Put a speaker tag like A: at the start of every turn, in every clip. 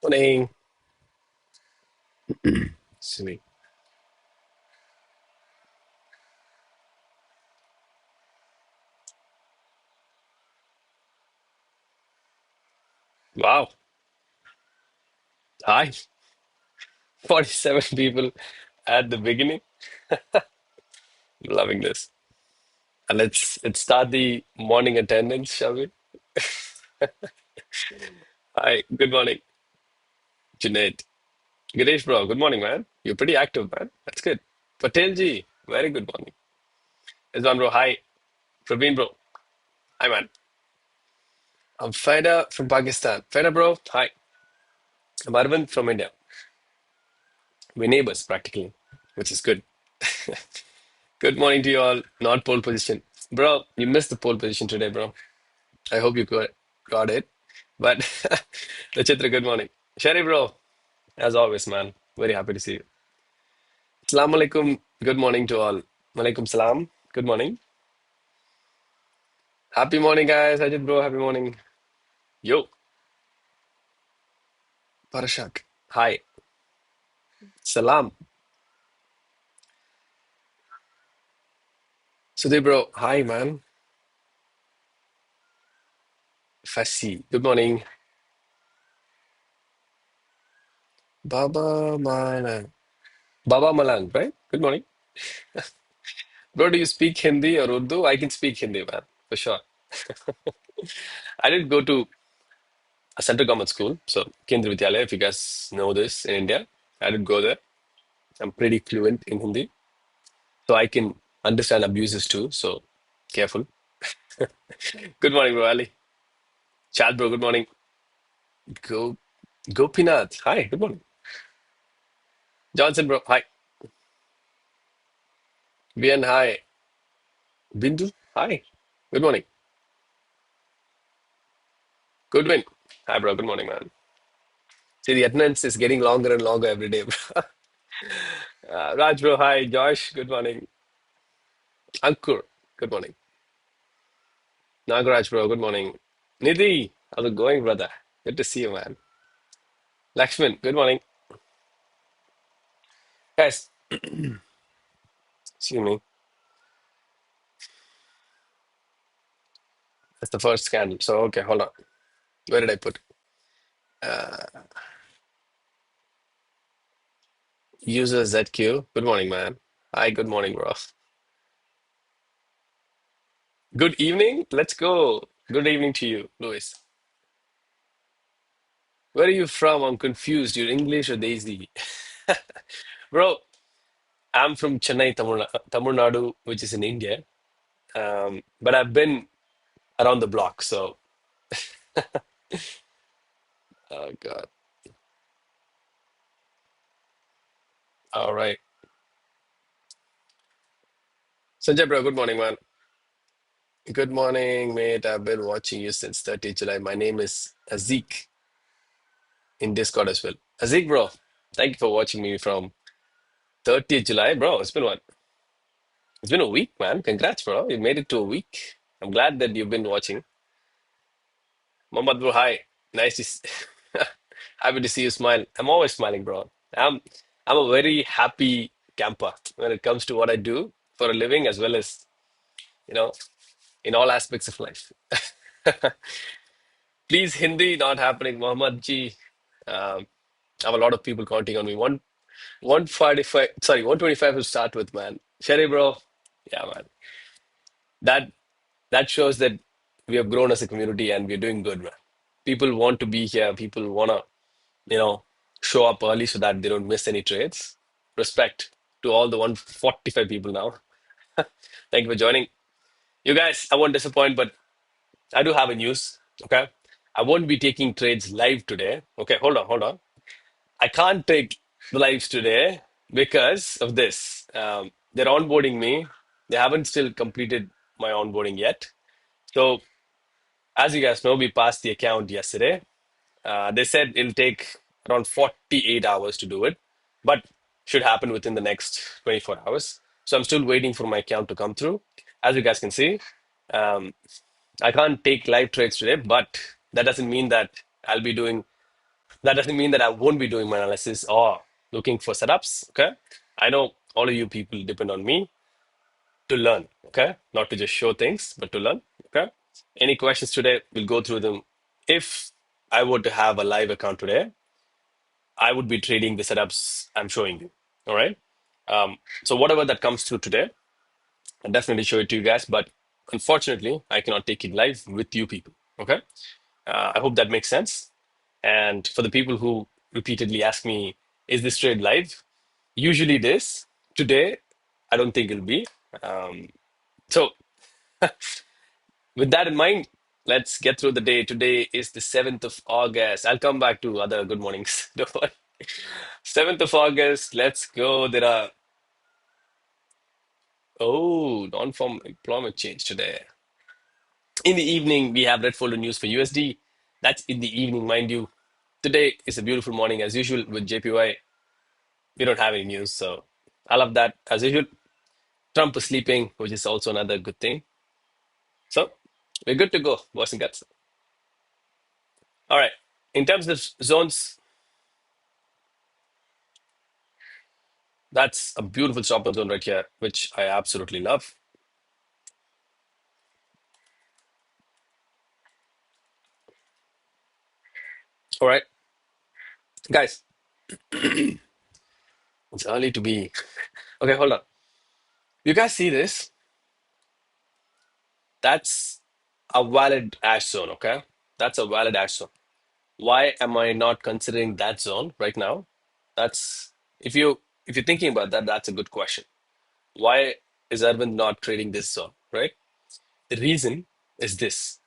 A: Morning. Sweet. Wow. Hi. 47 people at the beginning. Loving this. And let's start the morning attendance, shall we? Hi. Good morning, Junaid. Ganesh, bro. Good morning, man. You're pretty active, man. That's good. Patel ji. Very good morning. Izwan, bro. Hi. Praveen, bro. Hi, man. I'm Faida from Pakistan. Faida, bro. Hi. I'm Arvind from India. We're neighbors, practically, which is good. Good morning to you all. Not pole position. Bro, you missed the pole position today, bro. I hope you got it. But Lachitra, good morning. Sherry, bro, as always, man. Very happy to see you. Assalamu alaikum. Good morning to all. Walaikum salam. Good morning. Happy morning, guys. Ajit, bro. Happy morning. Yo, Parashak. Hi. Salam. Sudhir, bro. Hi, man. Fassi. Good morning. Baba Malang. Baba Malang, right? Good morning. Bro, do you speak Hindi or Urdu? I can speak Hindi, man, for sure. I did go to a central government school, so Kendriya Vidyalaya, if you guys know this in India. I did go there. I'm pretty fluent in Hindi, so I can understand abuses too. So careful. Good morning, bro. Ali. Chad, bro. Good morning. Go, Gopinath. Hi. Good morning. Johnson, bro. Hi. Bien. Hi. Bindu. Hi. Good morning. Goodwin. Hi, bro. Good morning, man. See, the attendance is getting longer and longer every day, bro. Raj, bro. Hi. Josh. Good morning. Ankur. Good morning. Nagaraj, bro. Good morning. Nidhi. How's it going, brother? Good to see you, man. Lakshman. Good morning. Guys, excuse me. That's the first scan. So, okay, hold on. Where did I put? Uh, User ZQ. Good morning, man. Hi, good morning, bro. Good evening. Let's go. Good evening to you, Louis. Where are you from? I'm confused. You're English or Daisy? Bro, I'm from Chennai, Tamil Nadu, which is in India. But I've been around the block. So, oh, God. All right. Sanjay, bro, good morning, man. Good morning, mate. I've been watching you since 30th July. My name is Azik in Discord as well. Azik, bro, thank you for watching me from 30th July, bro. It's been what? It's been a week, man. Congrats, bro. You made it to a week. I'm glad that you've been watching. Mohammad, bro, hi. Nice to happy to see you smile. I'm always smiling, bro. I'm a very happy camper when it comes to what I do for a living as well as, you know, in all aspects of life. Please, Hindi not happening, Mohammad ji. I have a lot of people counting on me. 145, sorry, 125 to start with, man. Sherry, bro. Yeah, man. That that shows that we have grown as a community and we're doing good, man. People want to be here. People wanna, you know, show up early so that they don't miss any trades. Respect to all the 145 people now. Thank you for joining. You guys, I won't disappoint, but I do have a news. Okay. I won't be taking trades live today. Okay, hold on. I can't take the lives today because of this. They're onboarding me. They haven't still completed my onboarding yet. So, as you guys know, we passed the account yesterday. They said it'll take around 48 hours to do it, but should happen within the next 24 hours. So, I'm still waiting for my account to come through. As you guys can see, um, I can't take live trades today, but that doesn't mean that I'll be doing That doesn't mean that I won't be doing my analysis or looking for setups. Okay. I know all of you people depend on me to learn. Okay. Not to just show things, but to learn. Okay. Any questions today? We'll go through them. If I were to have a live account today, I would be trading the setups I'm showing you. All right. So whatever that comes through today, I'll definitely show it to you guys. But unfortunately, I cannot take it live with you people. Okay. I hope that makes sense. And for the people who repeatedly ask me, is this trade live? Usually it is. Today, I don't think it'll be. So with that in mind, let's get through the day. Today is the 7th of August. I'll come back to other good mornings. Don't worry. 7th of August, let's go. There are, non-farm employment change today. In the evening, we have red folder news for USD. That's in the evening, mind you. Today is a beautiful morning as usual with JPY. We don't have any news, so I love that as usual. Trump is sleeping, which is also another good thing. So we're good to go, boys and girls. All right. In terms of zones, that's a beautiful stop loss zone right here, which I absolutely love. All right, guys, it's early to be. Okay, hold on. You guys see this? That's a valid ash zone, okay? That's a valid ash zone. Why am I not considering that zone right now? That's if you're thinking about that, that's a good question. Why is Arvind not trading this zone, right? The reason is this.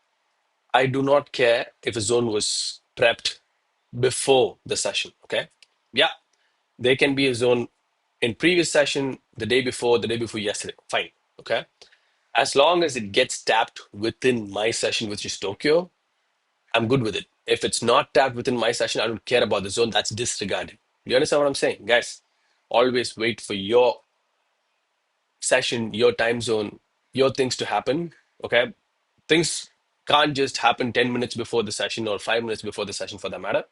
A: I do not care if a zone was prepped before the session, okay? Yeah, there can be a zone in previous session, the day before yesterday. Fine, okay? As long as it gets tapped within my session, which is Tokyo, I'm good with it. If it's not tapped within my session, I don't care about the zone. That's disregarded. You understand what I'm saying? Guys, always wait for your session, your time zone, your things to happen. Okay. Things can't just happen 10 minutes before the session or 5 minutes before the session for that matter.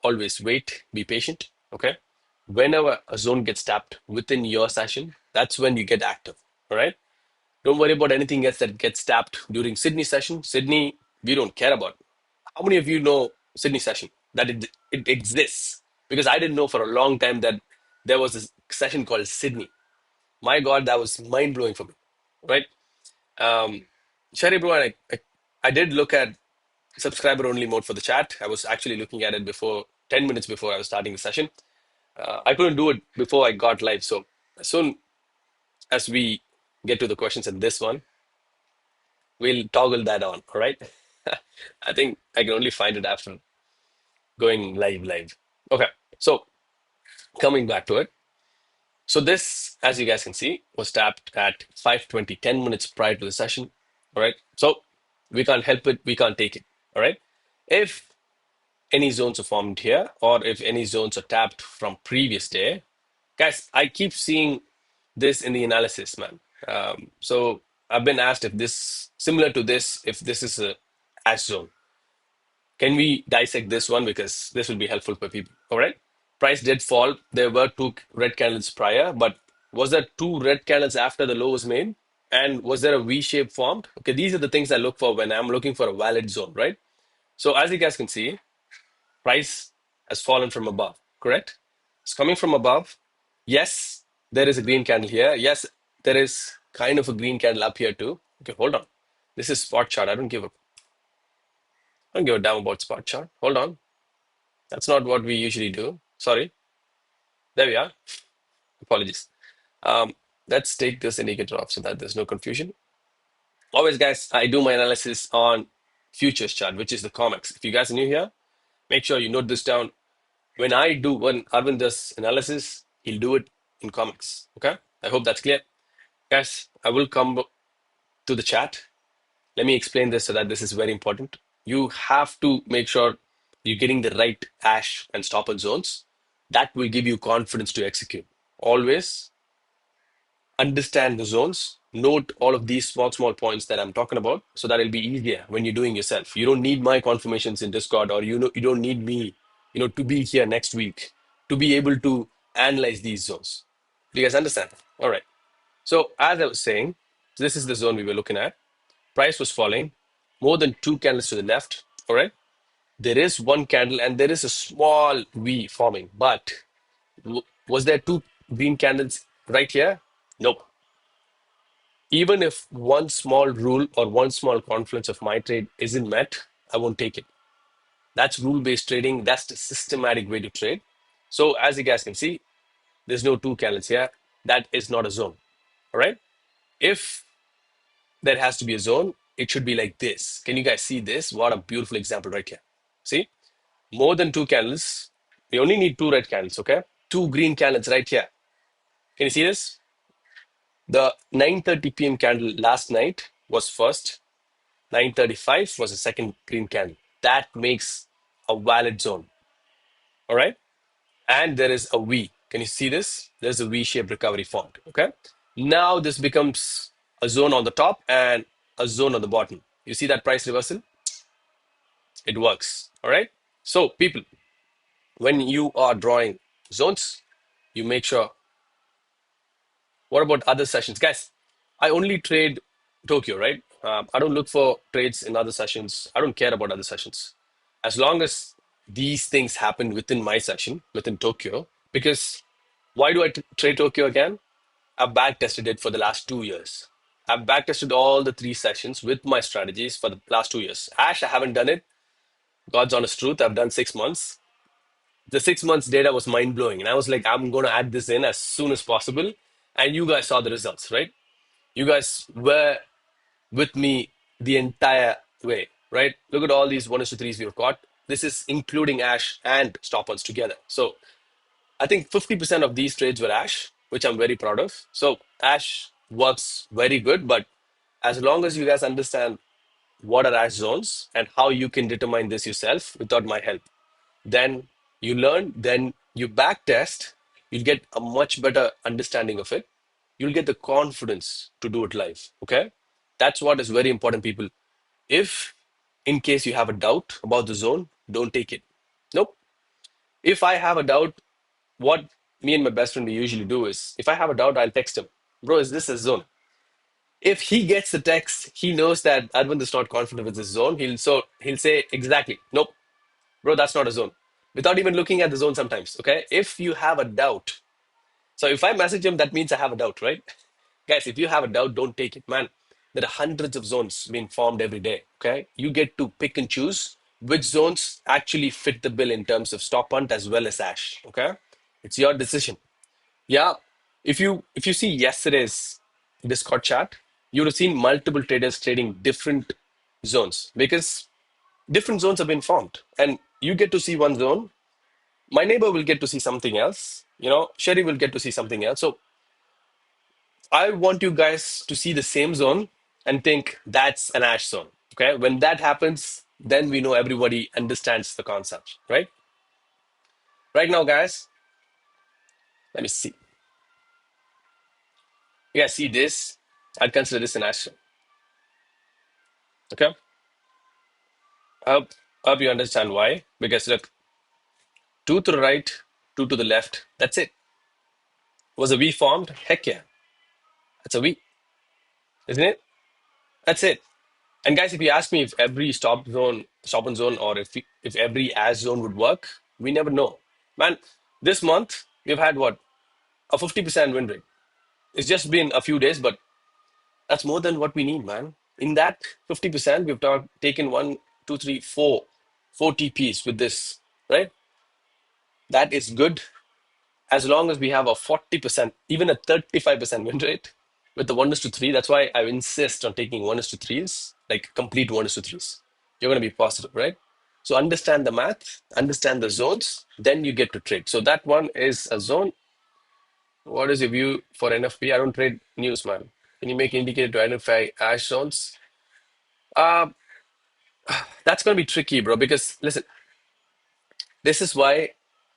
A: Always wait, be patient. Okay. Whenever a zone gets tapped within your session, that's when you get active. All right. Don't worry about anything else that gets tapped during Sydney session. Sydney, we don't care about. How many of you know Sydney session? That it exists? Because I didn't know for a long time that there was a session called Sydney. My God, that was mind blowing for me, right? Um, Sherry bro, I did look at subscriber only mode for the chat. I was actually looking at it before 10 minutes before I was starting the session. I couldn't do it before I got live. So as soon as we get to the questions in this one, we'll toggle that on. All right. I think I can only find it after going live. Okay. So coming back to it. So this, as you guys can see, was tapped at 5:20, 10 minutes prior to the session. All right. So we can't help it. We can't take it. All right. If any zones are formed here, or if any zones are tapped from previous day, guys, I keep seeing this in the analysis, man. So I've been asked if this similar to this, if this is a hash zone. Can we dissect this one because this will be helpful for people? All right. Price did fall. There were two red candles prior, but was there two red candles after the low was made? And was there a V shape formed? Okay, these are the things I look for when I'm looking for a valid zone, right? So as you guys can see, price has fallen from above, correct? It's coming from above. Yes, there is a green candle here. Yes, there is kind of a green candle up here too. Okay, hold on. This is spot chart. I don't give a damn about spot chart. Hold on. That's not what we usually do. Sorry. There we are. Apologies. Um, let's take this indicator off so that there's no confusion. Always, guys, I do my analysis on futures chart, which is the COMEX. If you guys are new here, make sure you note this down. When Arvind does analysis, he'll do it in COMEX. Okay? I hope that's clear. Guys, I will come to the chat. Let me explain this so that this is very important. You have to make sure you're getting the right hash and stop on zones. That will give you confidence to execute. Always understand the zones, note all of these small points that I'm talking about so that it'll be easier when you're doing yourself. You don't need my confirmations in Discord, or you don't need me to be here next week, to be able to analyze these zones. Do you guys understand? All right. So as I was saying, this is the zone we were looking at. Price was falling more than two candles to the left. All right. There is one candle and there is a small V forming, but was there two green candles right here? Nope. Even if one small rule or one small confluence of my trade isn't met, I won't take it. That's rule-based trading. That's the systematic way to trade. So as you guys can see, there's no two candles here. That is not a zone. All right. If there has to be a zone, it should be like this. Can you guys see this? What a beautiful example right here. See, more than two candles. We only need two red candles, okay? Two green candles right here. Can you see this? The 9:30 p.m. candle last night was first. 9:35 was the second green candle. That makes a valid zone. All right. And there is a V. Can you see this? There's a V-shaped recovery formed. Okay. Now this becomes a zone on the top and a zone on the bottom. You see that price reversal? It works. All right. So people, when you are drawing zones, you make sure. What about other sessions, guys? I only trade Tokyo, right? I don't look for trades in other sessions. I don't care about other sessions, as long as these things happen within my session, within Tokyo. Because why do I trade Tokyo again? I've back tested it for the last 2 years. I've back tested all the three sessions with my strategies for the last 2 years. Ash, I haven't done it. God's honest truth, I've done 6 months. The 6 months data was mind blowing. And I was like, I'm going to add this in as soon as possible. And you guys saw the results, right? You guys were with me the entire way, right? Look at all these 1 to 3s we've got. This is including Ash and stop-ons together. So I think 50% of these trades were Ash, which I'm very proud of. So Ash works very good, but as long as you guys understand what are Ash zones and how you can determine this yourself without my help, then you learn, then you back test, you'll get a much better understanding of it. You'll get the confidence to do it live. Okay. That's what is very important, people. If in case you have a doubt about the zone, don't take it. Nope. If I have a doubt, what me and my best friend we usually do is if I have a doubt, I'll text him, bro, is this a zone? If he gets the text, he knows that Arvind is not confident with this zone. He'll say exactly, nope, bro, that's not a zone. Without even looking at the zone sometimes. Okay. If you have a doubt, so if I message him, that means I have a doubt, right? Guys, if you have a doubt, don't take it, man. There are hundreds of zones being formed every day. Okay. You get to pick and choose which zones actually fit the bill in terms of stop hunt as well as Ash. Okay. It's your decision. Yeah. If you see yesterday's Discord chat, you would have seen multiple traders trading different zones because different zones have been formed. And you get to see one zone. My neighbor will get to see something else. Sherry will get to see something else. So I want you guys to see the same zone and think that's an Ash zone. Okay. When that happens, then we know everybody understands the concept, right? Right now, guys, let me see. You guys see this? I'd consider this an Ash zone. Okay. I hope you understand why. Because look, two to the right, two to the left. That's it. Was a V formed? Heck yeah. That's a V, isn't it? That's it. And guys, if you ask me if every stop and zone, or if every as zone would work, we never know. Man, this month we've had what, a 50% win rate. It's just been a few days, but that's more than what we need, man. In that 50%, we've taken one, two, three, four TPs with this, right? That is good as long as we have a 40%, even a 35% win rate with the 1 to 3. That's why I insist on taking 1 to 3s, like complete 1 to 3s. You're going to be positive, right? So understand the math, understand the zones, then you get to trade. So that one is a zone. What is your view for NFP? I don't trade news, man. Can you make indicator to identify ash zones? Uh, that's going to be tricky, bro, because listen, this is why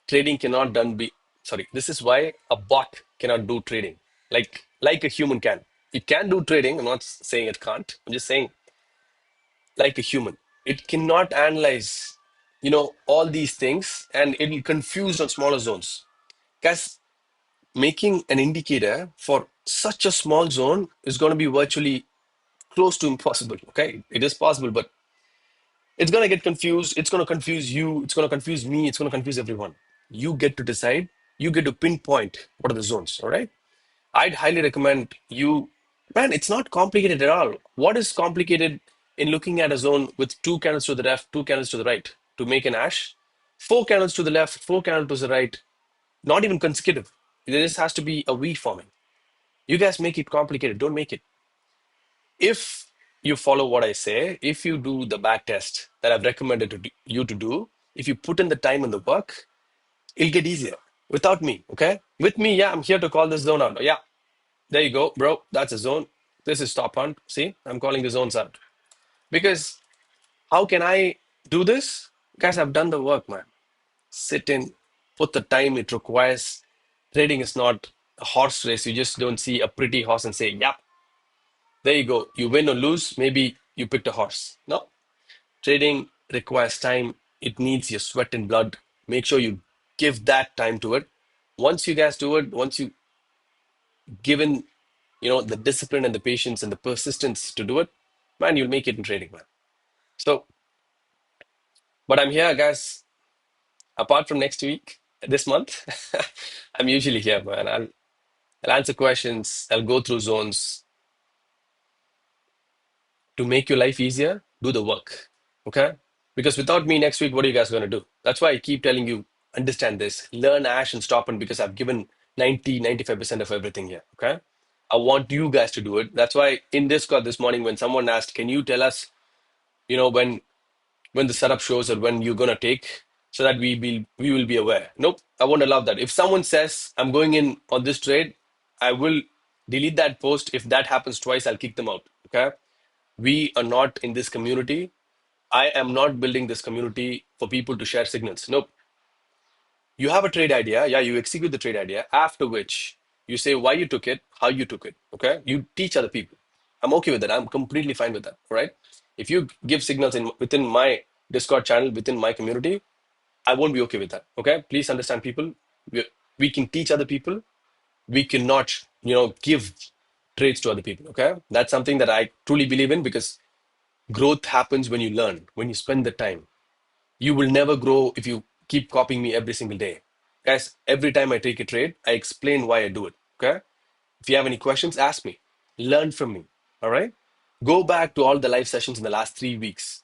A: trading cannot done be sorry. This is why a bot cannot do trading like a human can. It can do trading. I'm not saying it can't. I'm just saying like a human. It cannot analyze all these things, and it'll confuse on smaller zones. Guys, making an indicator for such a small zone is going to be virtually close to impossible. Okay, it is possible, but it's going to get confused. It's going to confuse you. It's going to confuse me. It's going to confuse everyone. You get to decide. You get to pinpoint what are the zones. All right. I'd highly recommend you. Man, it's not complicated at all. What is complicated in looking at a zone with two candles to the left, two candles to the right to make an ash? Four candles to the left, four candles to the right, not even consecutive. There just has to be a V forming. You guys make it complicated. Don't make it. If you follow what I say, if you do the back test that I've recommended you to do, if you put in the time and the work, it'll get easier without me. Okay. With me, yeah, I'm here to call this zone out. Yeah, there you go, bro. That's a zone. This is stop hunt. See, I'm calling the zones out. Because how can I do this? Guys, I've done the work, man. Sit in, put the time it requires. Trading is not a horse race. You just don't see a pretty horse and say, yep, there you go. You win or lose. Maybe you picked a horse. No, trading requires time. It needs your sweat and blood. Make sure you give that time to it. Once you guys do it, once you given the discipline and the patience and the persistence to do it, man, you'll make it in trading, man. So, but I'm here, guys. Apart from next week, this month, I'm usually here, man. I'll answer questions. I'll go through zones to make your life easier. Do the work, okay? Because without me next week, what are you guys going to do? That's why I keep telling you, understand this, learn Ash and stop and because I've given 95% of everything here, okay? I want you guys to do it. That's why in Discord this morning, when someone asked, can you tell us, when the setup shows or when you're gonna take, so that we will be aware. Nope, I won't allow that. If someone says I'm going in on this trade, I will delete that post. If that happens twice, I'll kick them out. Okay, we are not in this community. I am not building this community for people to share signals. Nope. You have a trade idea. Yeah, you execute the trade idea. After which you say why you took it, how you took it. Okay, you teach other people. I'm okay with that. I'm completely fine with that. All right. If you give signals within my Discord channel, within my community, I won't be okay with that. Okay, please understand, people. We can teach other people. We cannot, give trades to other people. Okay, that's something that I truly believe in because growth happens when you learn, when you spend the time. You will never grow if you keep copying me every single day. Guys, every time I take a trade, I explain why I do it. Okay. If you have any questions, ask me. Learn from me. All right. Go back to all the live sessions in the last 3 weeks.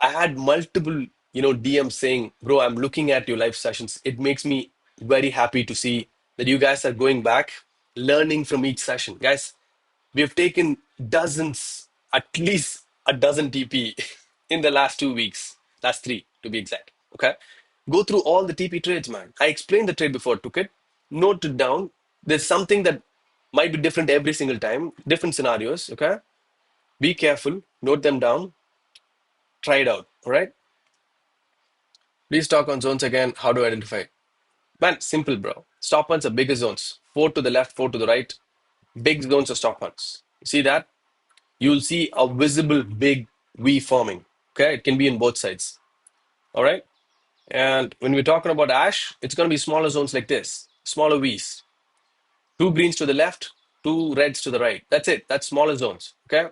A: I had multiple, DMs saying, bro, I'm looking at your live sessions. It makes me very happy to see that you guys are going back, learning from each session. Guys, we have taken dozens, at least a dozen TP in the last 2 weeks. Last three, to be exact. Okay. Go through all the TP trades, man. I explained the trade before I took it. Note it down. There's something that might be different every single time, different scenarios. Okay. Be careful. Note them down. Try it out. All right. Please talk on zones again. How to identify? Man, simple, bro. Stop hunts are bigger zones. Four to the left, four to the right. Big zones of stop hunts. See that? You'll see a visible big V forming. Okay, it can be in both sides. All right. And when we're talking about ash, it's going to be smaller zones like this, smaller V's. Two greens to the left, two reds to the right. That's it. That's smaller zones. Okay.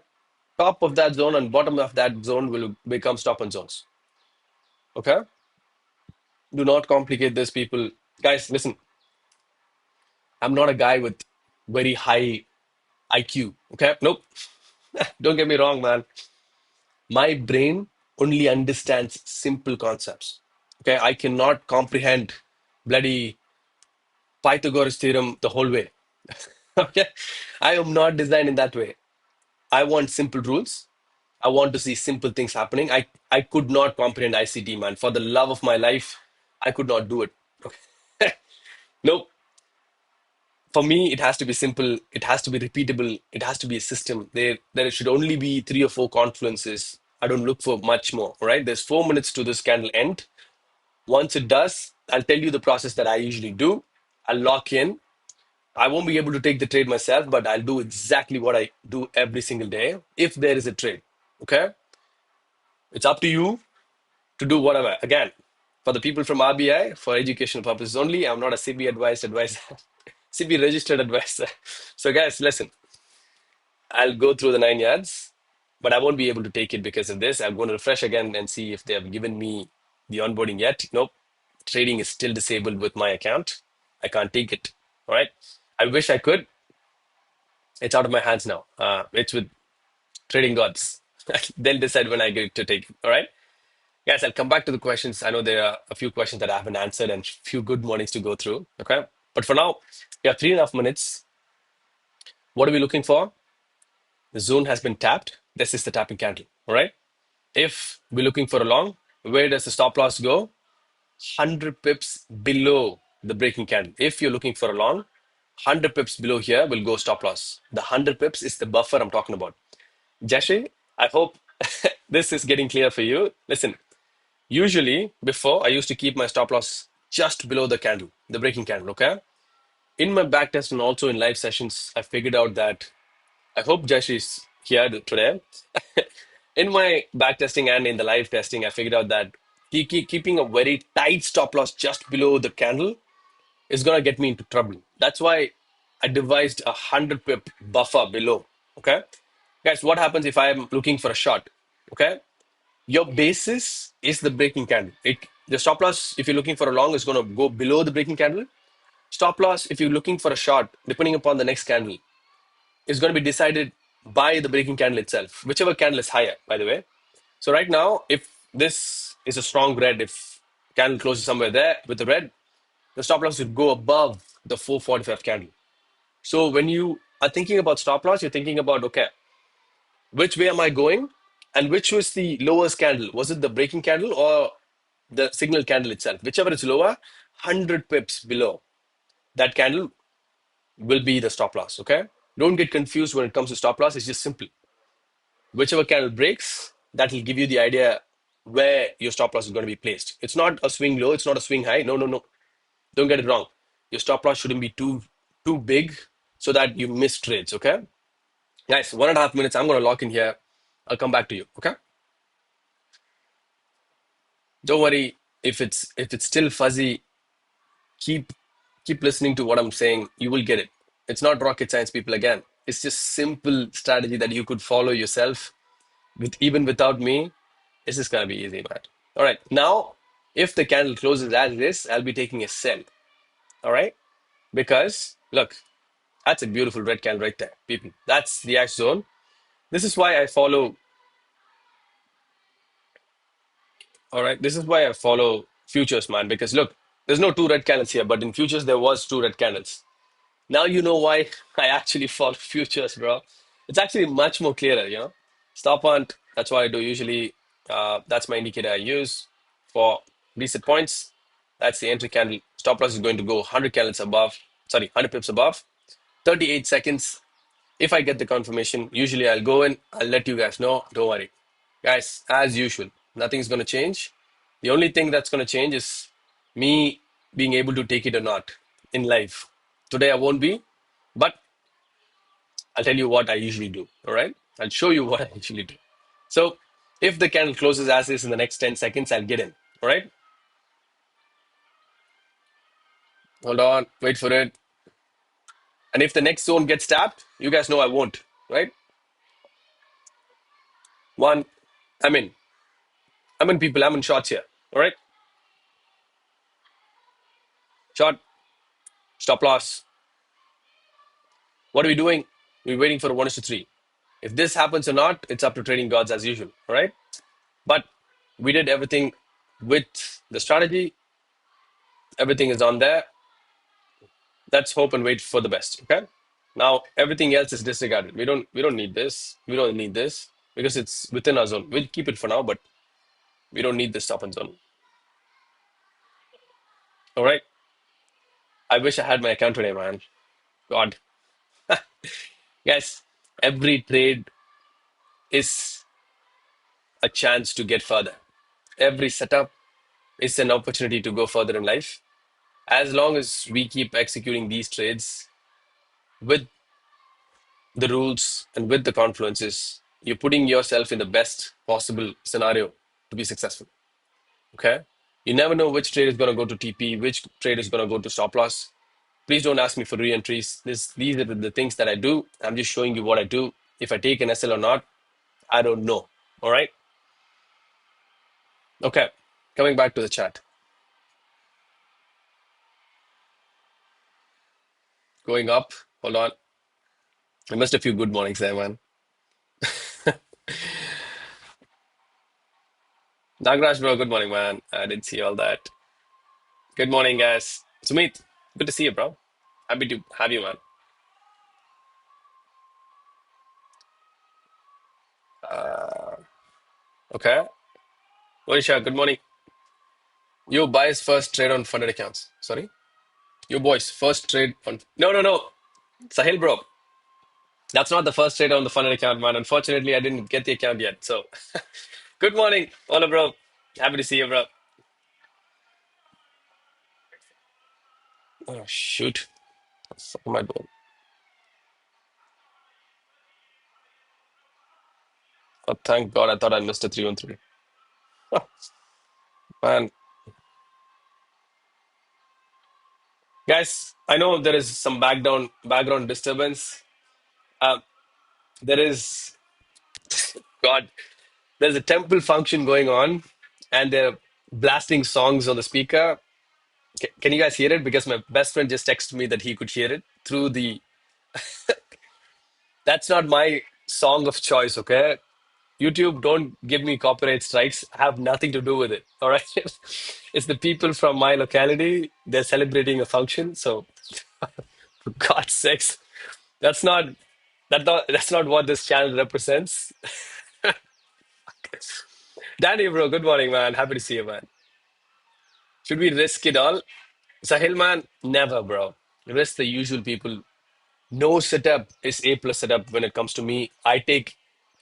A: Top of that zone and bottom of that zone will become stop and zones. Okay. Do not complicate this, people. Guys, listen. I'm not a guy with very high IQ. Okay. Nope. Don't get me wrong, man. My brain only understands simple concepts. Okay. I cannot comprehend bloody Pythagoras theorem the whole way. Okay. I am not designed in that way. I want simple rules. I want to see simple things happening. I could not comprehend ICT, man. For the love of my life, I could not do it. Okay. Nope. For me, it has to be simple. It has to be repeatable. It has to be a system. There should only be 3 or 4 confluences. I don't look for much more. All right. There's 4 minutes to this candle end. Once it does, I'll tell you the process that I usually do. I'll lock in. I won't be able to take the trade myself, but I'll do exactly what I do every single day if there is a trade. Okay. It's up to you. to do whatever. Again, for the people from RBI, for educational purposes only, I'm not a CB advised advisor, CB registered advisor. So, guys, listen, I'll go through the 9 yards, but I won't be able to take it because of this. I'm going to refresh again and see if they have given me the onboarding yet. Nope. Trading is still disabled with my account. I can't take it. All right. I wish I could. It's out of my hands now. It's with trading gods. They'll decide when I get to take it. All right. Guys, I'll come back to the questions. I know there are a few questions that I haven't answered and few good mornings to go through. Okay. But for now, we have 3.5 minutes. What are we looking for? The zone has been tapped. This is the tapping candle. All right. If we're looking for a long, where does the stop loss go? 100 pips below the breaking candle. If you're looking for a long, 100 pips below here will go stop loss. The 100 pips is the buffer I'm talking about. Jashi, I hope this is getting clear for you. Listen, usually before I used to keep my stop loss just below the candle, the breaking candle, okay? In my back test and also in live sessions, I figured out that I hope Jashi is here today. In my back testing and in the live testing, I figured out that keeping a very tight stop loss just below the candle is going to get me into trouble. That's why I devised a 100 pip buffer below. Okay. Guys, what happens if I'm looking for a short? Okay. Your basis is the breaking candle. The stop loss, if you're looking for a long, is going to go below the breaking candle. Stop loss, if you're looking for a short, depending upon the next candle, is going to be decided by the breaking candle itself, whichever candle is higher, by the way. So right now, if this is a strong red, if candle closes somewhere there with the red, the stop loss would go above the 445 candle. So when you are thinking about stop loss, you're thinking about, okay, which way am I going? And which was the lowest candle? Was it the breaking candle or the signal candle itself? Whichever is lower, 100 pips below that candle will be the stop loss, okay? Don't get confused when it comes to stop loss. It's just simple. Whichever candle breaks, that will give you the idea where your stop loss is going to be placed. It's not a swing low. It's not a swing high. No, no, no. Don't get it wrong. Your stop loss shouldn't be too big so that you miss trades, okay? Guys, 1.5 minutes. I'm going to lock in here. I'll come back to you, okay? Don't worry if it's still fuzzy. Keep keep listening to what I'm saying. You will get it. It's not rocket science, people. Again, it's just simple strategy that you could follow yourself with even without me. This is gonna be easy, man. All right, now if the candle closes as this, I'll be taking a sell. All right, because look, that's a beautiful red candle right there, people. That's the ash zone. This is why I follow. All right, this is why I follow futures, man. Because look, there's no two red candles here, but in futures there was two red candles. Now you know why I actually follow futures, bro. It's actually much more clearer. Stop hunt, that's what I do usually. That's my indicator I use for reset points. That's the entry candle. Stop loss is going to go 100 candles above, sorry, 100 pips above. 38 seconds. If I get the confirmation, usually I'll go in, I'll let you guys know. Don't worry. Guys, as usual, nothing's going to change. The only thing that's going to change is me being able to take it or not in life. Today I won't be, but I'll tell you what I usually do. All right. I'll show you what I usually do. So if the candle closes as is in the next 10 seconds, I'll get in. All right. Hold on. Wait for it. And if the next zone gets tapped, you guys know I won't. Right. One. I'm in. I'm in, people. I'm in shots here. All right. Shot. Stop loss. What are we doing? We're waiting for a 1:3. If this happens or not, it's up to trading gods as usual. All right. But we did everything with the strategy. Everything is on there. Let's hope and wait for the best. Okay. Now everything else is disregarded. We don't need this. We don't need this because it's within our zone. We'll keep it for now, but we don't need this stop and zone. All right. I wish I had my account today, man. God. Yes. Every trade is a chance to get further. Every setup is an opportunity to go further in life. As long as we keep executing these trades with the rules and with the confluences, you're putting yourself in the best possible scenario to be successful. Okay. You never know which trade is going to go to TP, which trade is going to go to stop loss. Please don't ask me for re-entries. These are the things that I do. I'm just showing you what I do. If I take an SL or not, I don't know. All right. Okay. Coming back to the chat. Going up. Hold on. I missed a few good mornings there, man. Nagraj, bro, good morning, man. I didn't see all that. Good morning, guys. Sumit, good to see you, bro. Happy to have you, man. Okay. Monisha, good morning. Your boys first trade on funded accounts. Sorry? Your boys first trade on. No, no, no. Sahil, bro. That's not the first trade on the funded account, man. Unfortunately, I didn't get the account yet. So, good morning, Ola, bro. Happy to see you, bro. Oh, shoot. What the fuck am I doing? Oh, thank God. I thought I missed a 313. Oh, man. Guys, I know there is some background disturbance. Uh, there is, God, there's a temple function going on, and they're blasting songs on the speaker. Can you guys hear it? Because my best friend just texted me that he could hear it through the. That's not my song of choice, okay? YouTube, don't give me copyright strikes. I have nothing to do with it. All right. It's the people from my locality. They're celebrating a function. So, for God's sakes, that's not that's not what this channel represents. Danny, bro, good morning, man. Happy to see you, man. Should we risk it all? Sahil, man, never, bro. Risk the usual people. No setup is A plus setup when it comes to me. I take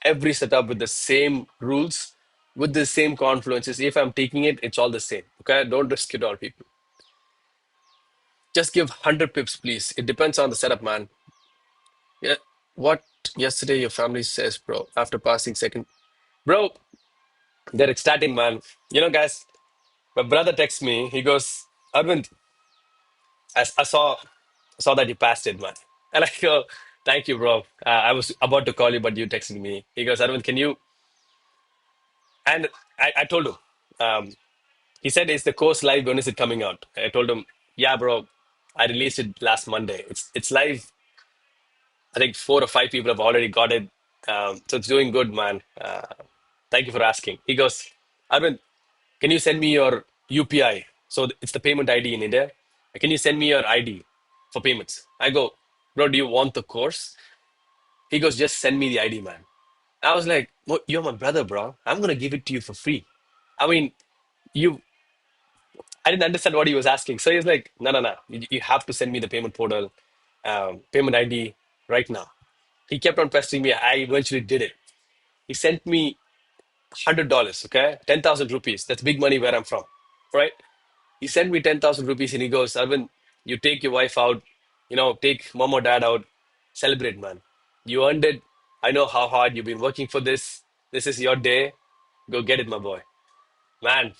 A: every setup with the same rules, with the same confluences. If I'm taking it, it's all the same. Okay, don't risk it all, people. Just give 100 pips, please. It depends on the setup, man. Yeah. What yesterday your family says, bro, after passing second. Bro, they're ecstatic, man. Guys, my brother texts me. He goes, Arvind, I saw that you passed it, man. And I go, thank you, bro. I was about to call you, but you texted me. He goes, Arvind, can you? And I told him. Um, he said, is the course live? When is it coming out? I told him, yeah, bro. I released it last Monday. It's live. I think 4 or 5 people have already got it. So it's doing good, man. Thank you for asking. He goes, Arvind, can you send me your UPI? So it's the payment ID in India. Can you send me your ID for payments? I go, bro, do you want the course? He goes, just send me the ID, man. I was like, "Well, you're my brother, bro. I'm gonna give it to you for free." I mean, you. I didn't understand what he was asking, so he's like, "No, no, no. You have to send me the payment portal, payment ID right now." He kept on pestering me. I eventually did it. He sent me $100. Okay, 10,000 rupees. That's big money where I'm from, right? He sent me 10,000 rupees, and he goes, "Arvind, you take your wife out. Take mom or dad out. Celebrate, man. You earned it. I know how hard you've been working for this. This is your day. Go get it, my boy." Man,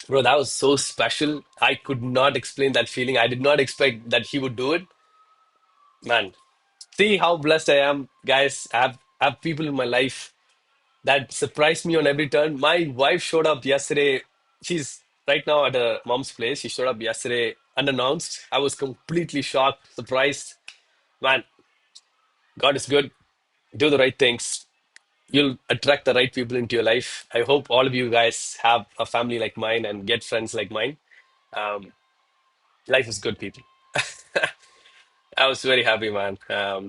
A: bro, that was so special. I could not explain that feeling. I did not expect that he would do it. Man, see how blessed I am, guys. I have people in my life that surprised me on every turn. My wife showed up yesterday. She's right now at her mom's place. She showed up yesterday unannounced. I was completely shocked, surprised. Man, God is good. Do the right things. You'll attract the right people into your life. I hope all of you guys have a family like mine and get friends like mine. Um, Life is good, people. I was very happy, man. I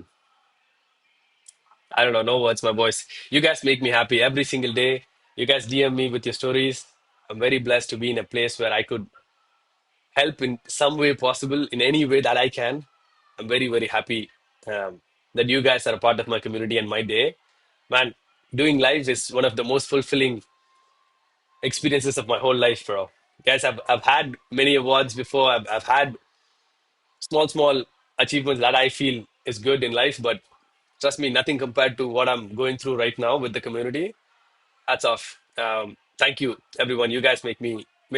A: don't know, no words, my boys. You guys make me happy every single day. You guys DM me with your stories. I'm very blessed to be in a place where I could help in some way possible, in any way that I can. I'm very, very happy that you guys are a part of my community and my day. Man, doing live is one of the most fulfilling experiences of my whole life, bro. Guys, I've had many awards before. I've had small achievements that I feel is good in life, but trust me, nothing compared to what I'm going through right now with the community. Hats off. Thank you, everyone. You guys make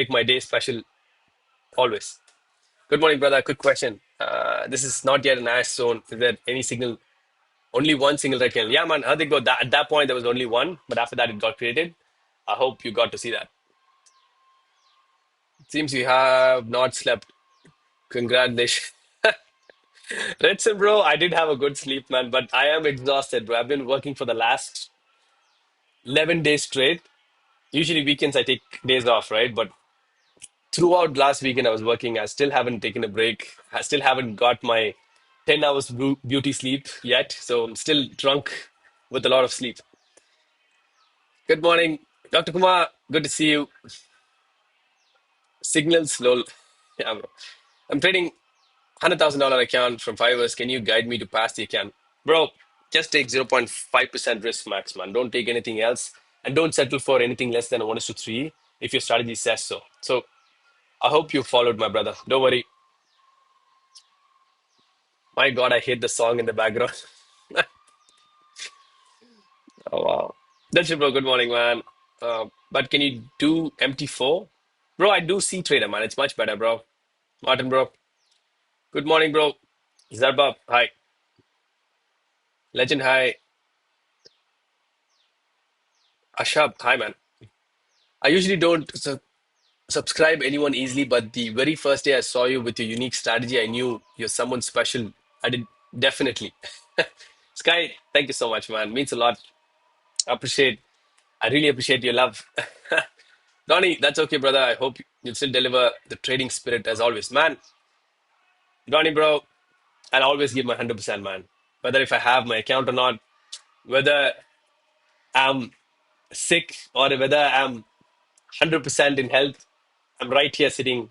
A: my day special always. Good morning, brother. Quick question. This is not yet an ash zone. Is there any signal? Only one single red candle. Yeah, man. I think at that point there was only one, but after that it got created. I hope you got to see that. Seems you have not slept. Congratulations. Redson, bro, I did have a good sleep, man, but I am exhausted, bro. I've been working for the last 11 days straight. Usually weekends I take days off, right? But throughout last weekend I was working. I still haven't taken a break. I still haven't got my 10 hours beauty sleep yet. So I'm still drunk with a lot of sleep. Good morning, Dr. Kumar. Good to see you. Signals, lol. Yeah, bro. I'm trading $100,000 account from Fiverr. Can you guide me to pass the account? Bro, just take 0.5% risk max, man. Don't take anything else. And don't settle for anything less than 1 to 3 if your strategy says so. So I hope you followed, my brother. Don't worry. My God, I hate the song in the background. Oh, wow. That's it, bro. Good morning, man. But can you do MT4? Bro, I do see trader, man. It's much better, bro. Martin, bro. Good morning, bro. Zarbab, hi. Legend, hi. Ashab, hi, man. I usually don't subscribe anyone easily, but the very first day I saw you with your unique strategy, I knew you're someone special. I did definitely. Sky, thank you so much, man. Means a lot. Appreciate. I really appreciate your love. Donnie, that's okay, brother. I hope you'll still deliver the trading spirit as always, man. Donnie, bro, I'll always give my 100%, man. Whether if I have my account or not, whether I'm sick or whether I'm 100% in health, I'm right here sitting.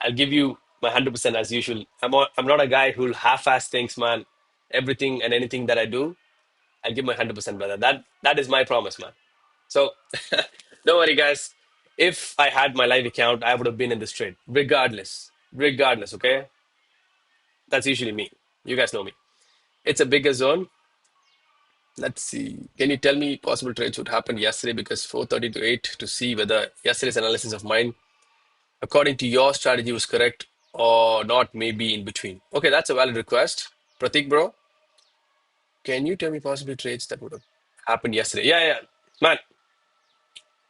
A: I'll give you my 100% as usual. I'm not a guy who'll half-ass things, man. Everything and anything that I do, I'll give my 100%, brother. That is my promise, man. So don't worry, guys. If I had my live account, I would have been in this trade, regardless. Regardless, okay? That's usually me. You guys know me. It's a bigger zone. Let's see. Can you tell me possible trades would happen yesterday? Because 4:30 to 8 to see whether yesterday's analysis of mine, according to your strategy, was correct or not, maybe in between. Okay, that's a valid request. Pratik, bro, can you tell me possible trades that would have happened yesterday? Yeah, yeah. Man,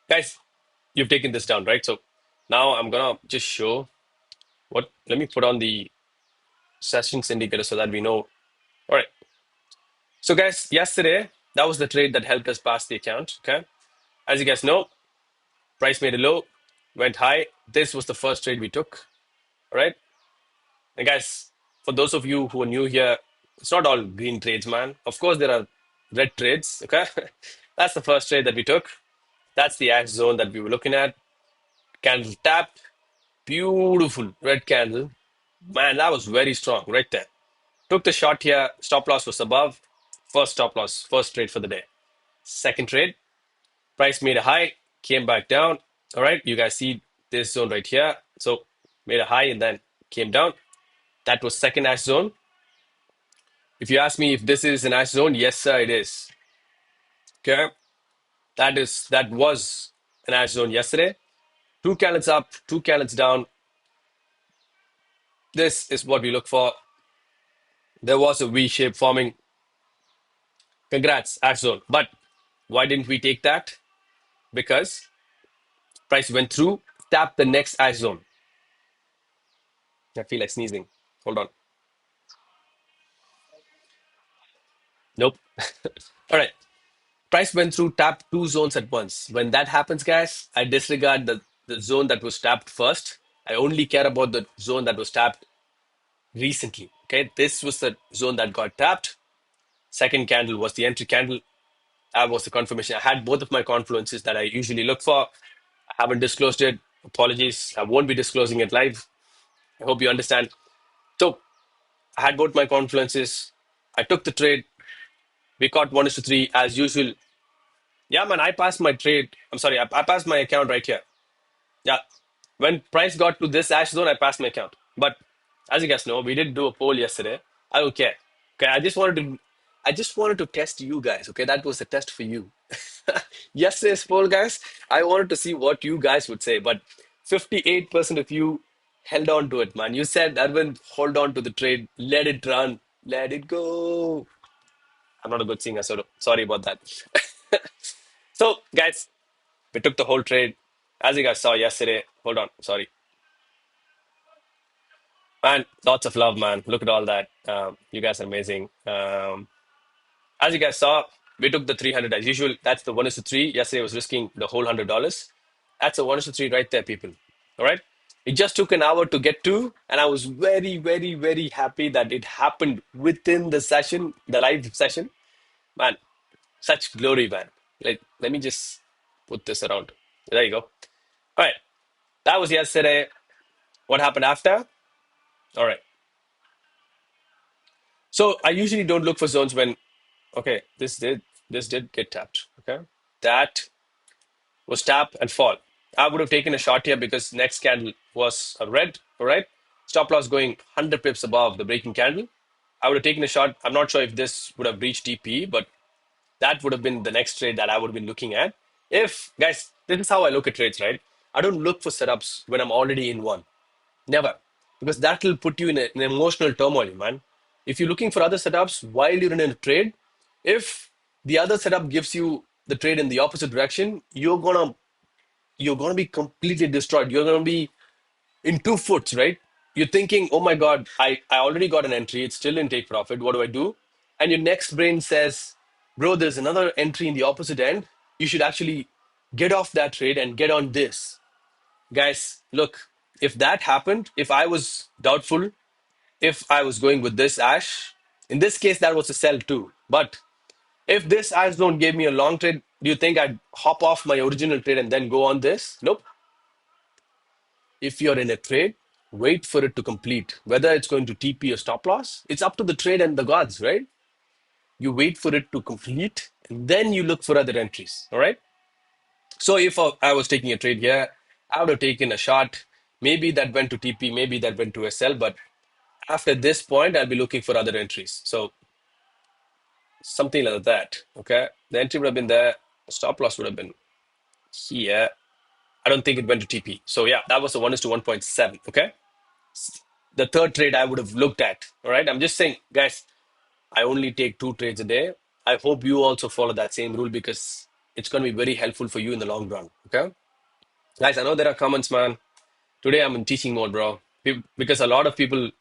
A: guys, you've taken this down, right? So now I'm gonna just show what. Let me put on the sessions indicator so that we know. All right. So, guys, yesterday, that was the trade that helped us pass the account. Okay. As you guys know, price made a low, went high. This was the first trade we took. All right. And, guys, for those of you who are new here, it's not all green trades, man. Of course, there are red trades. Okay. That's the first trade that we took. That's the axe zone that we were looking at. Candle tapped. Beautiful red candle. Man, that was very strong right there. Took the shot here. Stop loss was above. First stop loss, first trade for the day. Second trade, price made a high, came back down. All right, you guys see this zone right here. So made a high and then came down. That was second ash zone. If you ask me if this is an ash zone, yes, sir, it is. Okay, that was an ash zone yesterday. Two candles up, two candles down. This is what we look for. There was a V shape forming. Congrats, ash zone. But why didn't we take that? Because price went through, tapped the next ash zone. I feel like sneezing. Hold on. Nope. All right. Price went through, tapped two zones at once. When that happens, guys, I disregard the zone that was tapped first. I only care about the zone that was tapped recently. Okay. This was the zone that got tapped. Second candle was the entry candle. That was the confirmation. I had both of my confluences that I usually look for. I haven't disclosed it. Apologies. I won't be disclosing it live. I hope you understand. So I had both my confluences. I took the trade. We caught 1 to 3 as usual. Yeah, man, I passed my trade. I'm sorry, I passed my account right here. Yeah. When price got to this ash zone, I passed my account. But as you guys know, we did do a poll yesterday. I don't care. Okay, I just wanted to test you guys. Okay, that was a test for you. Yesterday's poll, guys, I wanted to see what you guys would say, but 58% of you held on to it, man. You said, Arvind, hold on to the trade, let it run, let it go. I'm not a good singer, so sorry about that. So, guys, we took the whole trade. As you guys saw yesterday, hold on, sorry. Man, lots of love, man. Look at all that. You guys are amazing. As you guys saw, we took the 300 as usual. That's the 1 is to 3. Yesterday I was risking the whole $100. That's a 1 is to 3 right there, people. All right. It just took an hour to get to, and I was very, very, very happy that it happened within the session, the live session. Man, such glory, man. Let me just put this around. There you go. All right. That was yesterday. What happened after? All right. So I usually don't look for zones when, okay, this did get tapped. Okay. That was tap and fall. I would have taken a short here because next candle was a red, all right? Stop loss going 100 pips above the breaking candle. I would have taken a shot. I'm not sure if this would have breached TP, but that would have been the next trade that I would have been looking at. If, guys, this is how I look at trades, right? I don't look for setups when I'm already in one. Never. Because that will put you in an emotional turmoil, man. If you're looking for other setups while you're in a trade, if the other setup gives you the trade in the opposite direction, you're gonna be completely destroyed. You're gonna be in 2 foots, right? You're thinking, oh my God, I already got an entry, it's still in take profit. What do I do? And your next brain says, bro, there's another entry in the opposite end. You should actually get off that trade and get on this. Guys, look, if that happened, if I was doubtful, if I was going with this ash, in this case, that was a sell too. But if this ash zone gave me a long trade, do you think I'd hop off my original trade and then go on this? Nope. If you're in a trade, wait for it to complete. Whether it's going to TP or stop loss, it's up to the trade and the gods, right? You wait for it to complete and then you look for other entries. All right. So if I was taking a trade here, I would have taken a shot. Maybe that went to TP, maybe that went to SL, but after this point, I'll be looking for other entries. So something like that. Okay. The entry would have been there, stop loss would have been here. I don't think it went to TP. So yeah, that was the 1 is to 1.7. Okay. The third trade I would have looked at. All right. I'm just saying, guys, I only take 2 trades a day. I hope you also follow that same rule because it's going to be very helpful for you in the long run. Okay. Guys, I know there are comments, man. Today I'm in teaching mode, bro. Because a lot of people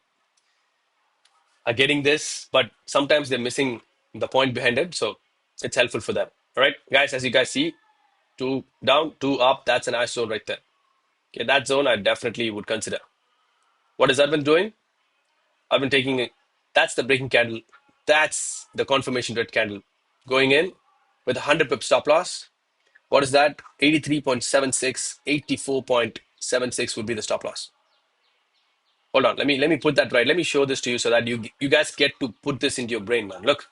A: are getting this, but sometimes they're missing the point behind it. So it's helpful for them. All right. Guys, as you guys see, 2 down, 2 up. That's an ash zone right there. Okay. That zone I definitely would consider. What has that been doing? I've been taking it. That's the breaking candle. That's the confirmation red candle going in with 100 pip stop loss. What is that? 83.76, 84.76 would be the stop loss. Hold on. Let me put that right. Let me show this to you so that you guys get to put this into your brain, man. Look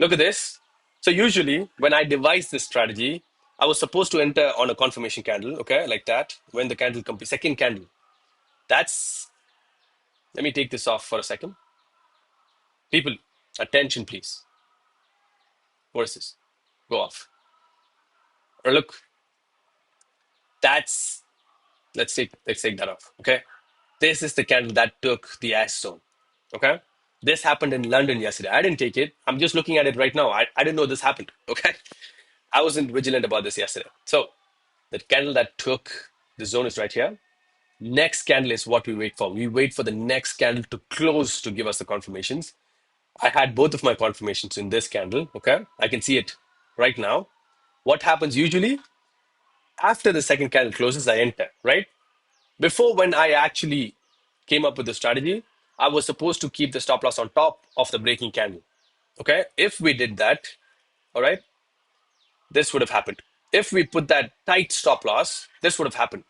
A: at this. So usually when I devise this strategy, I was supposed to enter on a confirmation candle, okay, like that. When the candle comes, second candle. That's. Let me take this off for a second. People, attention, please. What is this? Go off. Or look, that's let's take that off. Okay. This is the candle that took the ash zone. Okay. This happened in London yesterday. I didn't take it. I'm just looking at it right now. I didn't know this happened. Okay. I wasn't vigilant about this yesterday. So the candle that took the zone is right here. Next candle is what we wait for. We wait for the next candle to close to give us the confirmations. I had both of my confirmations in this candle. Okay. I can see it right now. What happens usually? After the second candle closes, I enter, right? Before, when I actually came up with the strategy, I was supposed to keep the stop loss on top of the breaking candle. Okay. If we did that, all right, this would have happened. If we put that tight stop loss, this would have happened.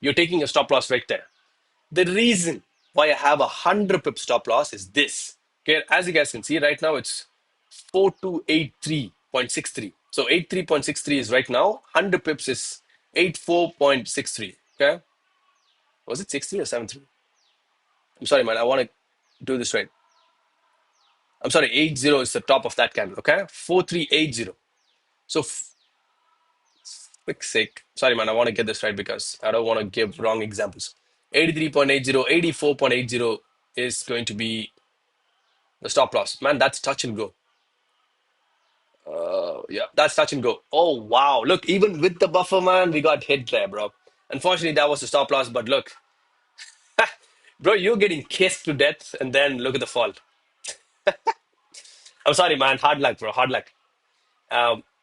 A: You're taking a stop loss right there. The reason why I have 100 pip stop loss is this. Okay. As you guys can see right now, it's 4283.63. So 83.63 is right now. 100 pips is 84.63. Okay. Was it 63 or 73? I'm sorry, man. I want to do this right. I'm sorry. 80 is the top of that candle. Okay. 4380. So, quick sake, sorry, man, I want to get this right because I don't want to give wrong examples. 83.80, 84.80 is going to be the stop loss. Man, that's touch and go. Yeah, that's touch and go. Oh, wow. Look, even with the buffer, man, we got hit there, bro. Unfortunately, that was the stop loss, but look, bro, you're getting kissed to death, and then look at the fall. I'm sorry, man. Hard luck, bro. Hard luck.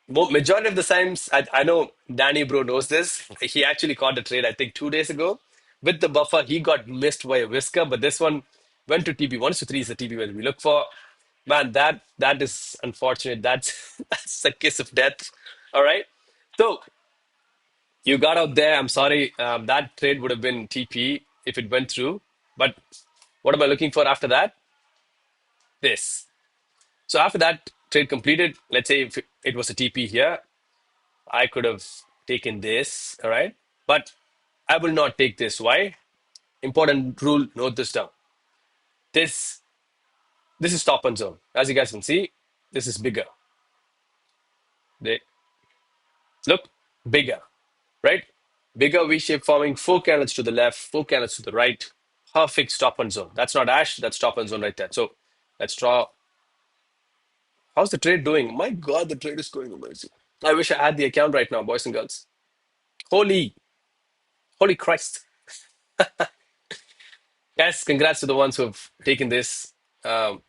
A: Majority of the times, I know Danny bro knows this. He actually caught the trade, I think, 2 days ago. With the buffer, he got missed by a whisker, but this one went to TP. 1 to 3 is the TP where we look for. Man, that is unfortunate. That's that's a kiss of death. All right. So you got out there. I'm sorry. That trade would have been TP if it went through. But what am I looking for after that? This. So after that trade completed, let's say if it was a TP here, I could have taken this, all right? But I will not take this. Why? Important rule, note this down. This this is stop and zone. As you guys can see, this is bigger. They look bigger, right? Bigger V-shape forming, four candles to the left, four candles to the right. Perfect stop and zone. That's not ash, that's stop and zone right there. So let's draw. How's the trade doing? My God, the trade is going amazing. I wish I had the account right now, boys and girls. Holy, holy Christ. Yes, congrats to the ones who have taken this. Um,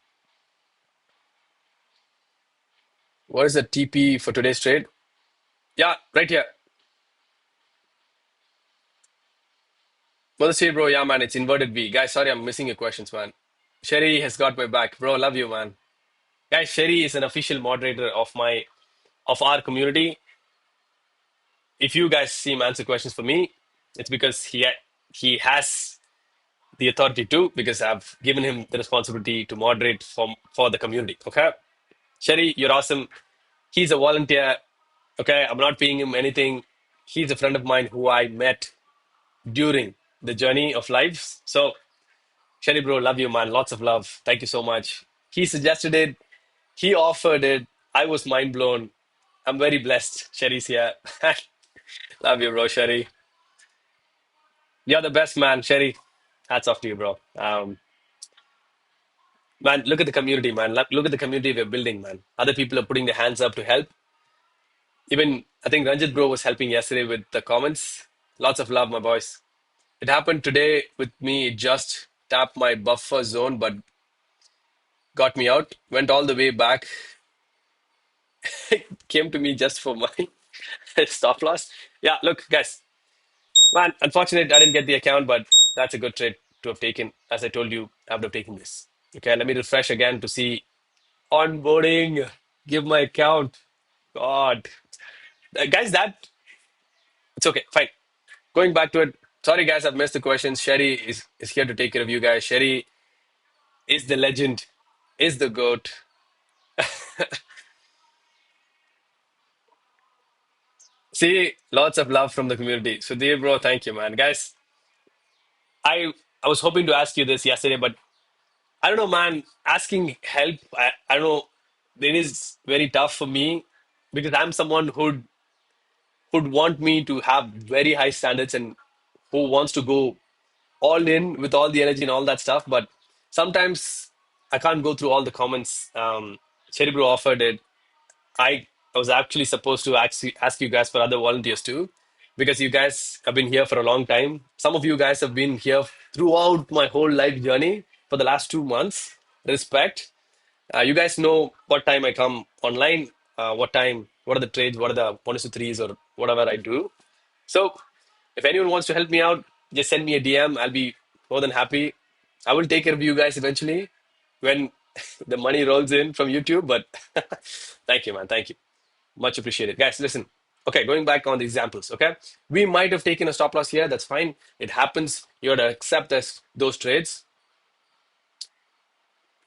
A: what is the TP for today's trade? Yeah, right here. Mother say, bro, yeah, man, it's inverted V. Guys, sorry, I'm missing your questions, man. Sherry has got my back. Bro, love you, man. Guys, Sherry is an official moderator of our community. If you guys see him answer questions for me, it's because he has the authority to, because I've given him the responsibility to moderate for the community. Okay? Sherry, you're awesome. He's a volunteer. Okay, I'm not paying him anything. He's a friend of mine who I met during the journey of life. So, Sherry, bro, love you, man. Lots of love. Thank you so much. He suggested it. He offered it. I was mind blown. I'm very blessed. Sherry's here. Love you, bro, Sherry. You're the best, man, Sherry. Hats off to you, bro. Man, look at the community, man. Look at the community we're building, man. Other people are putting their hands up to help. Even I think Ranjit bro was helping yesterday with the comments. Lots of love, my boys. It happened today with me. It just tapped my buffer zone, but got me out. Went all the way back. Came to me just for my stop loss. Yeah, look, guys. Man, unfortunate I didn't get the account, but that's a good trade to have taken. As I told you, I would have taken this. Okay, let me refresh again to see onboarding. Give my account. God. Guys, that it's okay. Fine. Going back to it. Sorry, guys, I've missed the questions. Sherry is here to take care of you guys. Sherry is the legend, is the GOAT. See, lots of love from the community. So, dear bro, thank you, man. Guys, I I was hoping to ask you this yesterday, but I don't know, man. Asking help, I don't know. It is very tough for me because I'm someone who'd want me to have very high standards and who wants to go all in with all the energy and all that stuff. But sometimes I can't go through all the comments. Cherry offered it. I was actually supposed to ask you guys for other volunteers too, because you guys have been here for a long time. Some of you guys have been here throughout my whole life journey for the last 2 months. Respect. You guys know what time I come online, what are the trades, what are the 1 to 3s or whatever I do. So if anyone wants to help me out, just send me a DM. I'll be more than happy. I will take care of you guys eventually when the money rolls in from YouTube. But thank you, man. Thank you. Much appreciated. Guys, listen. Okay, going back on the examples. Okay, we might have taken a stop loss here. That's fine. It happens. You have to accept those trades.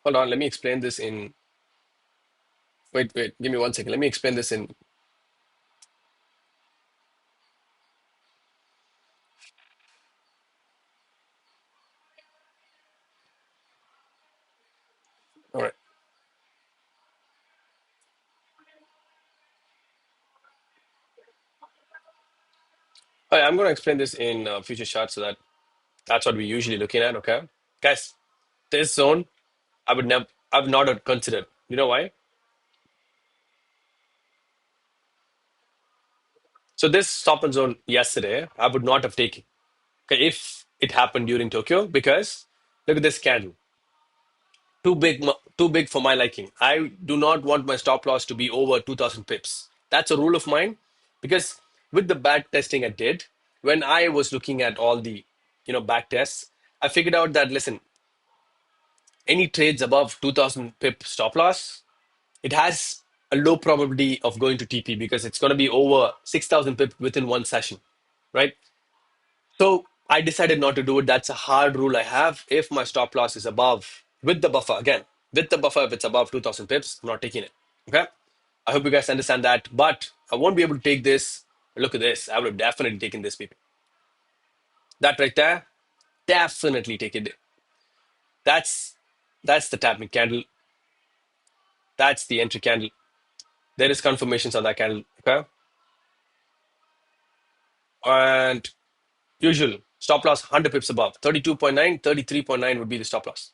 A: Hold on. Let me explain this in. Wait. Give me 1 second. Let me explain this in. All right. All right, I'm going to explain this in future charts so that that's what we're usually looking at. Okay, guys, this zone I would never, I've not have considered. You know why? So this stop and zone yesterday, I would not have taken. Okay, if it happened during Tokyo, because look at this candle, too big, too big for my liking. I do not want my stop loss to be over 2,000 pips. That's a rule of mine, because with the back testing I did, when I was looking at all the, back tests, I figured out that listen, any trades above 2,000 pip stop loss, it has a low probability of going to TP because it's going to be over 6,000 pip within one session, right? So I decided not to do it. That's a hard rule I have. If my stop loss is above with the buffer, again, with the buffer, if it's above 2,000 pips, I'm not taking it. Okay. I hope you guys understand that. But I won't be able to take this. Look at this. I would have definitely taken this, people. That right there, definitely take it. That's the tapping candle. That's the entry candle. There is confirmations on that candle. Okay. And usual stop loss 100 pips above 32.9, 33.9 would be the stop loss.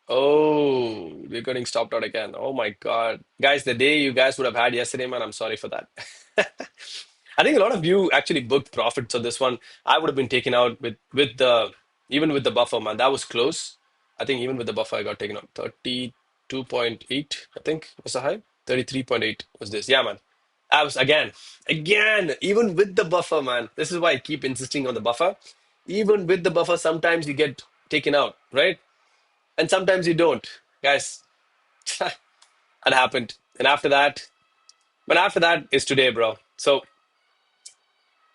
A: Oh, we're getting stopped out again. Oh my God. Guys, the day you guys would have had yesterday, man, I'm sorry for that. I think a lot of you actually booked profits on this one. I would have been taken out with the even with the buffer, man. That was close. I think even with the buffer, I got taken out. 32.8, I think was the high. 33.8 was this. Yeah, man. I was again, even with the buffer, man. This is why I keep insisting on the buffer. Even with the buffer, sometimes you get taken out, right? And sometimes you don't. Guys, that happened. And after that is today, bro. So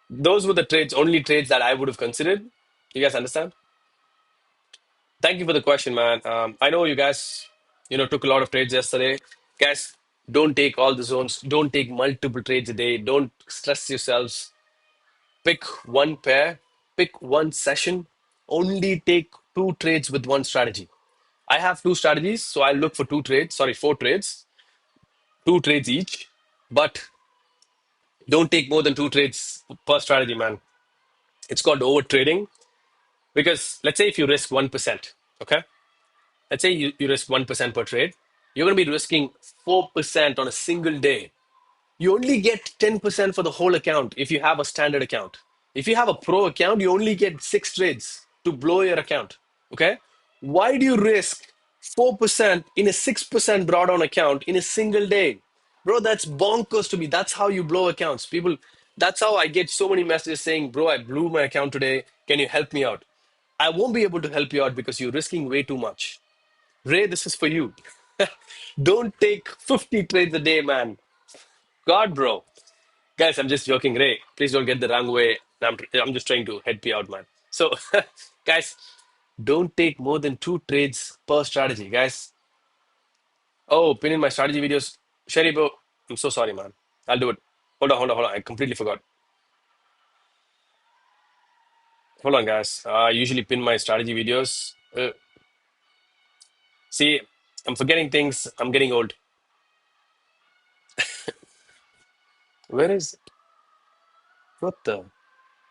A: those were the only trades that I would have considered. You guys understand? Thank you for the question, man. I know you guys, took a lot of trades yesterday. Guys, don't take all the zones. Don't take multiple trades a day. Don't stress yourselves. Pick one pair, pick one session. Only take two trades with one strategy. I have two strategies, so I'll look for four trades, two trades each. But don't take more than two trades per strategy, man. It's called over trading because let's say if you risk 1%, okay? Let's say you risk 1% per trade, you're going to be risking 4% on a single day. You only get 10% for the whole account if you have a standard account. If you have a pro account, you only get six trades to blow your account. Okay? Why do you risk 4% in a 6% drawdown account in a single day? Bro, that's bonkers to me. That's how you blow accounts. People, that's how I get so many messages saying, bro, I blew my account today. Can you help me out? I won't be able to help you out because you're risking way too much. Ray, this is for you. Don't take 50 trades a day, man. God, bro. Guys, I'm just joking. Ray, please don't get the wrong way. I'm just trying to help you out, man. So, guys, don't take more than two trades per strategy, guys. Oh, pin in my strategy videos. Sherry, bro, I'm so sorry, man. I'll do it. Hold on. I completely forgot. Hold on, guys. I usually pin my strategy videos. See, I'm forgetting things. I'm getting old. Where is what the?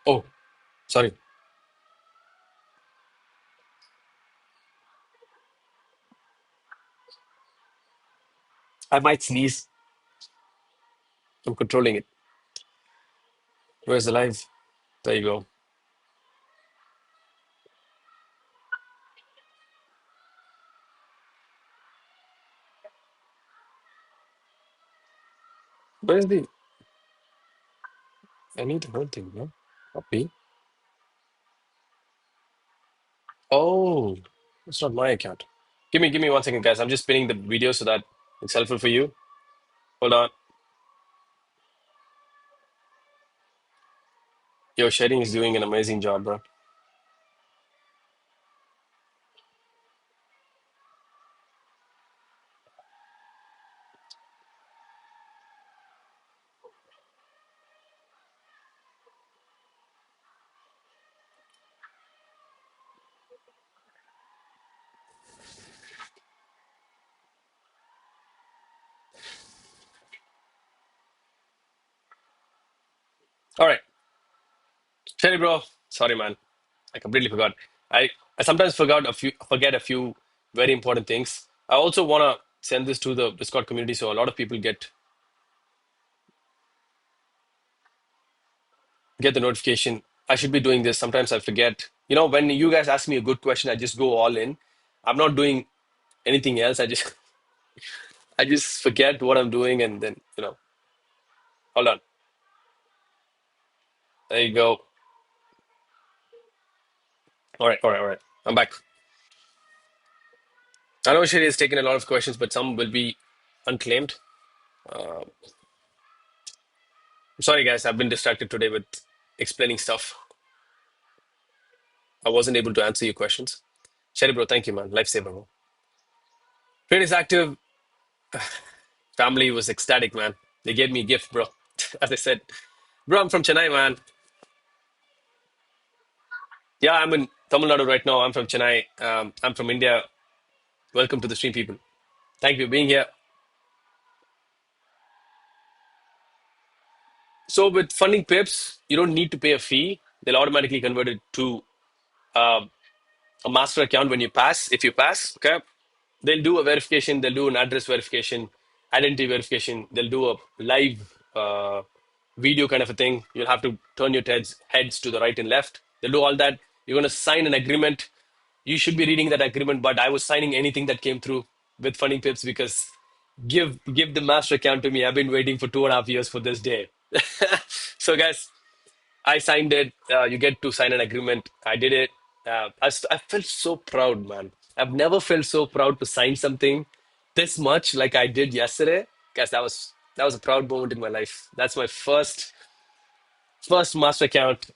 A: Oh, sorry. I might sneeze. I'm controlling it. Where's the live? There you go. Where's the? I need the whole thing, no? Copy. Oh, it's not my account. Give me 1 second, guys. I'm just pinning the video so that it's helpful for you. Hold on. Yo, sharing is doing an amazing job, bro. All right. Sherry, bro. Sorry, man. I completely forgot. I, I sometimes forget a few very important things. I also want to send this to the Discord community so a lot of people get the notification. I should be doing this. Sometimes I forget. When you guys ask me a good question, I just go all in. I'm not doing anything else. I just forget what I'm doing, and then hold on. There you go. All right, all right, all right. I'm back. I know Sherry has taken a lot of questions, but some will be unclaimed. I'm sorry, guys. I've been distracted today with explaining stuff. I wasn't able to answer your questions. Sherry, bro, thank you, man. Lifesaver, bro. Trade is active. Family was ecstatic, man. They gave me a gift, bro. As I said, bro, I'm from Chennai, man. Yeah, I'm in Tamil Nadu right now. I'm from Chennai. I'm from India. Welcome to the stream, people. Thank you for being here. So with funding pips, you don't need to pay a fee. They'll automatically convert it to uh, a master account when you pass. If you pass, okay, they'll do a verification. They'll do an address verification, identity verification. They'll do a live video kind of a thing. You'll have to turn your heads to the right and left. They'll do all that. You're going to sign an agreement. You should be reading that agreement, but I was signing anything that came through with funding pips because give the master account to me. I've been waiting for 2.5 years for this day. So, guys, I signed it. You get to sign an agreement. I did it. I felt so proud, man. I've never felt so proud to sign something this much like I did yesterday. Guys, that was a proud moment in my life. That's my first master account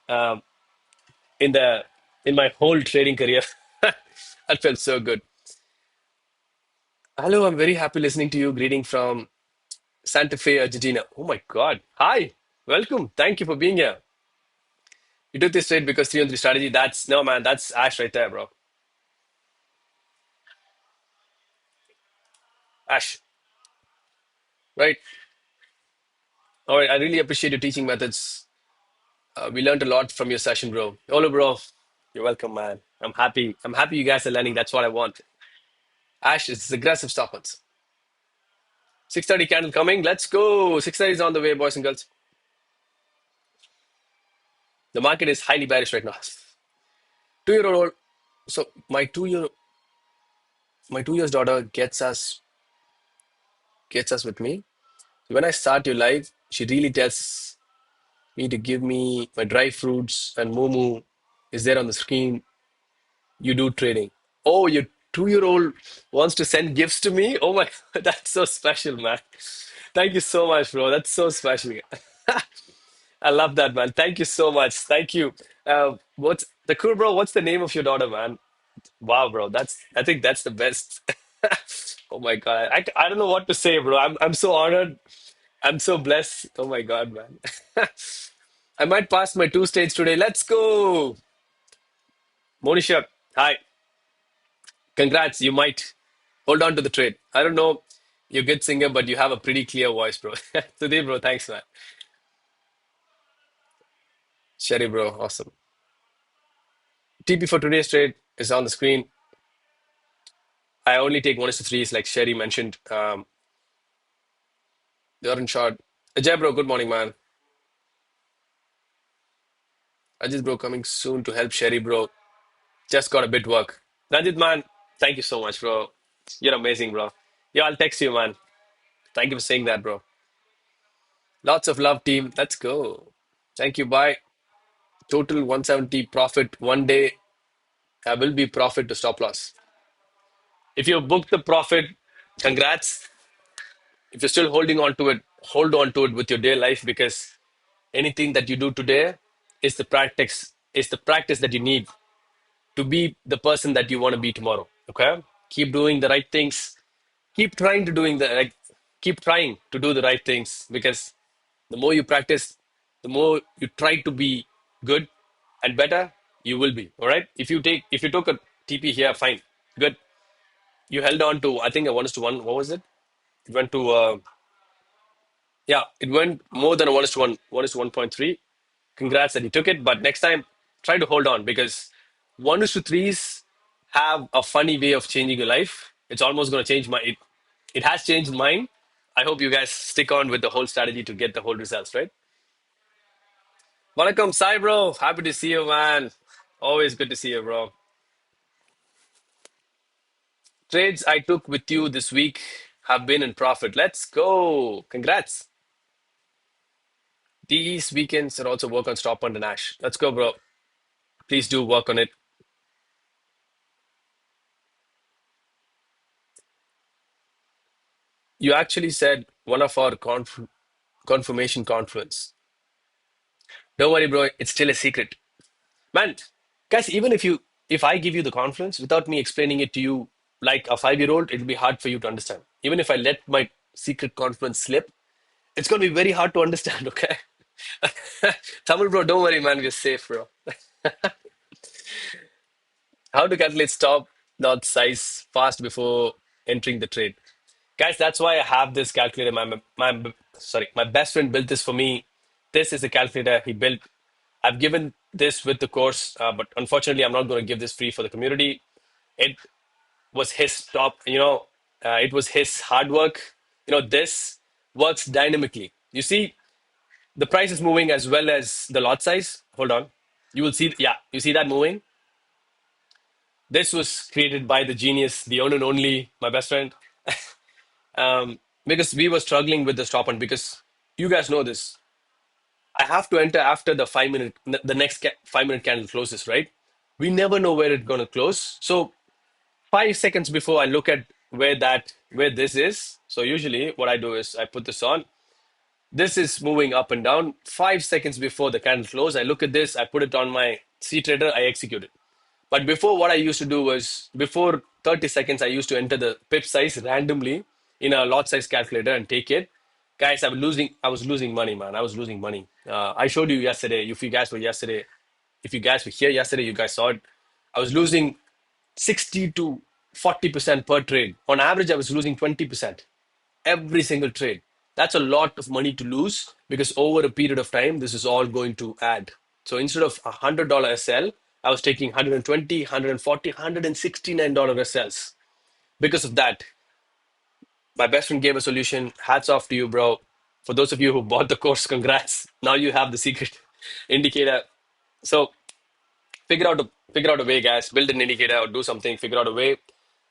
A: in the in my whole trading career. That felt so good. Hello, I'm very happy listening to you. Greeting from Santa Fe, Argentina. Oh my God. Hi. Welcome. Thank you for being here. You took this trade because 3 on 3 strategy. That's no man, that's Ash right there, bro. Ash. Right. All right. I really appreciate your teaching methods. We learned a lot from your session, bro. Hello, bro. You're welcome, man. I'm happy. I'm happy you guys are learning. That's what I want. Ash, it's aggressive stop ons. 6:30 candle coming. Let's go. 6:30 is on the way, boys and girls. The market is highly bearish right now. 2 year old. So my 2 years daughter gets us with me. When I start your live, she really tells me to give me my dry fruits and Momo is there on the screen. You do trading. Oh, your 2 year old wants to send gifts to me? Oh my, that's so special, man. Thank you so much, bro. That's so special. I love that, man. Thank you so much. Thank you. What's the cool, bro? What's the name of your daughter, man? Wow, bro. I think that's the best. Oh my God. I don't know what to say, bro. I'm so honored. I'm so blessed. Oh my God, man. I might pass my 2 states today. Let's go. Monisha, hi. Congrats. You might hold on to the trade. I don't know. You're a good singer, but you have a pretty clear voice, bro. Today, bro. Thanks, man. Sherry, bro. Awesome. TP for today's trade is on the screen. I only take 1:3s, like Sherry mentioned. You're in short. Ajay, bro. Good morning, man. Ajit, bro, coming soon to help Sherry, bro. Just got a bit work. Ranjit, man. Thank you so much, bro. You're amazing, bro. Yeah, I'll text you, man. Thank you for saying that, bro. Lots of love, team. Let's go. Thank you. Bye. Total 170 profit one day. I will be profit to stop loss. If you booked the profit, congrats. If you're still holding on to it, hold on to it with your day life because anything that you do today is the practice that you need to be the person that you want to be tomorrow. Okay? Keep doing the right things. Keep trying to doing the like keep trying to do the right things because the more you practice, the more you try to be good and better, you will be. All right. If you took a TP here, fine. Good. You held on to I think a 1:1. What was it? It went to yeah, it went more than a 1:1, 1:1.3. Congrats that you took it, but next time try to hold on because 1:3s have a funny way of changing your life. It's almost going to change my. It has changed mine. I hope you guys stick on with the whole strategy to get the whole results, right? Welcome, Sai, bro. Happy to see you, man. Always good to see you, bro. Trades I took with you this week have been in profit. Let's go. Congrats. These weekends and also work on stop on the Nash. Let's go, bro. Please do work on it. You actually said one of our confirmation conference. Don't worry, bro. It's still a secret, man. Guys, even if I give you the conference without me explaining it to you like a 5-year-old, it'll be hard for you to understand. Even if I let my secret conference slip, it's gonna be very hard to understand. Okay, Tamil bro, don't worry, man. We're safe, bro. How to calculate stop lot size fast before entering the trade, guys? That's why I have this calculator. My best friend built this for me. This is a calculator he built. I've given this with the course, but unfortunately, I'm not going to give this free for the community. It was his top, it was his hard work. This works dynamically. You see, the price is moving as well as the lot size. Hold on. You will see, yeah, you see that moving? This was created by the genius, the one and only, my best friend, because we were struggling with the stop on because you guys know this. I have to enter after the 5 minute, the next 5 minute candle closes, right? We never know where it's going to close. So 5 seconds before I look at where this is. So usually what I do is I put this on. This is moving up and down. 5 seconds before the candle close, I look at this, I put it on my C trader, I execute it. But before, what I used to do was before 30 seconds, I used to enter the pip size randomly in a lot size calculator and take it. Guys, I was losing money, man. I was losing money. I showed you yesterday. If you guys were here yesterday, you guys saw it. I was losing 60 to 40% per trade. On average, I was losing 20% every single trade. That's a lot of money to lose because over a period of time, this is all going to add. So instead of $100 SL, I was taking 120, 140, $169 SLs. Because of that, my best friend gave a solution. Hats off to you, bro. For those of you who bought the course, congrats. Now you have the secret indicator. So figure out a way, guys. Build an indicator or do something. Figure out a way.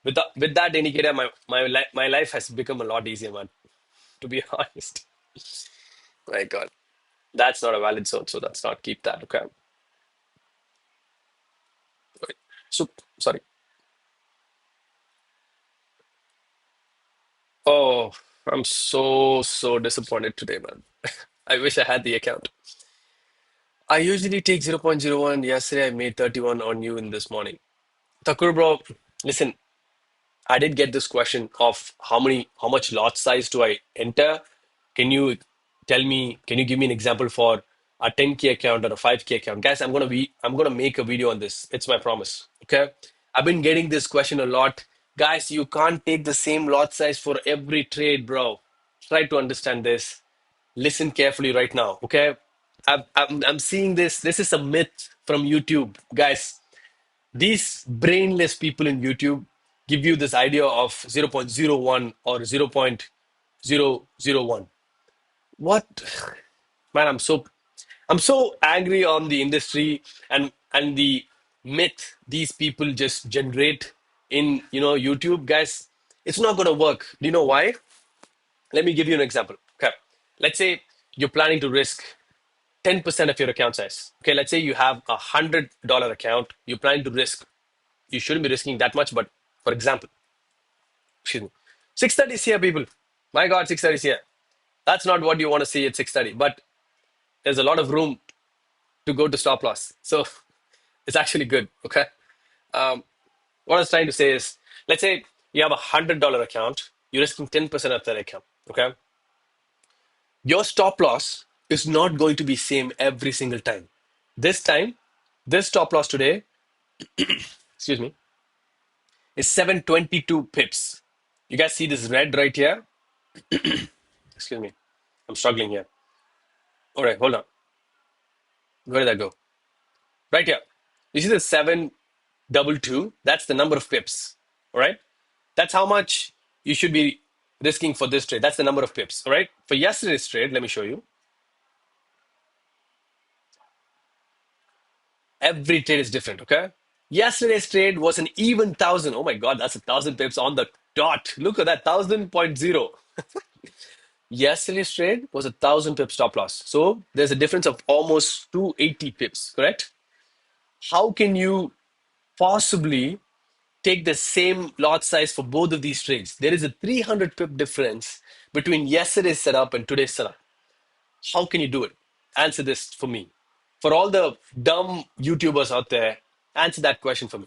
A: With that indicator, my life has become a lot easier, man. To be honest, my God, that's not a valid zone, so that's not keep that. Okay. Right. So sorry. Oh, I'm so disappointed today, man. I wish I had the account. I usually take 0.01. Yesterday I made 31 on you in this morning. Thakur, bro, listen, I did get this question of how much lot size do I enter? Can you can you give me an example for a 10K account or a 5K account? Guys, I'm gonna make a video on this. It's my promise. Okay. I've been getting this question a lot. Guys, you can't take the same lot size for every trade, bro. Try to understand this. Listen carefully right now. Okay. I'm seeing this. This is a myth from YouTube. Guys, these brainless people in YouTube give you this idea of 0.01 or 0.001. What? Man, I'm so angry on the industry and the myth these people just generate in YouTube, guys. It's not gonna work. Do you know why? Let me give you an example. Okay. Let's say you're planning to risk 10% of your account size. Okay, let's say you have $100 account. You're planning to risk. You shouldn't be risking that much, but for example, excuse me, 630 is here, people. My God, 630 is here. That's not what you want to see at 630, but there's a lot of room to go to stop loss. So it's actually good. Okay. Um, what I was trying to say is, let's say you have $100 account, you're risking 10% of that account. Okay. Your stop loss is not going to be same every single time. This time, this stop loss today, excuse me, is 722 pips. You guys see this red right here? Excuse me. I'm struggling here. All right, hold on. Where did that go? Right here. You see the 722? That's the number of pips. All right. That's how much you should be risking for this trade. That's the number of pips. All right. For yesterday's trade, let me show you. Every trade is different. Okay. Yesterday's trade was an even thousand. Oh my God, that's 1,000 pips on the dot. Look at that, 1,000.0. Yesterday's trade was 1,000 pip stop loss. So there's a difference of almost 280 pips, correct? How can you possibly take the same lot size for both of these trades? There is a 300 pip difference between yesterday's setup and today's setup. How can you do it? Answer this for me. For all the dumb YouTubers out there, answer that question for me.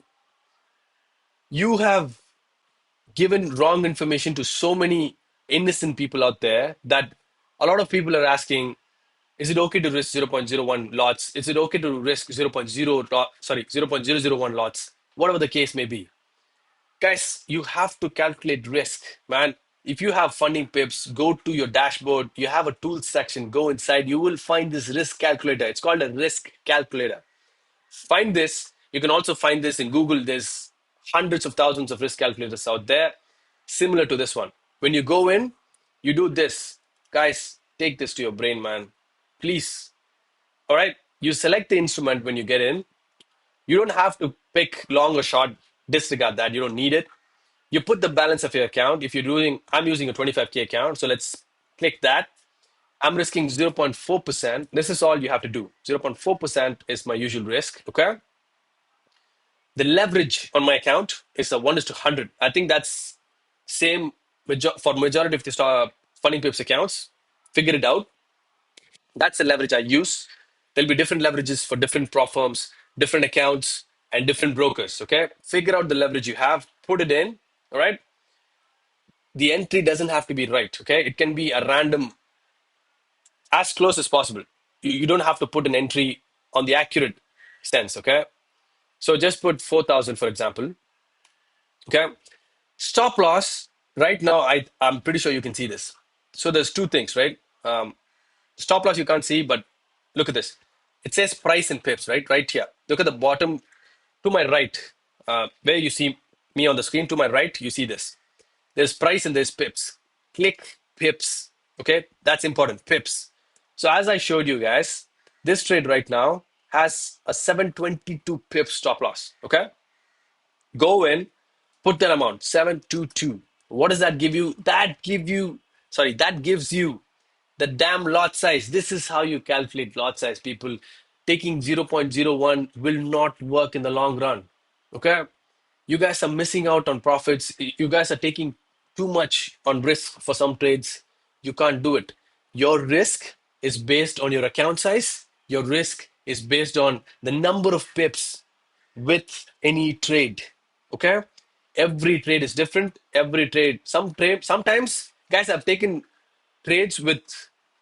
A: You have given wrong information to so many innocent people out there that a lot of people are asking, is it okay to risk 0.01 lots? Is it okay to risk 0.001 lots? Whatever the case may be. Guys, you have to calculate risk, man. If you have funding pips, go to your dashboard. You have a tools section, go inside. You will find this risk calculator. It's called a risk calculator. Find this. You can also find this in Google. There's hundreds of thousands of risk calculators out there, similar to this one. When you go in, you do this. Guys, take this to your brain, man. Please. All right. You select the instrument when you get in. You don't have to pick long or short. Disregard that. You don't need it. You put the balance of your account. If you're doing, I'm using a 25K account. So let's click that. I'm risking 0.4%. This is all you have to do. 0.4% is my usual risk. Okay. The leverage on my account is a 1 is to 100. I think that's same for majority of the funding pips accounts. Figure it out. That's the leverage I use. There'll be different leverages for different prop firms, different accounts, and different brokers. Okay. Figure out the leverage you have, put it in. All right. The entry doesn't have to be right. Okay. It can be a random, as close as possible. You don't have to put an entry on the accurate sense. Okay. So just put 4,000, for example. Okay. Stop loss. Right now, I'm pretty sure you can see this. So there's two things, right? Stop loss you can't see, but look at this. It says price and pips, right? Right here. Look at the bottom to my right, where you see me on the screen. To my right, you see this. There's price and there's pips. Click pips. Okay, that's important. Pips. So as I showed you guys, this trade right now has a 722 pips stop loss. Okay, go in, put that amount 722. What does that give you? That gives you the damn lot size. This is how you calculate lot size, people. Taking 0.01 will not work in the long run. Okay, you guys are missing out on profits. You guys are taking too much on risk for some trades. You can't do it. Your risk is based on your account size. Your risk is based on the number of pips with any trade. Okay? Every trade is different. Every trade, sometimes guys have taken trades with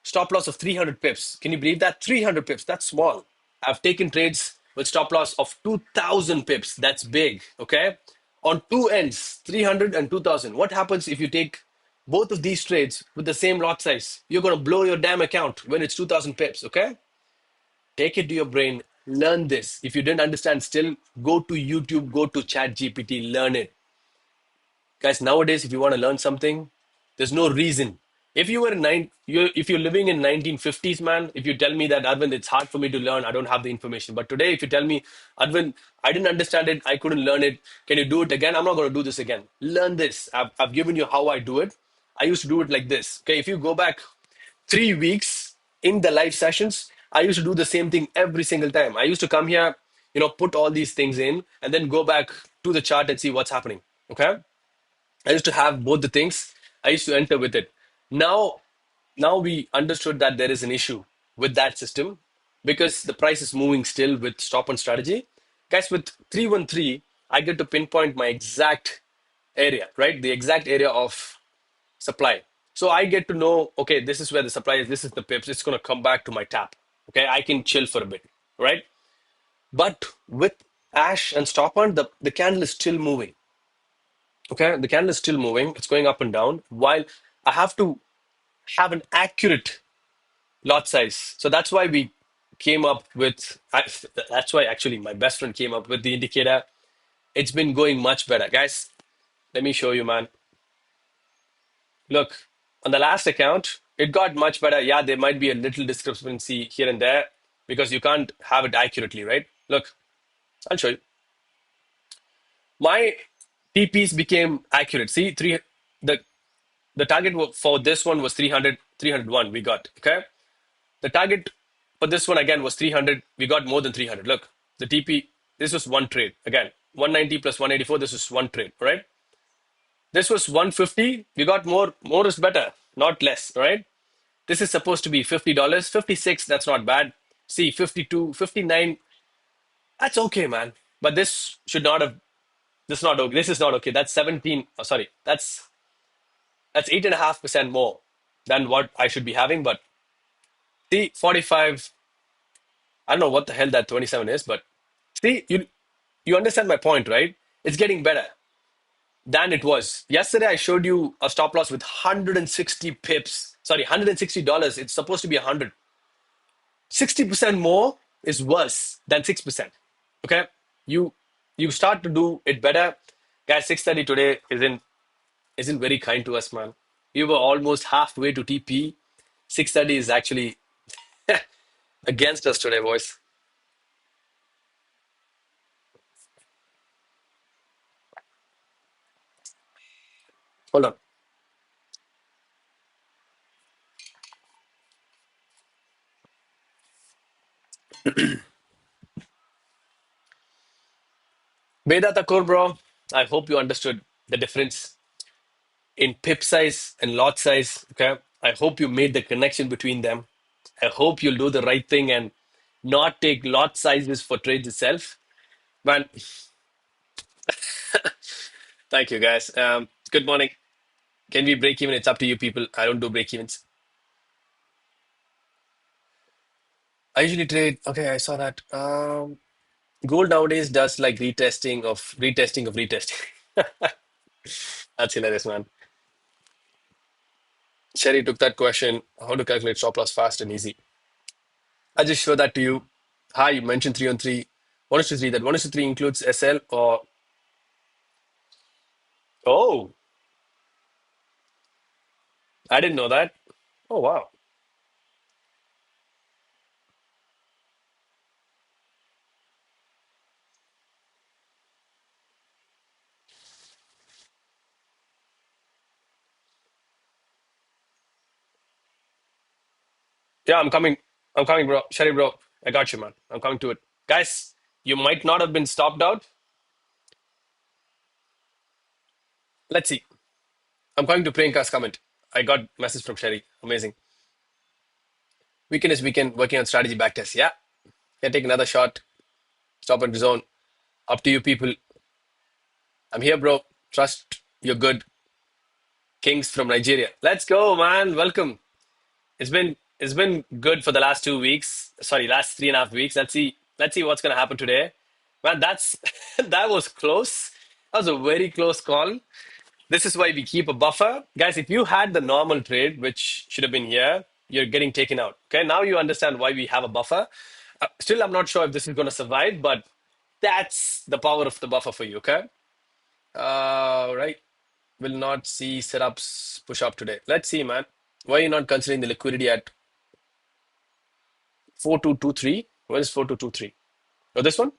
A: stop loss of 300 pips. Can you believe that? 300 pips, that's small. I've taken trades with stop loss of 2,000 pips. That's big. Okay. On two ends, 300 and 2,000. What happens if you take both of these trades with the same lot size? You're going to blow your damn account when it's 2,000 pips. Okay. Take it to your brain. Learn this. If you didn't understand still, go to YouTube, go to ChatGPT, learn it. Guys, nowadays, if you want to learn something, there's no reason. If you were if you're living in 1950s, man, if you tell me that, Arvind, it's hard for me to learn, I don't have the information. But today, if you tell me, Arvind, I didn't understand it, I couldn't learn it, can you do it again? I'm not going to do this again. Learn this. I've given you how I do it. I used to do it like this. Okay, if you go back 3 weeks in the live sessions, I used to do the same thing every single time. I used to come here, put all these things in and then go back to the chart and see what's happening. Okay. I used to have both the things. I used to enter with it. Now, now we understood that there is an issue with that system because the price is moving still with stop on strategy. Guys, with 313, I get to pinpoint my exact area, right? The exact area of supply. So I get to know, okay, this is where the supply is. This is the pips. It's going to come back to my tap. Okay, I can chill for a bit, right? But with Ash and stop on, the candle is still moving. Okay, the candle is still moving. It's going up and down while I have to have an accurate lot size. So that's why we came up with, that's why actually my best friend came up with the indicator. It's been going much better. Guys, let me show you, man. Look, on the last account, it got much better. Yeah, there might be a little discrepancy here and there because you can't have it accurately, right? Look, I'll show you. My TPs became accurate. See, the the target for this one was 300, 301 we got, okay? The target for this one again was 300. We got more than 300. Look, the TP, this was one trade. Again, 190 plus 184, this was one trade, right? This was 150. We got more. More is better, not less, right? This is supposed to be $50. 56, that's not bad. See, 52, 59, that's okay, man. But this should not have, this is not okay. This is not okay. That's 17, oh, sorry, that's 8.5% more than what I should be having. But see, 45, I don't know what the hell that 27 is, but see, you understand my point, right? It's getting better than it was. Yesterday, I showed you a stop loss with 160 pips. Sorry, $160. It's supposed to be 100. 60% more is worse than 6%. Okay? You you start to do it better. Guys, 6:30 today isn't very kind to us, man. We were almost halfway to TP. 6:30 is actually against us today, boys. Hold on. Veda Thakur, bro. I hope you understood the difference in pip size and lot size. Okay. I hope you made the connection between them. I hope you'll do the right thing and not take lot sizes for trades itself. Man, thank you guys. Good morning. Can we break even? It's up to you people. I don't do break evens. I usually trade. Okay, I saw that. Gold nowadays does like retesting of retesting. That's hilarious, man. Sherry took that question. How to calculate stop loss fast and easy. I just show that to you. Hi, you mentioned 3 on 3. 1 is to 3. That 1 is to 3 includes SL or. Oh, I didn't know that. Oh, wow. Yeah, I'm coming. I'm coming, bro. Sherry, bro. I got you, man. I'm coming to it. Guys, you might not have been stopped out. Let's see. I'm coming to Priyanka's comment. I got message from Sherry. Amazing. Weekend is weekend. Working on strategy backtest. Yeah. Can take another shot. Stop and zone. Up to you, people. I'm here, bro. Trust you're good. Kings from Nigeria. Let's go, man. Welcome. It's been good for the last 2 weeks. Sorry, last 3.5 weeks. Let's see what's gonna happen today. Man, that's that was close. That was a very close call. This is why we keep a buffer. Guys, if you had the normal trade, which should have been here, you're getting taken out. Okay, now you understand why we have a buffer. Still, I'm not sure if this is going to survive, but that's the power of the buffer for you. Okay. Right. Will not see setups push up today. Let's see, man. Why are you not considering the liquidity at 4223? Where is 4223? Oh, this one?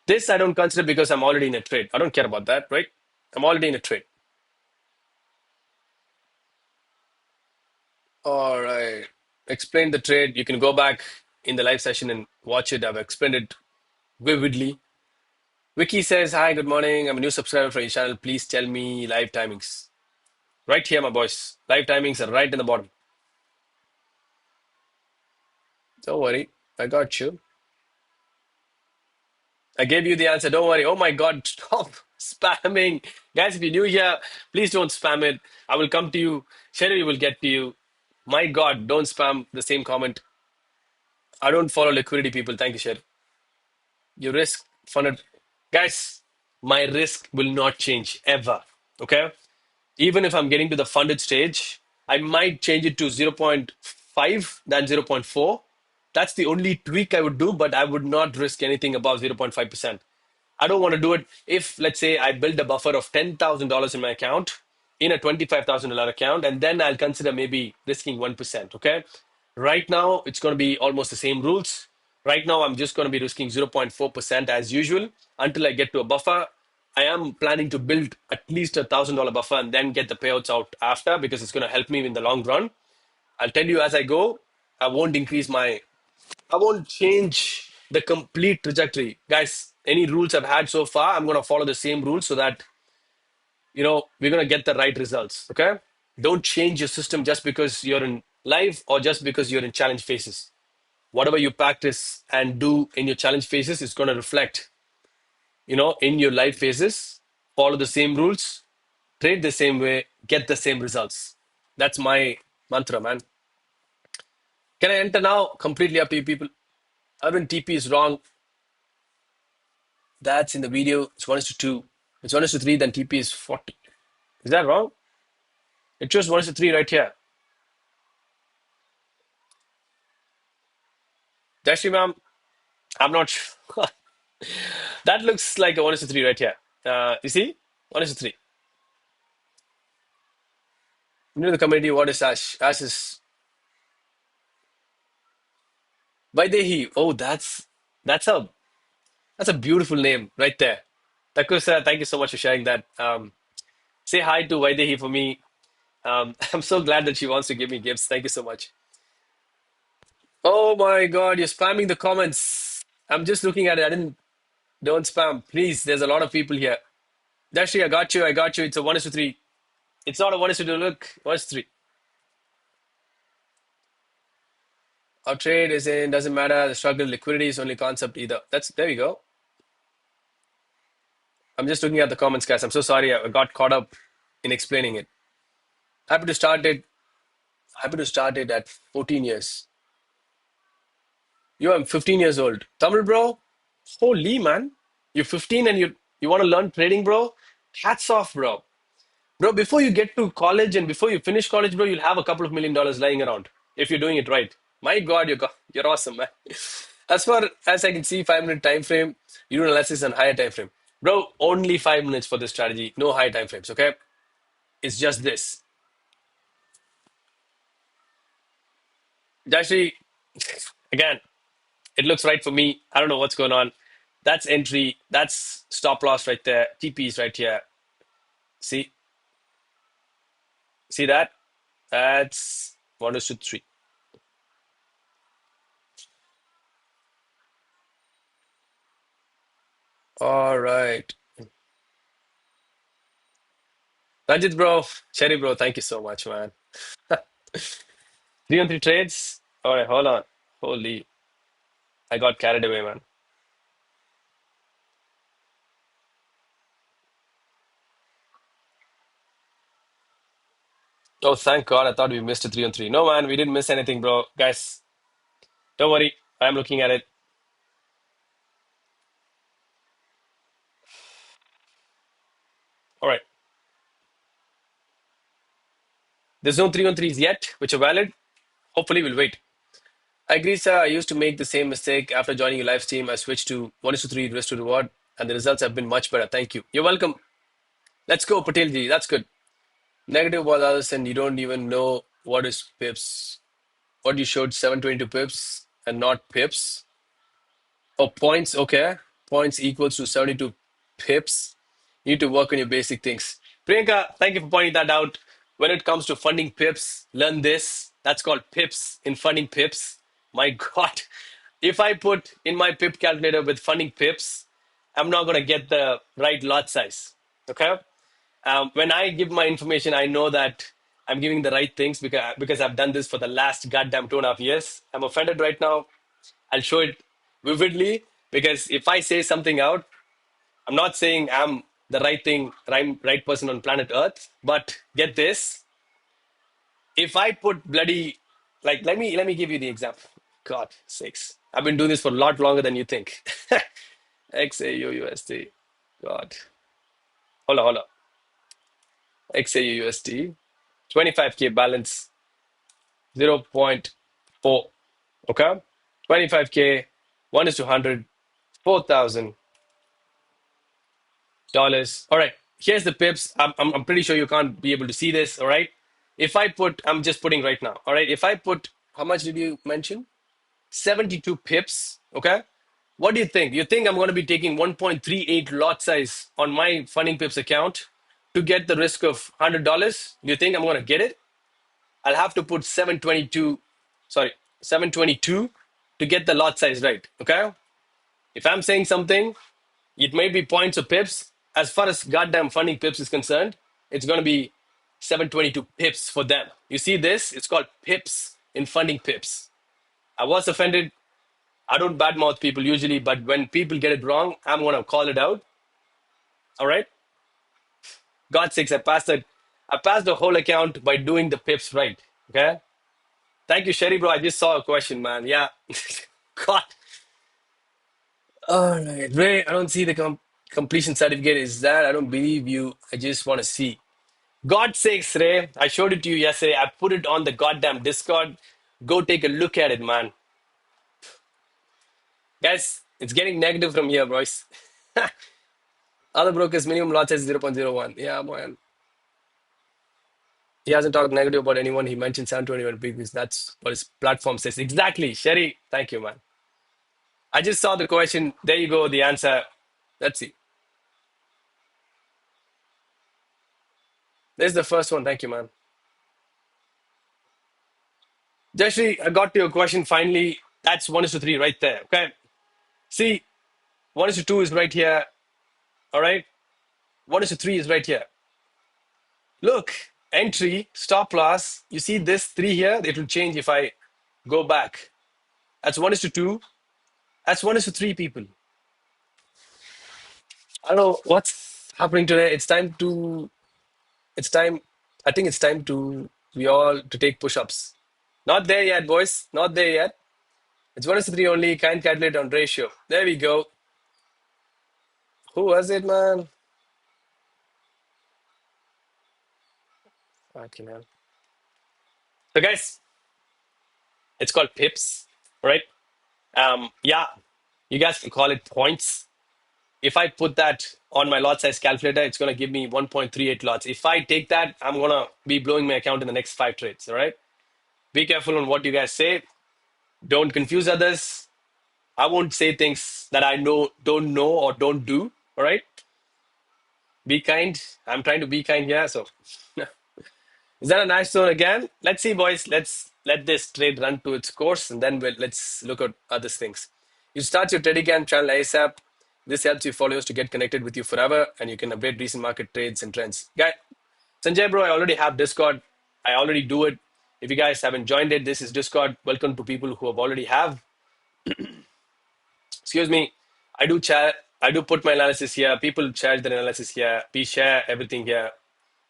A: This I don't consider because I'm already in a trade. I don't care about that, right? I'm already in a trade. All right. Explain the trade. You can go back in the live session and watch it. I've explained it vividly. Vicky says, hi, good morning. I'm a new subscriber for your channel. Please tell me live timings. Right here, my boys. Live timings are right in the bottom. Don't worry. I got you. I gave you the answer. Don't worry. Oh my God. Stop spamming. Guys, if you're new here, please don't spam it. I will come to you. Sherry will get to you. My God, don't spam the same comment. I don't follow liquidity people. Thank you, Sherry. Your risk funded. Guys, my risk will not change ever. Okay? Even if I'm getting to the funded stage, I might change it to zero point 0.5 than zero point 0.4. That's the only tweak I would do, but I would not risk anything above 0.5%. I don't want to do it if, let's say, I build a buffer of $10,000 in my account, in a $25,000 account, and then I'll consider maybe risking 1%. Okay. Right now, it's going to be almost the same rules. Right now, I'm just going to be risking 0.4% as usual until I get to a buffer. I am planning to build at least $1,000 buffer and then get the payouts out after because it's going to help me in the long run. I'll tell you as I go. I won't increase my I won't change the complete trajectory. Guys, any rules I've had so far, I'm going to follow the same rules so that, we're going to get the right results. Okay. Don't change your system just because you're in live or just because you're in challenge phases. Whatever you practice and do in your challenge phases is going to reflect, in your live phases. Follow the same rules, trade the same way, get the same results. That's my mantra, man. Can I enter now? Completely up to you people. Urban TP is wrong. That's in the video. It's 1 is to 2. It's 1 is to 3, then TP is 40. Is that wrong? It shows 1 is to 3 right here. Dashri ma'am, I'm not sure. That looks like a 1 is to 3 right here. You see? 1 is to 3. New to the community, what is Ash? Ash is Vaidehi. Oh, that's a that's a beautiful name right there. Takusa, thank you so much for sharing that. Say hi to Vaidehi for me. I'm so glad that she wants to give me gifts. Thank you so much. Oh my God, you're spamming the comments. I'm just looking at it. Don't spam, please. There's a lot of people here. Dashri, I got you. I got you. It's a 1 is to 3. It's not a 1 is to 2. Look, 1 is to 3. Our trade is in, doesn't matter. The struggle, liquidity is only concept either. There you go. I'm just looking at the comments, guys. I'm so sorry. I got caught up in explaining it. Happy to start it. Happy to start it at 14 years. I'm 15 years old. Tamil, bro. Holy man. You're 15 and you want to learn trading, bro? Hats off, bro. Bro, before you get to college and before you finish college, bro, you'll have a couple of $1 million lying around if you're doing it right. My God, you're awesome, man. As far as I can see, 5 minute time frame, you do analysis on higher time frame. Bro, only 5 minutes for this strategy, no high time frames, okay? It's just this. Actually, again, it looks right for me. I don't know what's going on. That's entry, that's stop loss right there. TP is right here. See? See that? That's 1 is to 3. All right. Ranjit, bro. Cherry, bro. Thank you so much, man. 3 on 3 trades. All right, hold on. Holy, I got carried away, man. Oh, thank God. I thought we missed a 3 on 3. No, man, we didn't miss anything, bro. Guys, don't worry. I'm looking at it. All right. There's no 3 on 3s yet, which are valid. Hopefully, we'll wait. I agree, sir. I used to make the same mistake after joining your live stream. I switched to 1 is to 3 risk to reward, and the results have been much better. Thank you. You're welcome. Let's go, Patelji. That's good. Negative was others, and you don't even know what is pips. What you showed 722 pips and not pips. Oh, points. Okay. Points equals to 72 pips. You need to work on your basic things. Priyanka, thank you for pointing that out. When it comes to funding pips, learn this. That's called pips in funding pips. My God. If I put in my pip calculator with funding pips, I'm not going to get the right lot size. Okay. When I give my information, I know that I'm giving the right things because I've done this for the last goddamn 2.5 years. I'm offended right now. I'll show it vividly because if I say something out, I'm not saying I'm the right person on planet Earth. But get this: if I put bloody let me give you the example. God sakes, I've been doing this for a lot longer than you think. XAUUSD. God, hold on. XAUUSD. 25K balance 0.4. Okay. 25K, 1 is to 100, $4,000. All right, here's the pips. I'm pretty sure you can't be able to see this. All right. If I put, I'm just putting right now. All right. If I put, how much did you mention? 72 pips. Okay. What do you think? You think I'm going to be taking 1.38 lot size on my funding pips account to get the risk of $100? Do you think I'm going to get it? I'll have to put 722, sorry, 722 to get the lot size right. Okay. If I'm saying something, it may be points or pips. As far as goddamn funding pips is concerned, it's going to be 722 pips for them. You see this? It's called pips in funding pips. I was offended. I don't badmouth people usually, but when people get it wrong, I'm going to call it out. All right? God's sakes, I passed it. I passed the whole account by doing the pips right. Okay? Thank you, Sherry, bro. I just saw a question, man. Yeah. God. All right. Ray, I don't see the completion certificate. Is that? I don't believe you. I just want to see. God's sakes, Ray. I showed it to you yesterday. I put it on the goddamn Discord. Go take a look at it, man. Guys, it's getting negative from here, boys. Other brokers minimum lot size 0.01. Yeah, man. He hasn't talked negative about anyone. He mentioned 721 previous. That's what his platform says. Exactly. Sherry, thank you, man. I just saw the question. There you go, the answer. Let's see. There's the first one. Thank you, man. Jashri, I got to your question finally. That's 1 is to 3 right there. Okay. See, 1 is to 2 is right here. All right. 1 is to 3 is right here. Look, entry, stop loss. You see this 3 here? It will change if I go back. That's 1 is to 2. That's 1 is to 3 people. I don't know what's happening today. It's time. I think it's time to we all to take push-ups. Not there yet, boys. Not there yet. It's 1 is to 3 only. Can't calculate on ratio. There we go. Who was it, man? Okay, man. So, guys, it's called pips, right? Yeah, you guys can call it points. If I put that on my lot size calculator, it's going to give me 1.38 lots. If I take that, I'm going to be blowing my account in the next 5 trades, all right? Be careful on what you guys say. Don't confuse others. I won't say things that I don't know or don't do, all right? Be kind. I'm trying to be kind here, so is that a nice zone again? Let's see, boys. Let's let this trade run to its course, and then let's look at other things. You start your Telegram channel ASAP. This helps your followers to get connected with you forever, and you can update recent market trades and trends. Guy, Sanjay, bro, I already have Discord. I already do it. If you guys haven't joined it, this is Discord. Welcome to people who have already have. Excuse me. I do chat. I do put my analysis here. People share their analysis here. We share everything here.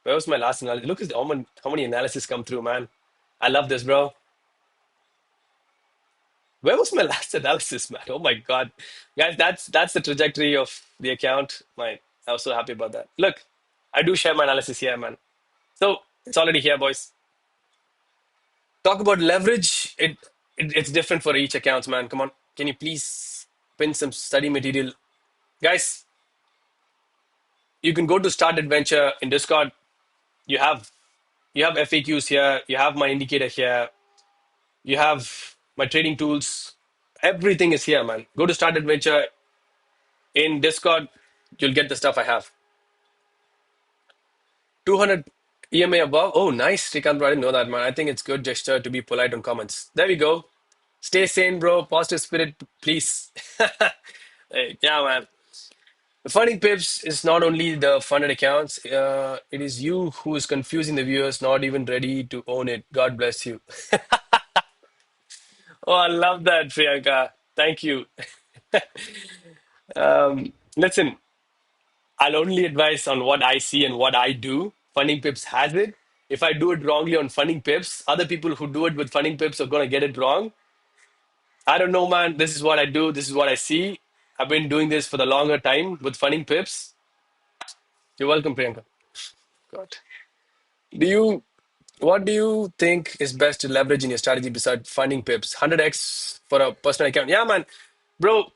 A: Where was my last analysis? Look at how many analysis come through, man. I love this, bro. Where was my last analysis, man? Oh my God, guys, that's the trajectory of the account. I was so happy about that. Look, I do share my analysis here, man. So it's already here, boys. Talk about leverage. It's different for each account, man. Come on, can you please pin some study material, guys? You can go to Start Adventure in Discord. You have FAQs here. You have my indicator here. You have my trading tools. Everything is here, man. Go to Start Adventure in Discord. You'll get the stuff I have. 200 EMA above. Oh, nice, Srikanth, bro. I didn't know that, man. I think it's good gesture to be polite on comments. There we go. Stay sane, bro. Positive spirit, please. Hey, yeah, man. The funding pips is not only the funded accounts. It is you who is confusing the viewers, not even ready to own it. God bless you. Oh, I love that, Priyanka. Thank you. Listen, I'll only advise on what I see and what I do. Funding Pips has it. If I do it wrongly on Funding Pips, other people who do it with Funding Pips are going to get it wrong. I don't know, man. This is what I do. This is what I see. I've been doing this for the longer time with Funding Pips. You're welcome, Priyanka. God. Do you? What do you think is best to leverage in your strategy besides finding pips? 100x for a personal account. Yeah, man. Bro,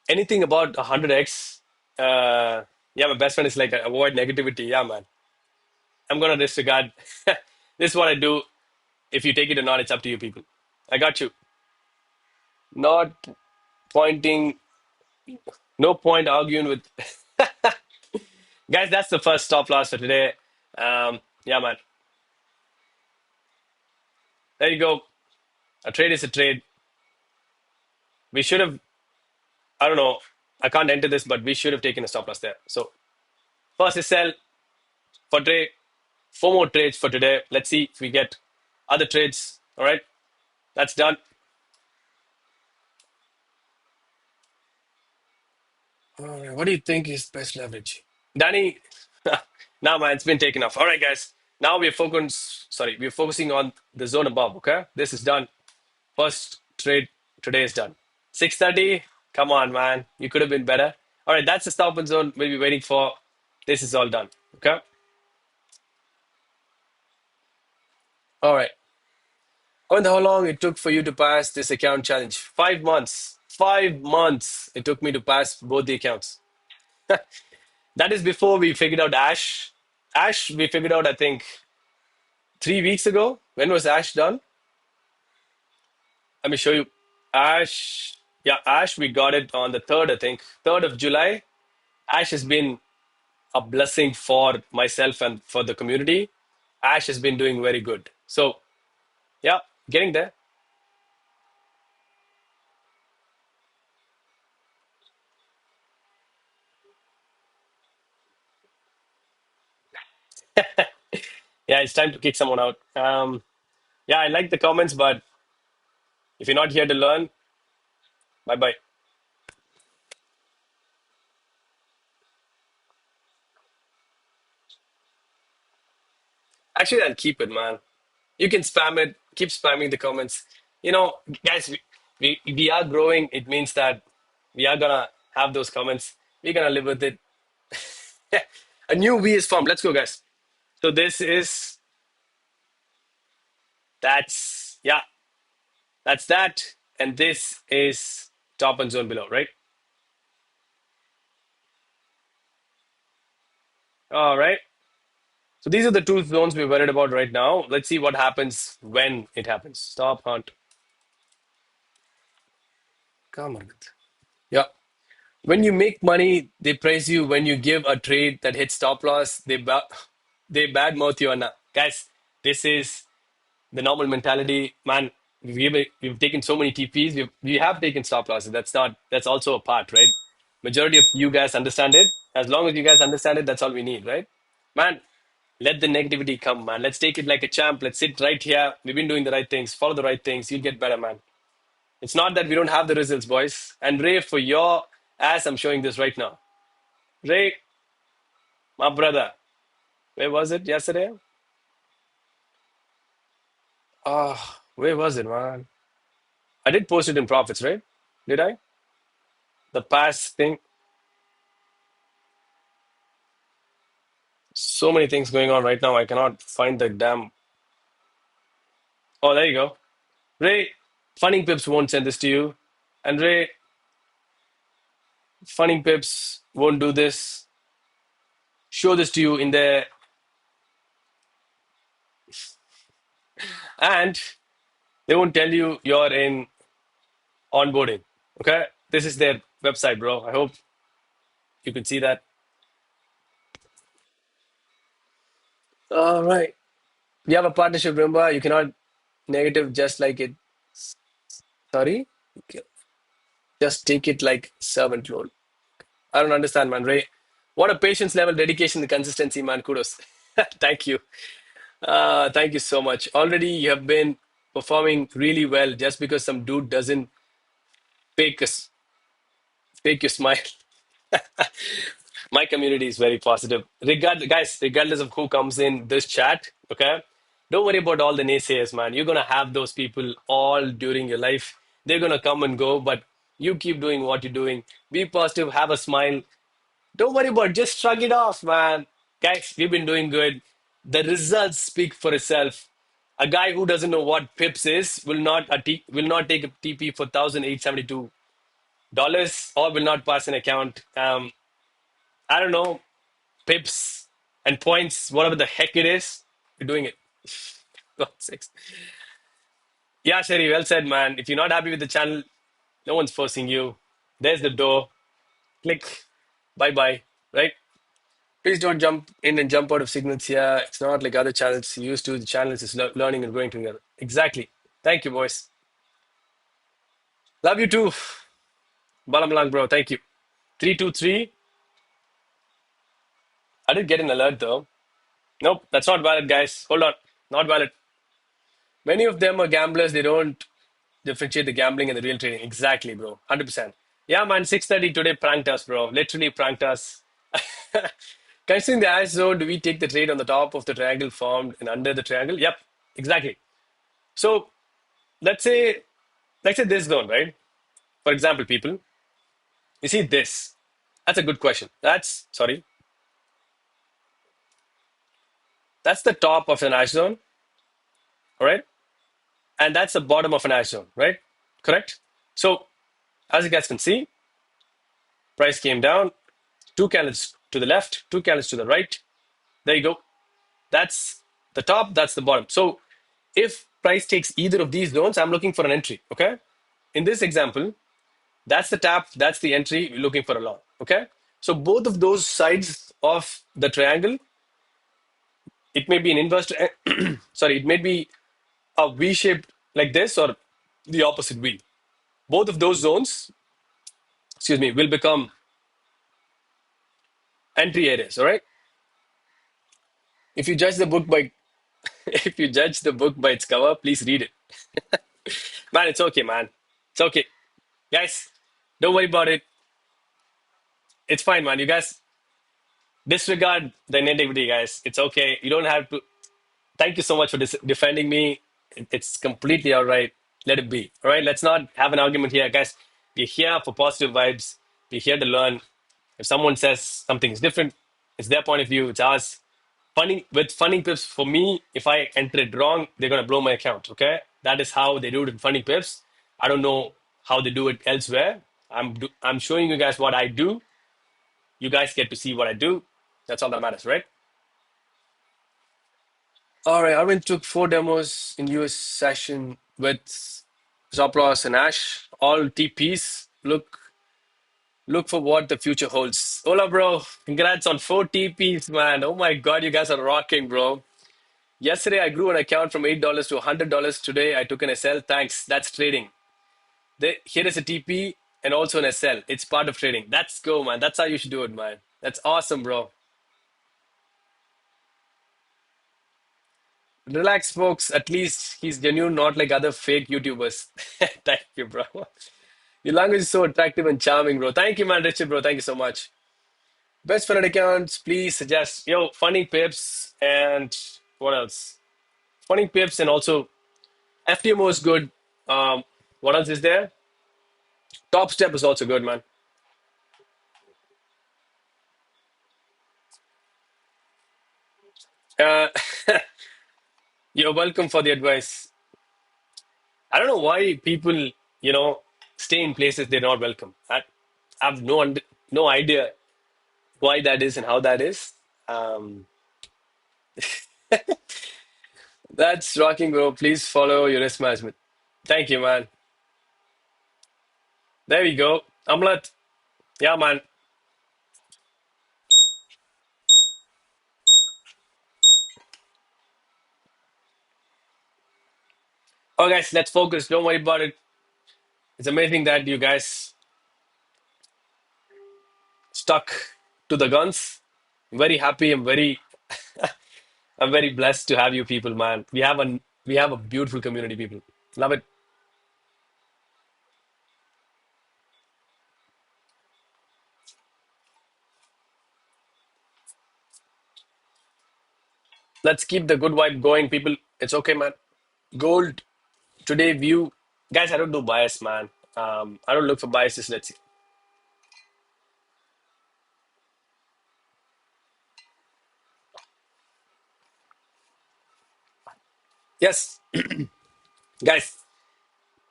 A: anything about 100x. Yeah, my best friend is like avoid negativity. Yeah, man. I'm gonna disregard. This is what I do. If you take it or not, it's up to you, people. I got you. Not pointing. No point arguing with guys. That's the first stop loss for today. Yeah, man. There you go. A trade is a trade. We should have. I don't know. I can't enter this, but we should have taken a stop loss there. So first is sell for today. Four more trades for today. Let's see if we get other trades. All right, that's done. What do you think is best leverage? Danny, now man, it's been taken off. All right, guys. Now we're focused. Sorry, we're focusing on the zone above. Okay, this is done. First trade today is done. 6:30. Come on, man. You could have been better. All right, that's the stop and zone we'll be waiting for. This is all done. Okay. All right. I wonder how long it took for you to pass this account challenge. 5 months. 5 months it took me to pass both the accounts. That is before we figured out Ash. Ash, we figured out, I think, 3 weeks ago. When was Ash done? Let me show you. Ash, yeah, Ash, we got it on the 3rd, I think. 3rd of July. Ash has been a blessing for myself and for the community. Ash has been doing very good. So, yeah, getting there. Yeah, it's time to kick someone out. Yeah, I like the comments, but if you're not here to learn, bye bye. Actually, I'll keep it, man. You can spam it, keep spamming the comments. You know, guys, we are growing. It means that we are gonna have those comments. We're gonna live with it. A new V is formed. Let's go, guys. So this is yeah, that's that, and this is top and zone below, right? All right. So these are the two zones we're worried about right now. Let's see what happens when it happens. Stop hunt. Come on. Yeah. When you make money, they praise you. When you give a trade that hits stop loss, they badmouth you. And guys, this is the normal mentality, man. We've taken so many TPs. We have taken stop losses. That's also a part, right? Majority of you guys understand it. As long as you guys understand it, that's all we need, right? Man, let the negativity come, man. Let's take it like a champ. Let's sit right here. We've been doing the right things. Follow the right things. You'll get better, man. It's not that we don't have the results, boys. And Ray, for your ass, I'm showing this right now. Ray, my brother, where was it yesterday? Where was it, man? I did post it in profits, right? Did I? The past thing. So many things going on right now. I cannot find the damn. Oh, there you go. Ray, Funning Pips won't send this to you. And Ray, Funning Pips won't do this. Show this to you in there. And they won't tell you you're in onboarding. Okay? This is their website, bro. I hope you can see that. All right. We have a partnership, remember? You cannot negative just like it. Sorry? Just take it like servant load. I don't understand, man. Ray, what a patience level, dedication, the consistency, man. Kudos. Thank you. Thank you so much. Already you have been performing really well just because some dude doesn't fake us, fake your smile. My community is very positive. Guys, regardless of who comes in this chat, okay? Don't worry about all the naysayers, man. You're gonna have those people all during your life. They're gonna come and go, but you keep doing what you're doing. Be positive, have a smile. Don't worry about it. Just shrug it off, man. Guys, we've been doing good. The results speak for itself. A guy who doesn't know what pips is will not take a TP for $1,872 or will not pass an account. I don't know, pips and points, whatever the heck it is, you're doing it. God's sakes. Yeah, Sherry, well said, man. If you're not happy with the channel, no one's forcing you. There's the door. Click. Bye bye. Right? Please don't jump in and jump out of signals here. It's not like other channels you used to. The channels is learning and growing together. Exactly. Thank you, boys. Love you too. Balam Lang, bro. Thank you. 323. I did get an alert though. Nope, that's not valid, guys. Hold on. Not valid. Many of them are gamblers. They don't differentiate the gambling and the real trading. Exactly, bro. 100%. Yeah, man. 6:30 today pranked us, bro. Literally pranked us. Considering the ice zone, do we take the trade on the top of the triangle formed and under the triangle? Yep, exactly. So let's say this zone, right? For example, people, you see this. That's a good question. That's the top of an ice zone, all right? And that's the bottom of an ice zone, right? Correct? So as you guys can see, price came down, two candles to the left, two candles to the right. There you go. That's the top, that's the bottom. So if price takes either of these zones, I'm looking for an entry, okay? In this example, that's the tap, that's the entry, we're looking for a long, okay? So both of those sides of the triangle, it may be an inverse, sorry, it may be a V shaped like this or the opposite V. Both of those zones, excuse me, will become entry areas, all right? If you judge the book by if you judge the book by its cover, please read it. Man, it's okay, man. It's okay. Guys, don't worry about it. It's fine, man. You guys disregard the negativity, guys. It's okay. You don't have to. Thank you so much for defending me. It's completely all right. Let it be. All right. Let's not have an argument here, guys. We're here for positive vibes. We're here to learn. If someone says something is different, it's their point of view. It's ours. Funding pips for me. If I enter it wrong, they're gonna blow my account. Okay, that is how they do it in funding pips. I don't know how they do it elsewhere. I'm showing you guys what I do. You guys get to see what I do. That's all that matters, right? All right, Arvind took 4 demos in US session with Zoplos and Ash, all TPs. Look for what the future holds. Hola, bro. Congrats on 4 TPs, man. Oh my God, you guys are rocking, bro. Yesterday, I grew an account from $8 to $100. Today, I took an SL. Thanks. That's trading. Here is a TP and also an SL. It's part of trading. That's go, man. That's how you should do it, man. That's awesome, bro. Relax, folks. At least he's genuine, not like other fake YouTubers. Thank you, bro. Your language is so attractive and charming, bro. Thank you, man, Richard, bro. Thank you so much. Best friend accounts, please suggest. Yo, funny pips and what else? Funny pips and also FTMO is good. What else is there? Top step is also good, man. Uh, you're welcome for the advice. I don't know why people, stay in places they're not welcome. I have no idea why that is and how that is. Um, that's rocking, bro. Please follow your risk management. Thank you, man. There we go. Amlat. Yeah, man. Oh, guys, let's focus. Don't worry about it. It's amazing that you guys stuck to the guns. I'm very happy. I'm very blessed to have you people, man. We have a beautiful community, people. Love it. Let's keep the good vibe going, people. It's okay, man. Gold today view, guys. I don't do bias, man. I don't look for biases. Let's see. Yes, guys,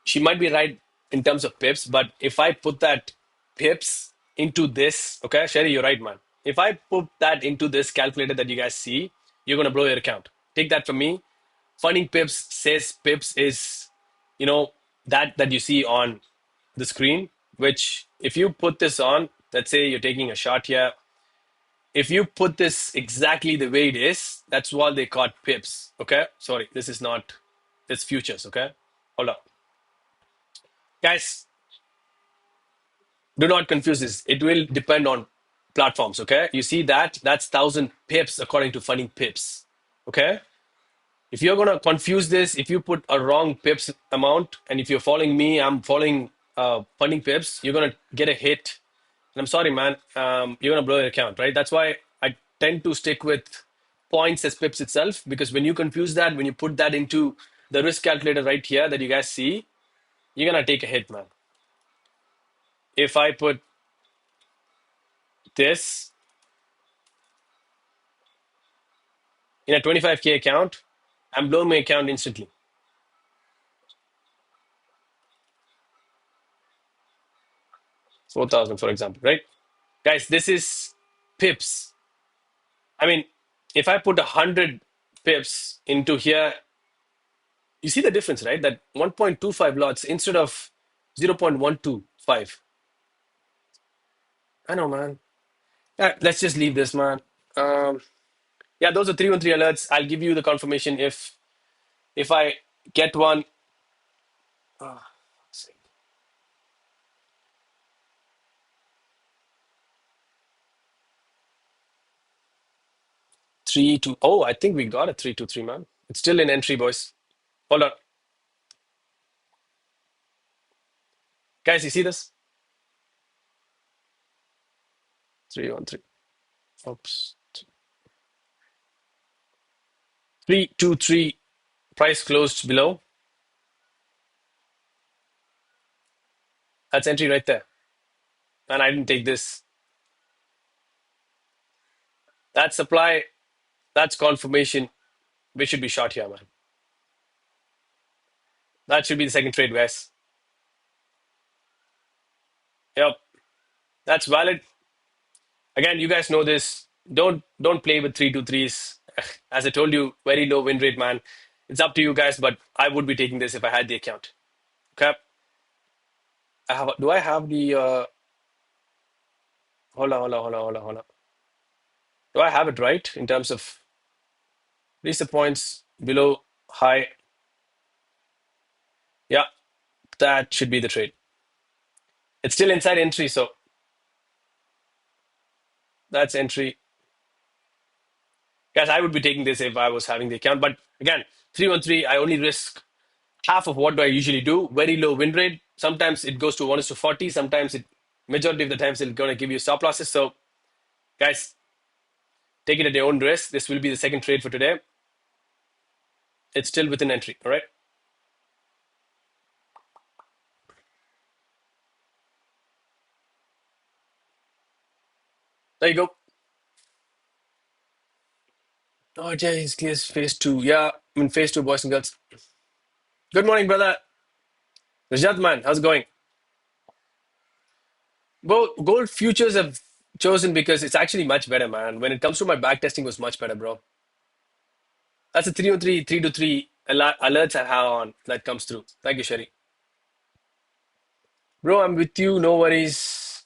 A: she might be right in terms of pips, but if I put that pips into this, okay, Sherry, you're right, man. If I put that into this calculator that you guys see, you're gonna blow your account. Take that from me. Funding pips says pips is, you know, that you see on the screen. Which, if you put this on, let's say you're taking a shot here. If you put this exactly the way it is, that's why they call pips. Okay, sorry, this is not. It's futures. Okay, hold on, guys. Do not confuse this. It will depend on platforms. Okay, you see that? That's 1,000 pips according to funding pips. Okay, if you're gonna confuse this, if you put a wrong pips amount, and if you're following me, I'm following funding pips, you're gonna get a hit. And I'm sorry, man. You're gonna blow your account, right? That's why I tend to stick with points as pips itself, because when you confuse that, when you put that into the risk calculator right here that you guys see, you're gonna take a hit, man. If I put this in a 25K account, I'm blowing my account instantly. 4,000, for example, right? Guys, this is pips. I mean, if I put 100 pips into here, you see the difference, right? That 1.25 lots instead of 0.125. I know, man. Yeah, let's just leave this, man. Um, yeah, those are 313 alerts. I'll give you the confirmation if I get one. Uh, 3-2. Oh, I think we got a 3-2-3, man. It's still in entry, boys. Hold on, guys. You see this? 313. Oops. 3-2-3. Price closed below. That's entry right there. And I didn't take this. That's supply. That's confirmation. We should be short here, man. That should be the second trade, guys. Yep. That's valid. Again, you guys know this. Don't play with 3-2-3s. As I told you, very low win rate, man. It's up to you guys, but I would be taking this if I had the account. Okay. Do I have the hold on. Do I have it right in terms of reach the points below high? Yeah, that should be the trade. It's still inside entry, so that's entry. Guys, I would be taking this if I was having the account. But again, 313, I only risk half of what do I usually do. Very low win rate. Sometimes it goes to 1:40. Sometimes majority of the times it's going to give you stop losses. So, guys, take it at your own risk. This will be the second trade for today. It's still within entry. All right. There you go. Oh, Jay, he's clear phase two. Yeah, I'm in phase two, boys and girls. Good morning, brother. Rajat, man, how's it going? Well, gold futures have chosen because it's actually much better, man. When it comes to my back testing, was much better, bro. That's a 303, 323 alerts I have on that comes through. Thank you, Sherry. Bro, I'm with you. No worries.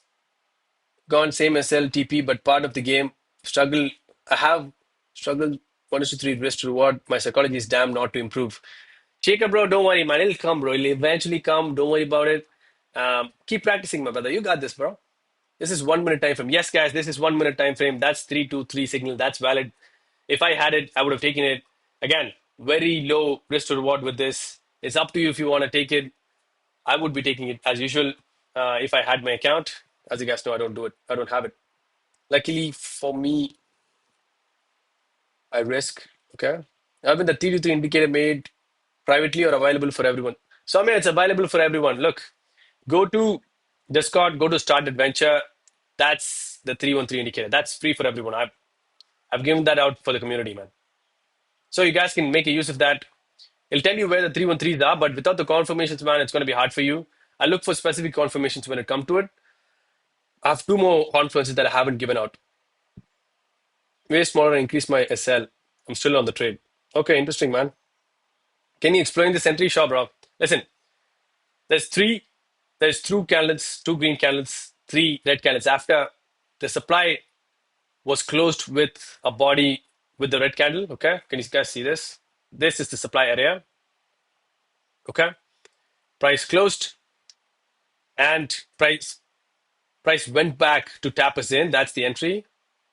A: Gone same SLTP, but part of the game. Struggle. I have struggled 1:3 risk to reward. My psychology is damn not to improve. Shaker, bro, don't worry, man. It'll come, bro. It'll eventually come. Don't worry about it. Keep practicing, my brother. You got this, bro. This is 1 minute time frame. Yes, guys, this is 1 minute time frame. That's 323 signal. That's valid. If I had it, I would have taken it. Again, very low risk to reward with this. It's up to you if you want to take it. I would be taking it as usual if I had my account. As you guys know, I don't do it. I don't have it. Luckily for me, I risk. Okay. I've been the TD3 indicator made privately or available for everyone. So, I mean, it's available for everyone. Look, go to Discord, go to Start Adventure. That's the 313 indicator. That's free for everyone. I've given that out for the community, man. So you guys can make a use of that. It'll tell you where the 313s are, but without the confirmations, man, it's going to be hard for you. I look for specific confirmations when it comes to it. I have two more confluences that I haven't given out. Way smaller, increase my SL. I'm still on the trade. Okay, interesting, man. Can you explain this entry? Sure, bro. Listen, there's three, there's two candles, two green candles, three red candles. After the supply was closed with a body with the red candle, okay? Can you guys see this? This is the supply area, okay? Price closed and price went back to tap us in. That's the entry.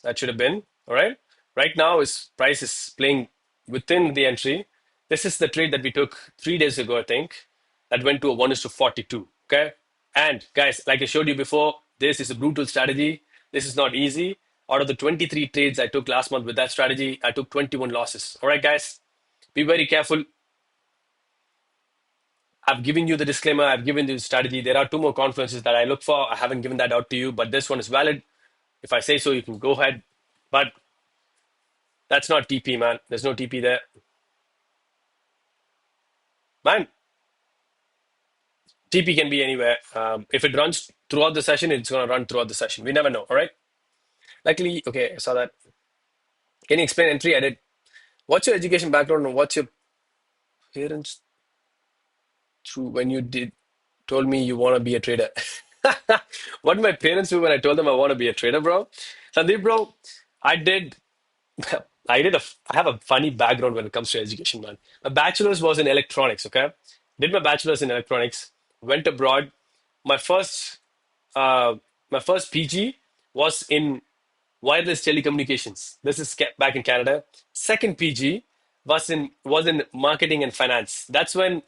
A: That should have been. All right. Right now is price is playing within the entry. This is the trade that we took 3 days ago, I think. That went to a 1:42. Okay. And guys, like I showed you before, this is a brutal strategy. This is not easy. Out of the 23 trades I took last month with that strategy, I took 21 losses. All right, guys. Be very careful. I've given you the disclaimer. I've given you the strategy. There are two more confluences that I look for. I haven't given that out to you, but this one is valid. If I say so, you can go ahead. But that's not TP, man. There's no TP there. Man, TP can be anywhere. If it runs throughout the session, it's going to run throughout the session. We never know, all right? Luckily, okay, I saw that. Can you explain entry? I did. What's your education background and what's your parents through when you did told me you want to be a trader? What did my parents do when I told them I want to be a trader, bro? Sandeep, bro, I did I have a funny background when it comes to education, man. My bachelor's was in electronics, okay? Did my bachelor's in electronics, went abroad. My first uh my first PG was in wireless telecommunications. This is back in Canada. Second PG was in marketing and finance. That's when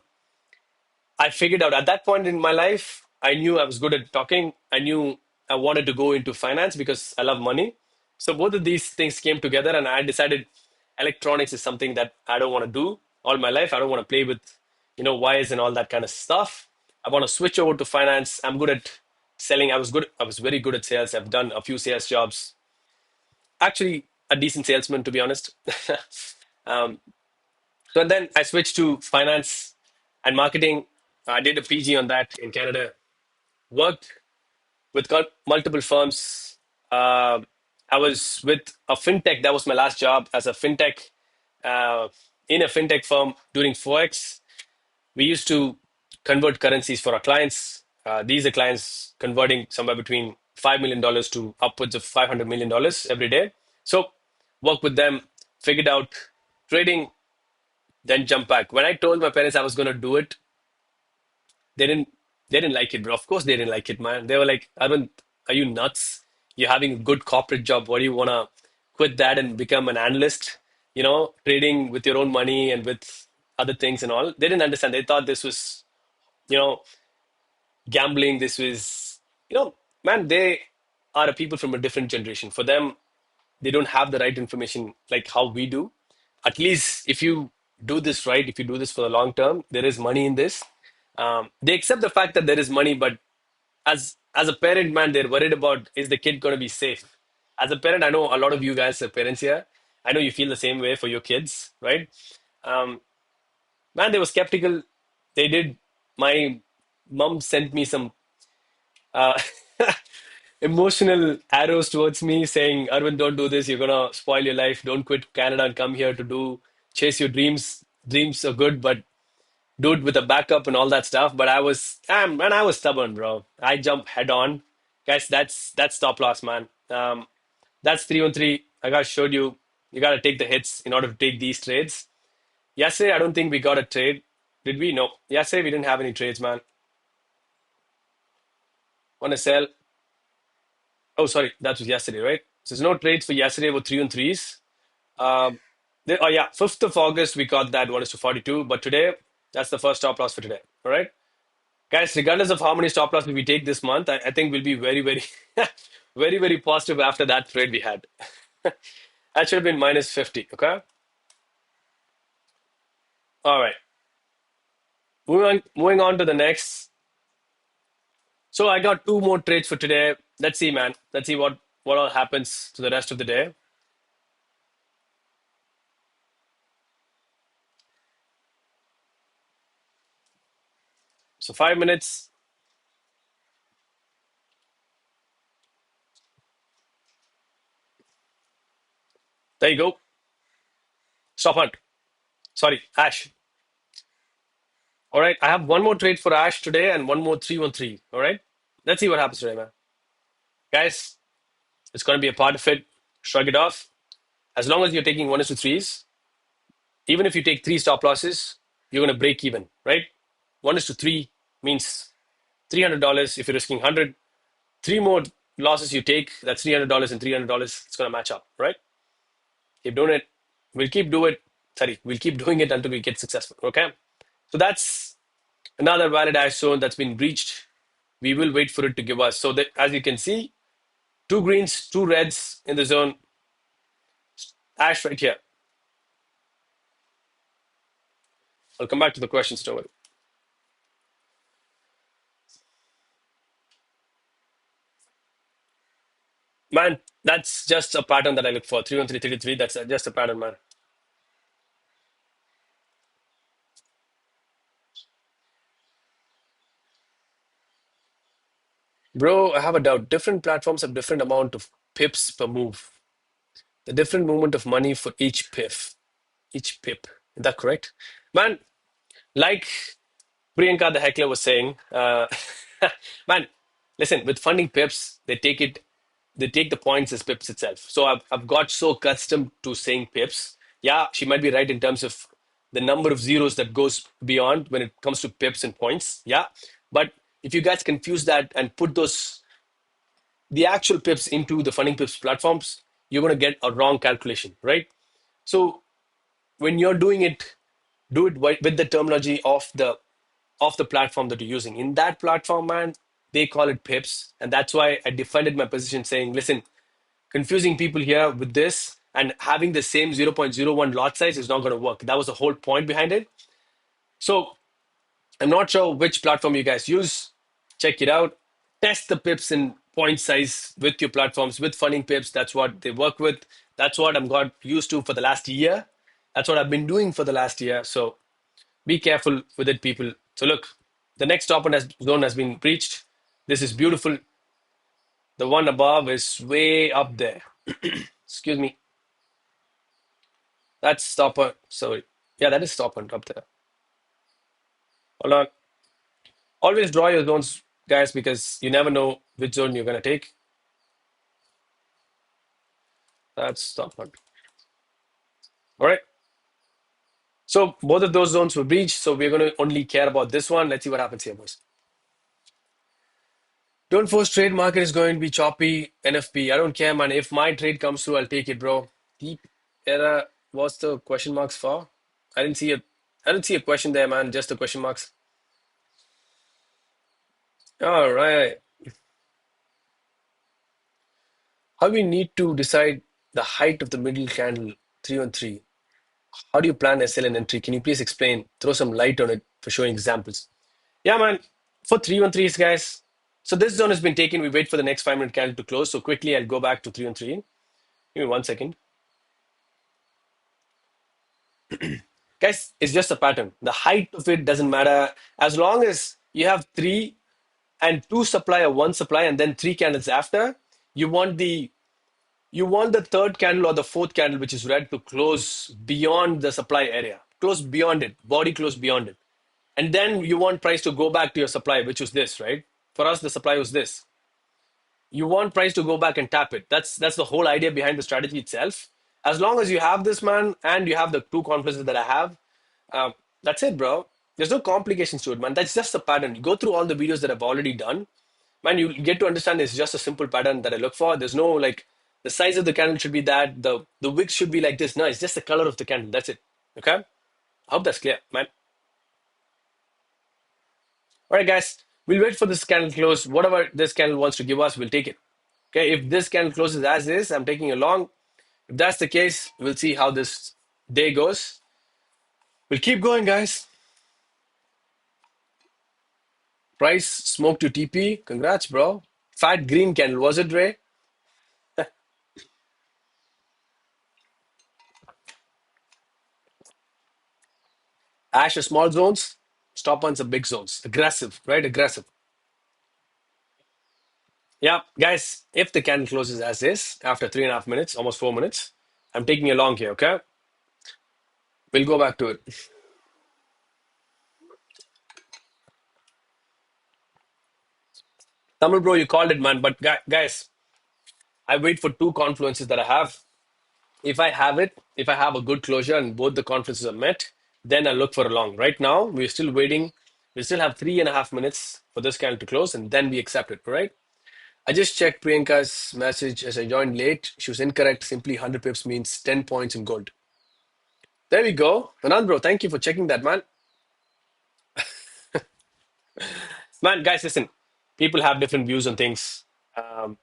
A: I figured out at that point in my life, I knew I was good at talking. I knew I wanted to go into finance because I love money. So both of these things came together, and I decided electronics is something that I don't want to do all my life. I don't want to play with, wires and all that kind of stuff. I want to switch over to finance. I'm good at selling. I was good. I was very good at sales. I've done a few sales jobs. Actually, a decent salesman, to be honest. um, so then I switched to finance and marketing. I did a PG on that in Canada. Worked with multiple firms. Uh, I was with a fintech. That was my last job as a fintech uh, in a fintech firm doing forex. We used to convert currencies for our clients. These are clients converting somewhere between $5 million to upwards of $500 million every day. So work with them, figured out trading, then jump back. When I told my parents I was going to do it, they didn't they didn't like it, bro. Of course they didn't like it, man. They were like, Arvind, are you nuts? You're having a good corporate job. What do you wanna quit that and become an analyst? Trading with your own money and with other things and all. They didn't understand. They thought this was, you know, gambling. This was, man, they are a people from a different generation. For them, they don't have the right information like how we do. At least if you do this right, if you do this for the long term, there is money in this. They accept the fact that there is money, but as a parent, man, they're worried about is the kid going to be safe. As a parent, I know a lot of you guys are parents here. I know you feel the same way for your kids, right? Um, Man, they were skeptical. They did. My mom sent me some uh, emotional arrows towards me saying, Arvind, don't do this. You're going to spoil your life. Don't quit Canada and come here to chase your dreams. Dreams are good, but do it with a backup and all that stuff. But I was stubborn, bro. I jump head on. Guys, that's stop loss, man. That's 313. I got showed you. You got to take the hits in order to take these trades. Yesterday, I don't think we got a trade. Did we? No. Yesterday, we didn't have any trades, man. Want to sell? Oh, sorry, that was yesterday, right? So there's no trades for yesterday with 3 and 3s. Um, oh yeah, 5th of August we got that 1:42. But today, that's the first stop loss for today. All right, guys. Regardless of how many stop losses we take this month, I think we'll be very, very, very, very positive after that trade we had. That should have been -50. Okay. All right. Moving on to the next. So I got two more trades for today. Let's see, man. Let's see what all happens to the rest of the day. So 5 minutes. There you go. Stop hunt. Sorry, Ash. All right. I have one more trade for Ash today and one more 313. All right. Let's see what happens today, man. Guys, it's going to be a part of it. Shrug it off. As long as you're taking 1 is to 3s, even if you take 3 stop losses, you're going to break even, right? 1 is to 3 means $300. If you're risking 100, three more losses you take, that's $300 and $300. It's going to match up, right? Keep doing it. We'll keep do it. Sorry, we'll keep doing it until we get successful. Okay. So that's another valid ash zone that's been breached. We will wait for it to give us. So that, as you can see, 2 greens, 2 reds in the zone. Ash right here. I'll come back to the questions. Don't worry. Man, that's just a pattern that I look for. 31333. That's just a pattern, man. Bro, I have a doubt. Different platforms have different amount of pips per move. The different movement of money for each pip. Is that correct? Man, like Priyanka the heckler was saying, man, listen, with funding pips, they take the points as pips itself. So I've got so accustomed to saying pips. Yeah, she might be right in terms of the number of zeros that goes beyond when it comes to pips and points. Yeah. But if you guys confuse that and put the actual pips into the funding pips platforms, you're going to get a wrong calculation, right? So when you're doing it, do it with the terminology of the platform that you're using. In that platform, man, they call it pips. And that's why I defended my position saying, listen, confusing people here with this and having the same 0.01 lot size is not going to work. That was the whole point behind it. So I'm not sure which platform you guys use. Check it out. Test the pips and point size with your platforms, with funding pips. That's what they work with. That's what I'm got used to for the last year. That's what I've been doing for the last year. So be careful with it, people. So look, the next zone has been breached. This is beautiful. The one above is way up there. Excuse me. That's stopper. Sorry. Yeah, that is stopper up there. Hold on. Always draw your zones, guys, because you never know which zone you're going to take. That's stopper. All right. So both of those zones were breached. So we're going to only care about this one. Let's see what happens here, boys. Don't force trade market is going to be choppy. NFP. I don't care, man. If my trade comes through, I'll take it, bro. Deep era. What's the question marks for? I didn't see a I didn't see a question there, man. Just the question marks. All right. How we need to decide the height of the middle candle 313. How do you plan SL and entry? Can you please explain? Throw some light on it for showing examples. Yeah, man. For 313s, guys. So this zone has been taken. We wait for the next 5 minute candle to close. So quickly, I'll go back to 313. Give me 1 second. Guys, it's just a pattern. The height of it doesn't matter. As long as you have three and two supply or one supply and then three candles after, you want the third candle or the fourth candle, which is red, to close beyond the supply area. Close beyond it. Body close beyond it. And then you want price to go back to your supply, which was this, right? For us, the supply was this. You want price to go back and tap it. That's the whole idea behind the strategy itself. As long as you have this, man, and you have the two confluences that I have, that's it, bro. There's no complications to it, man. That's just a pattern. You go through all the videos that I've already done, man. You get to understand it's just a simple pattern that I look for. There's no like the size of the candle should be that the wick should be like this. No, it's just the color of the candle. That's it. Okay. I hope that's clear, man. All right, guys. We'll wait for this candle close. Whatever this candle wants to give us, we'll take it. Okay. If this candle closes as is, I'm taking a long. If that's the case, we'll see how this day goes. We'll keep going, guys. Price smoke to TP. Congrats, bro. Fat green candle. Was it, Ray? Ash, small zones. Stop on some big zones. Aggressive, right? Aggressive. Yeah, guys, if the candle closes as is after 3.5 minutes, almost 4 minutes, I'm taking a long here, okay? We'll go back to it. Tamil bro, you called it, man. But guys, I wait for two confluences that I have. If I have it, if I have a good closure and both the confluences are met, then I look for a long. Right now, we're still waiting. We still have 3.5 minutes for this candle to close, and then we accept it, right? I just checked Priyanka's message as I joined late. She was incorrect. Simply 100 pips means 10 points in gold. There we go. Anand bro, thank you for checking that, man. Man, guys, listen. People have different views on things. Um,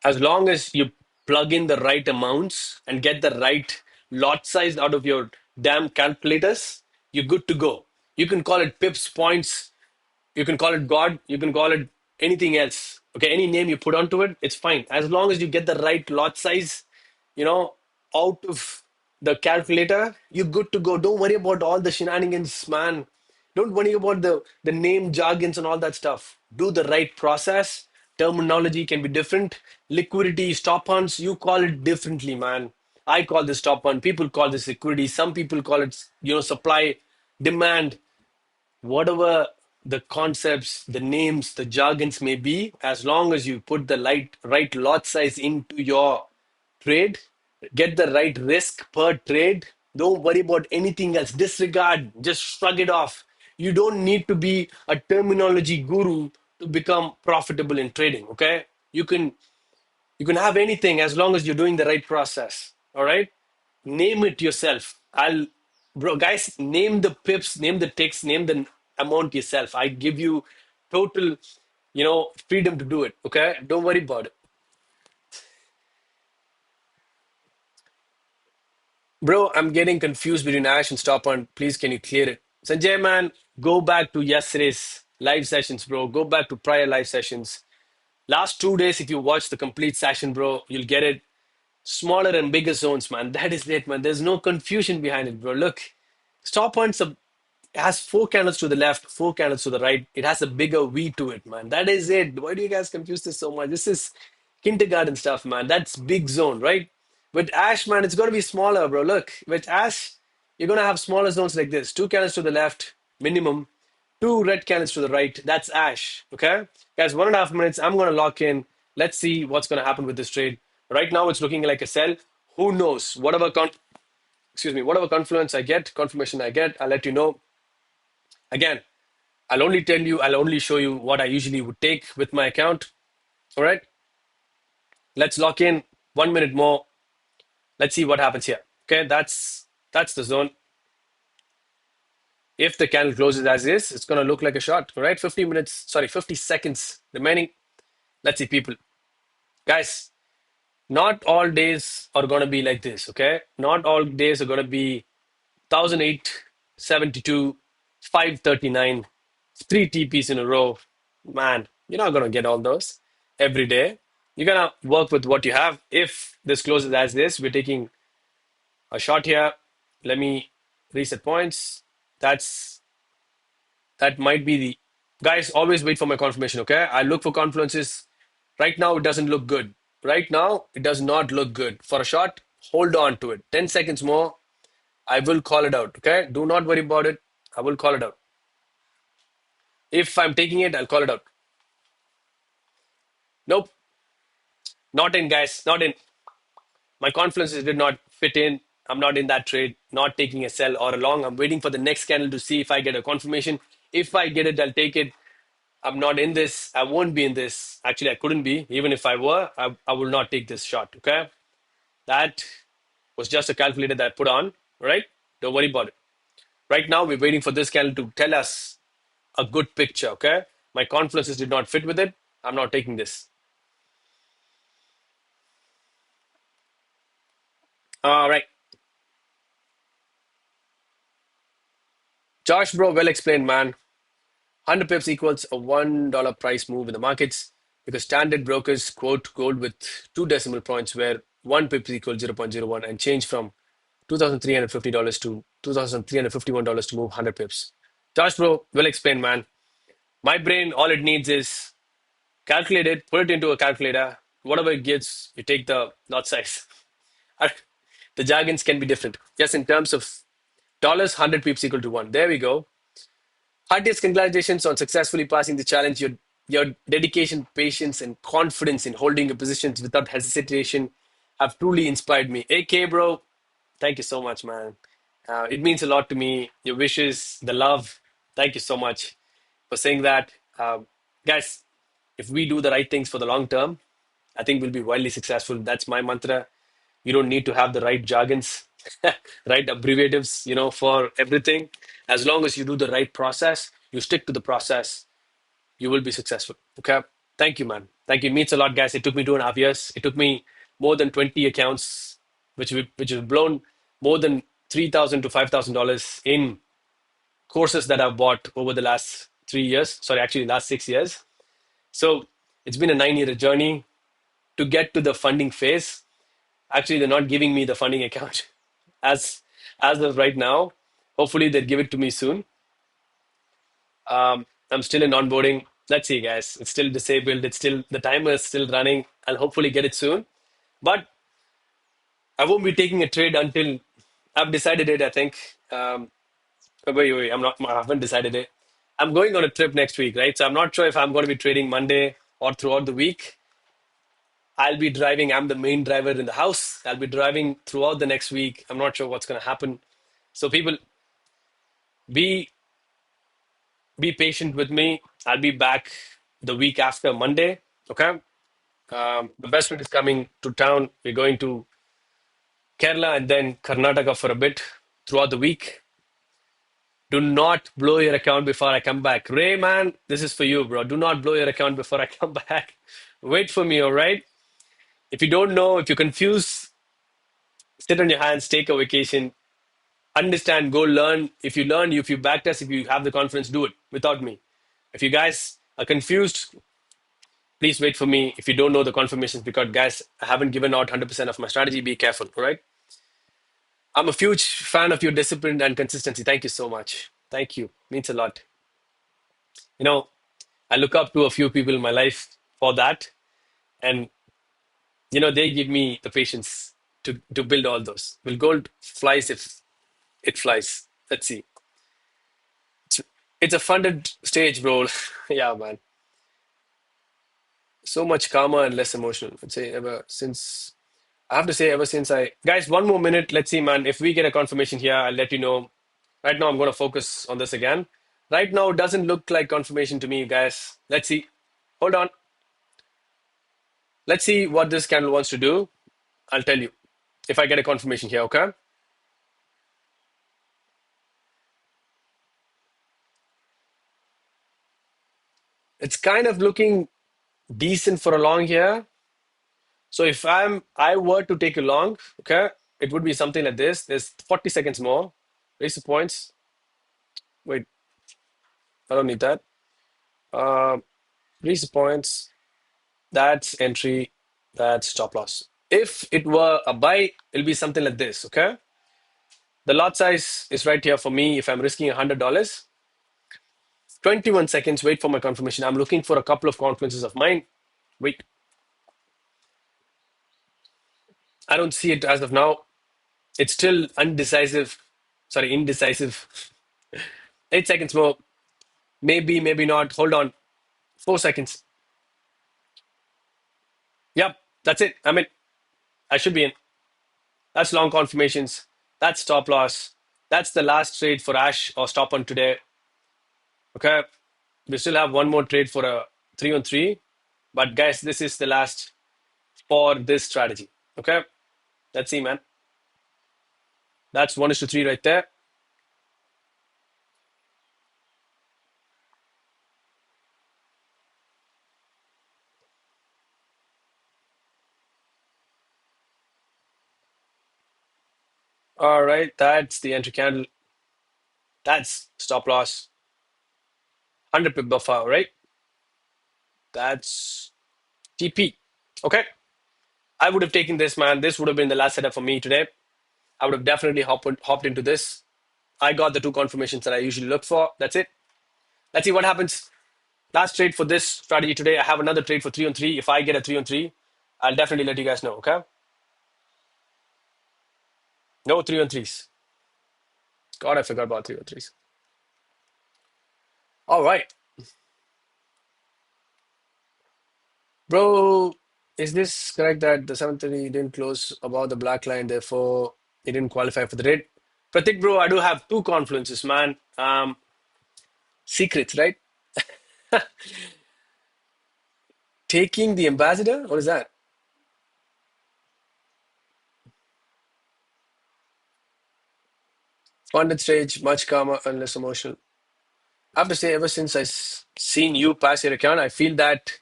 A: as long as you plug in the right amounts and get the right lot size out of your damn calculators, you're good to go. You can call it pips, points, you can call it God, you can call it anything else. Okay, any name you put onto it, it's fine. As long as you get the right lot size, you know, out of the calculator, you're good to go. Don't worry about all the shenanigans, man. Don't worry about the name jargons and all that stuff. Do the right process. Terminology can be different. Liquidity, stop ons, you call it differently, man. I call this stop on. People call this liquidity. Some people call it, supply, demand, whatever the concepts, the names, the jargons may be, as long as you put the right lot size into your trade, get the right risk per trade. Don't worry about anything else. Disregard, just shrug it off. You don't need to be a terminology guru to become profitable in trading. Okay, you can have anything as long as you're doing the right process. All right, name it yourself. Bro, guys, name the pips, name the ticks, name the amount yourself. I give you total, freedom to do it. Okay, don't worry about it. Bro, I'm getting confused between Ash and Stop on. Please, can you clear it? Sanjay, man, go back to yesterday's live sessions, bro. Go back to prior live sessions. Last 2 days, if you watch the complete session, bro, you'll get it. Smaller and bigger zones, man. That is it, man. There's no confusion behind it, bro. Look, stop points has four candles to the left, four candles to the right. It has a bigger V to it, man. That is it. Why do you guys confuse this so much? This is kindergarten stuff, man. That's big zone, right? With Ash, man, it's going to be smaller, bro. Look, with Ash, you're going to have smaller zones like this. Two candles to the left, minimum. Two red candles to the right. That's Ash, okay? Guys, 1.5 minutes. I'm going to lock in. Let's see what's going to happen with this trade. Right now, it's looking like a sell. Who knows? Whatever confluence I get, confirmation I get, I'll let you know. Again, I'll only show you what I usually would take with my account. All right, let's lock in 1 minute more. Let's see what happens here. Okay, that's the zone. If the candle closes as is, it's going to look like a short. All right, 50 seconds remaining. Let's see, people. Guys, not all days are going to be like this. Okay, not all days are going to be 1008, 72, 539, three TPs in a row. Man, you're not going to get all those every day. You're going to work with what you have. If this closes as this, we're taking a shot here. Let me reset points. That might be the guys. Always wait for my confirmation. Okay, I look for confluences. Right now, it doesn't look good. Right now, it does not look good. For a shot, hold on to it. 10 seconds more. I will call it out. Okay, do not worry about it. I will call it out. If I'm taking it, I'll call it out. Nope, not in, guys. Not in. My confluences did not fit in. I'm not in that trade. Not taking a sell or a long. I'm waiting for the next candle to see if I get a confirmation. If I get it, I'll take it. I'm not in this. I won't be in this. Actually, I couldn't be. Even if I were, I will not take this shot. Okay, that was just a calculator that I put on. All right, don't worry about it. Right now, we're waiting for this candle to tell us a good picture. Okay, my confluences did not fit with it. I'm not taking this. All right, Josh, bro, well explained, man. 100 pips equals a $1 price move in the markets because standard brokers quote gold with two decimal points where one pips equals 0.01 and change from $2,350 to $2,351 to move 100 pips. Josh, bro, will explain, man. My brain, all it needs is calculate it, put it into a calculator. Whatever it gives, you take the lot size. The jargons can be different. Yes, in terms of dollars, 100 pips equal to one. There we go. Heartiest congratulations on successfully passing the challenge. Your dedication, patience, and confidence in holding your positions without hesitation have truly inspired me. AK, bro, thank you so much, man. It means a lot to me. Your wishes, the love. Thank you so much for saying that. Guys, if we do the right things for the long term, I think we'll be wildly successful. That's my mantra. You don't need to have the right jargons, right abbreviatives, for everything. As long as you do the right process, you stick to the process, you will be successful. Okay. Thank you, man. Thank you. It means a lot, guys. It took me 2.5 years. It took me more than 20 accounts, which have blown more than $3,000 to $5,000 in courses that I've bought over the last 3 years. Sorry, actually, last 6 years. So it's been a 9-year journey to get to the funding phase. Actually, they're not giving me the funding account as as of right now. Hopefully, they'll give it to me soon. I'm still in onboarding. Let's see, guys. It's still disabled. It's still the timer is still running. I'll hopefully get it soon. But I won't be taking a trade until I've decided it. I think. Wait. I'm not. I haven't decided it. I'm going on a trip next week, right? So I'm not sure if I'm going to be trading Monday or throughout the week. I'll be driving. I'm the main driver in the house. I'll be driving throughout the next week. I'm not sure what's going to happen. So people, be be patient with me. I'll be back the week after Monday. Okay. The best friend is coming to town. We're going to Kerala and then Karnataka for a bit throughout the week. Do not blow your account before I come back. Ray, man, this is for you, bro. Do not blow your account before I come back. Wait for me, all right? If you don't know, if you're confused, sit on your hands, take a vacation, understand, go learn. If you learn, if you backtest, if you have the confidence, do it without me. If you guys are confused, please wait for me. If you don't know the confirmations, because guys, I haven't given out 100% of my strategy. Be careful, all right? I'm a huge fan of your discipline and consistency. Thank you so much. Thank you. Means a lot. You know, I look up to a few people in my life for that. And, they give me the patience to build all those. Will gold flies if it flies? Let's see. It's a funded stage, bro. Yeah, man. So much calmer and less emotional. I'd say I have to say, ever since guys, one more minute. Let's see, man. If we get a confirmation here, I'll let you know. Right now, I'm going to focus on this again. Right now, it doesn't look like confirmation to me, guys. Let's see. Hold on. Let's see what this candle wants to do. I'll tell you if I get a confirmation here, okay? It's kind of looking decent for a long here. So if I were to take a long, okay, it would be something like this. There's 40 seconds more. Raise the points. Wait, I don't need that. Uh, Raise the points. That's entry. That's stop loss. If it were a buy, it'll be something like this, okay? The lot size is right here for me. If I'm risking $100, 21 seconds, wait for my confirmation. I'm looking for a couple of confluences of mine. Wait, I don't see it as of now. It's still undecisive. Sorry, indecisive. 8 seconds more. Maybe, maybe not. Hold on. 4 seconds. Yep, that's it. I mean, I should be in. That's long confirmations. That's stop loss. That's the last trade for Ash or stop on today. Okay. We still have one more trade for a 3 on 3. But guys, this is the last for this strategy. Okay. Let's see, man. That's 1:3 right there. All right. That's the entry candle. That's stop loss. 100 pip buffer, right? That's TP. Okay. I would have taken this, man. This would have been the last setup for me today. I would have definitely hopped into this. I got the two confirmations that I usually look for. That's it. Let's see what happens. Last trade for this strategy today. I have another trade for 3 on 3. If I get a 3 on 3, I'll definitely let you guys know, okay? No 3 on 3s. God, I forgot about 3 on 3s. All right. Bro, is this correct that the 730 didn't close above the black line, therefore it didn't qualify for the red? Pratik, bro, I do have two confluences, man. Secrets, right? Taking the ambassador? What is that? Funded stage, much calmer and less emotional. I have to say, ever since seen you pass your account, I feel that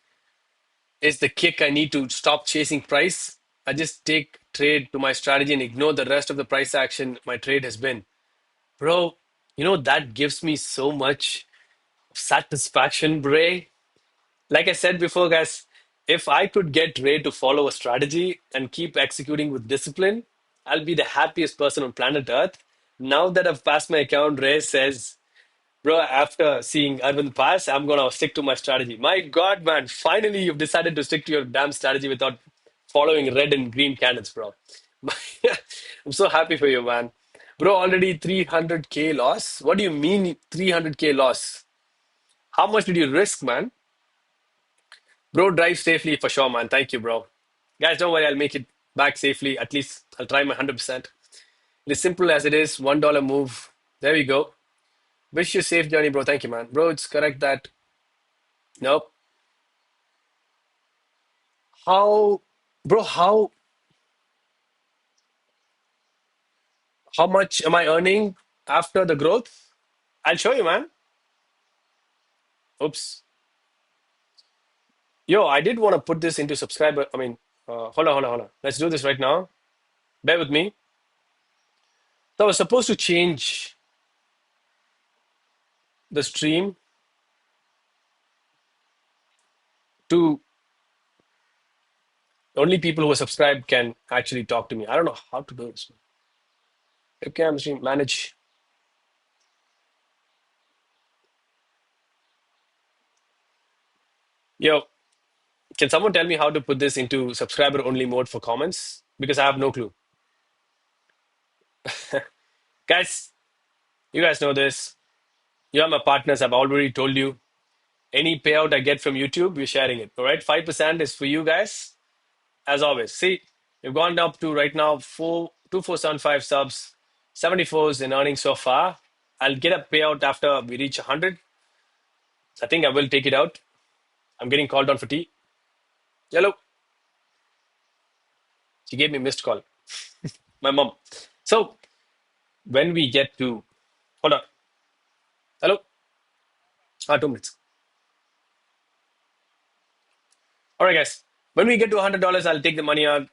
A: is the kick I need to stop chasing price. I just take trade to my strategy and ignore the rest of the price action my trade has been. Bro, that gives me so much satisfaction, Bray. Like I said before, guys, if I could get Ray to follow a strategy and keep executing with discipline, I'll be the happiest person on planet Earth. Now that I've passed my account, Ray says, bro, after seeing Arvind pass, I'm going to stick to my strategy. My God, man, finally you've decided to stick to your damn strategy without following red and green cannons, bro. I'm so happy for you, man. Bro, already 300K loss? What do you mean 300K loss? How much did you risk, man? Bro, drive safely for sure, man. Thank you, bro. Guys, don't worry. I'll make it back safely. At least I'll try my 100%. As simple as it is, $1 move. There we go. Wish you safe journey, bro. Thank you, man. Bro, it's correct that. Nope. How, bro, how much am I earning after the growth? I'll show you, man. Oops. Yo, I did want to put this into subscriber. I mean, hold on. Let's do this right now. Bear with me. So I was supposed to change the stream to only people who are subscribed can actually talk to me. I don't know how to do this. Okay, I'm stream manage. Yo, can someone tell me how to put this into subscriber only mode for comments? Because I have no clue. Guys, you guys know this. You are my partners. I've already told you. Any payout I get from YouTube, we're sharing it. All right, 5% is for you guys, as always. See, we've gone up to right now 2475 subs, 74s in earnings so far. I'll get a payout after we reach 100. I think I will take it out. I'm getting called on for tea. Hello. She gave me missed call. My mom. So when we get to, hold on. Hello. 2 minutes. All right, guys. When we get to $100, I'll take the money out.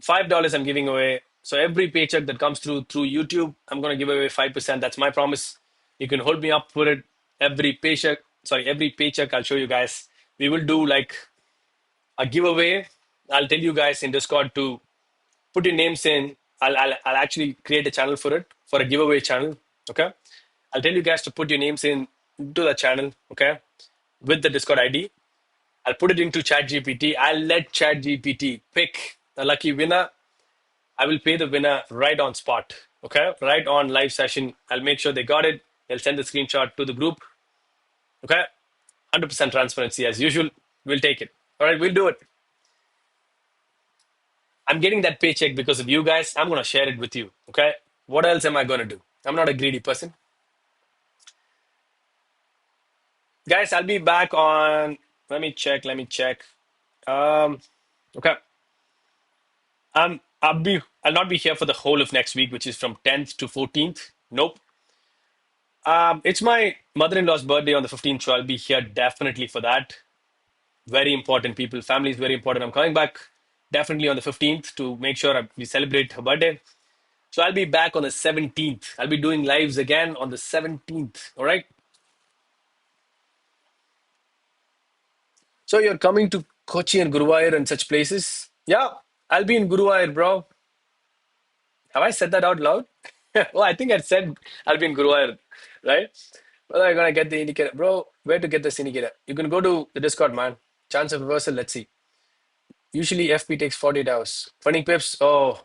A: $5 I'm giving away. So every paycheck that comes through YouTube, I'm gonna give away 5%. That's my promise. You can hold me up for it. Every paycheck, sorry, every paycheck, I'll show you guys. We will do like a giveaway. I'll tell you guys in Discord to put your names in. I'll actually create a channel for it, for a giveaway channel. Okay. I'll tell you guys to put your names in to the channel. Okay. With the Discord ID. I'll put it into ChatGPT. I'll let ChatGPT pick a lucky winner. I will pay the winner right on spot. Okay. Right on live session. I'll make sure they got it. They'll send the screenshot to the group. Okay. 100% transparency as usual. We'll take it. All right. We'll do it. I'm getting that paycheck because of you guys. I'm going to share it with you. Okay. What else am I going to do? I'm not a greedy person. Guys, I'll be back on. Let me check. Um, okay. I'll not be here for the whole of next week, which is from 10th to 14th. Nope. It's my mother-in-law's birthday on the 15th, so I'll be here definitely for that. Very important, people. Family is very important. I'm coming back definitely on the 15th to make sure we celebrate her birthday. So I'll be back on the 17th. I'll be doing lives again on the 17th. All right. So you're coming to Kochi and Guruvayur and such places? Yeah, I'll be in Guruvayur, bro. Have I said that out loud? Well, I think I said I'll be in Guruvar, right? Well, I'm gonna get the indicator, bro. Where to get this indicator? You can go to the Discord, man. Chance of reversal. Let's see. Usually FP takes 48 hours. 20 pips. Oh,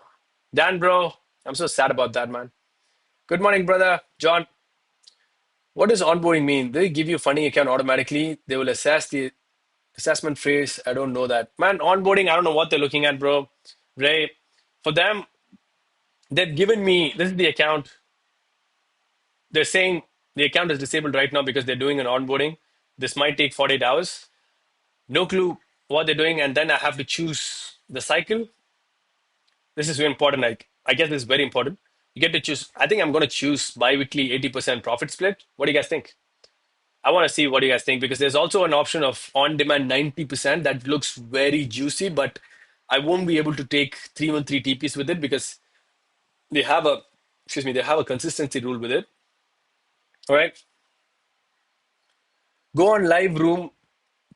A: Dan, bro. I'm so sad about that, man. Good morning, brother. John, what does onboarding mean? They give you a funding account automatically. They will assess the assessment phrase. I don't know that. Man, onboarding, I don't know what they're looking at, bro. Ray, for them, they've given me this is the account. They're saying the account is disabled right now because they're doing an onboarding. This might take 48 hours. No clue what they're doing. And then I have to choose the cycle. This is very important. I guess this is very important. You get to choose. I think I'm going to choose bi-weekly 80% profit split. What do you guys think? I want to see what you guys think because there's also an option of on-demand 90% that looks very juicy, but I won't be able to take 313 TPs with it because they have a, excuse me, they have a consistency rule with it. All right. Go on live room,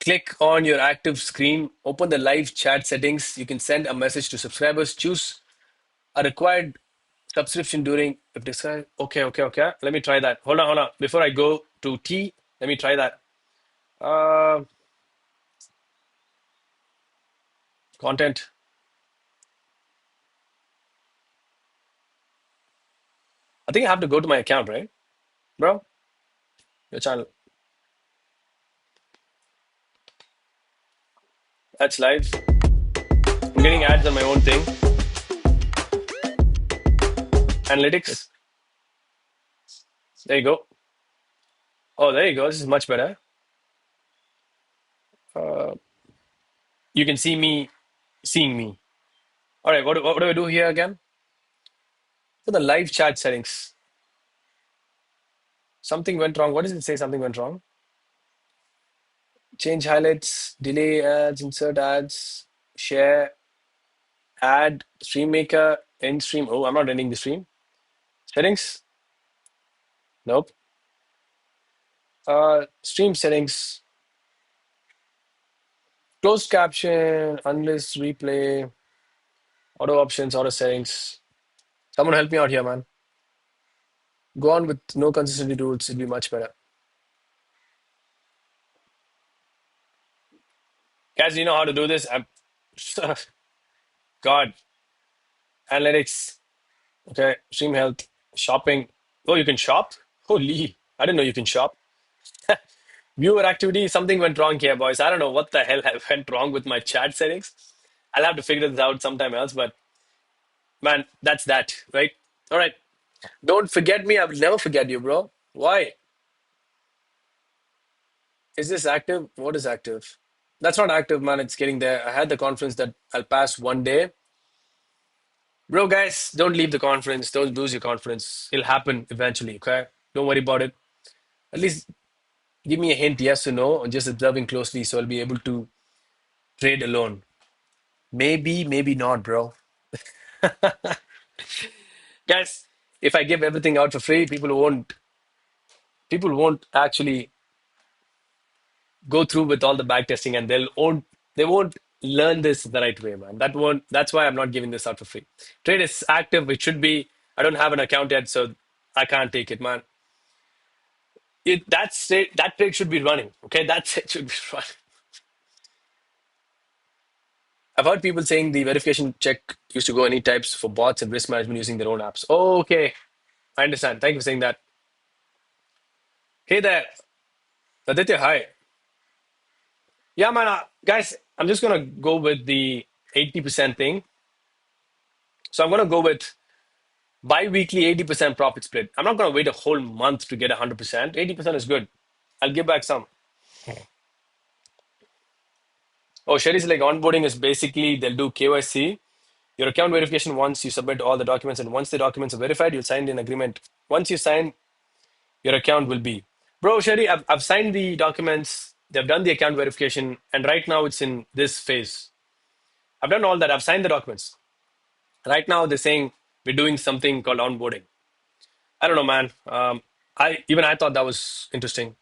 A: click on your active screen, open the live chat settings. You can send a message to subscribers, choose a required subscription during if described. Okay. Let me try that. Hold on. Before I go to T, let me try that. Uh, content. I think I have to go to my account, right, bro? Your channel. That's live. I'm getting ads on my own thing. Analytics. There you go. Oh, there you go. This is much better. Uh, you can see me seeing me. All right. What do I do here again? For the live chat settings. Something went wrong. What does it say? Something went wrong. Change highlights, delay ads, insert ads, share, add, stream maker, end stream. Oh, I'm not ending the stream. Settings? Nope. Stream settings, closed caption, unlist, replay, auto options, auto settings. Someone help me out here, man. Go on with no consistency rules. It'd be much better. Guys, you know how to do this? I'm God. Analytics. Okay. Stream health. Shopping. Oh, you can shop? Holy. I didn't know you can shop. Viewer activity. Something went wrong here, boys. I don't know what the hell went wrong with my chat settings. I'll have to figure this out sometime else, but man, that's that, right? All right. Don't forget me. I will never forget you, bro. Why? Is this active? What is active? That's not active, man. It's getting there. I had the confidence that I'll pass one day. Bro, guys, don't leave the conference. Don't lose your confidence. It'll happen eventually, okay? Don't worry about it. At least give me a hint, yes or no, and just observing closely so I'll be able to trade alone. Maybe, maybe not, bro. Guys, if I give everything out for free, people won't actually go through with all the back testing and they won't learn this the right way, man. That's why I'm not giving this out for free. Trade is active, it should be. I don't have an account yet, so I can't take it, man. That trade should be running. Okay, that's it should be running. I've heard people saying the verification check used to go any types for bots and risk management using their own apps. Oh, okay. I understand. Thank you for saying that. Hey there, Aditya. Hi. Yeah, man. Guys, I'm just gonna go with the 80% thing. So I'm gonna go with bi-weekly 80% profit split. I'm not going to wait a whole month to get 100%. 80% is good. I'll give back some. Oh, Sherry's like onboarding is basically they'll do KYC, your account verification once you submit all the documents, and once the documents are verified, you'll sign an agreement. Once you sign, your account will be. Bro, Sherry, I've signed the documents. They've done the account verification, and right now it's in this phase. I've done all that. I've signed the documents. Right now they're saying we're doing something called onboarding. I don't know, man. I thought that was interesting.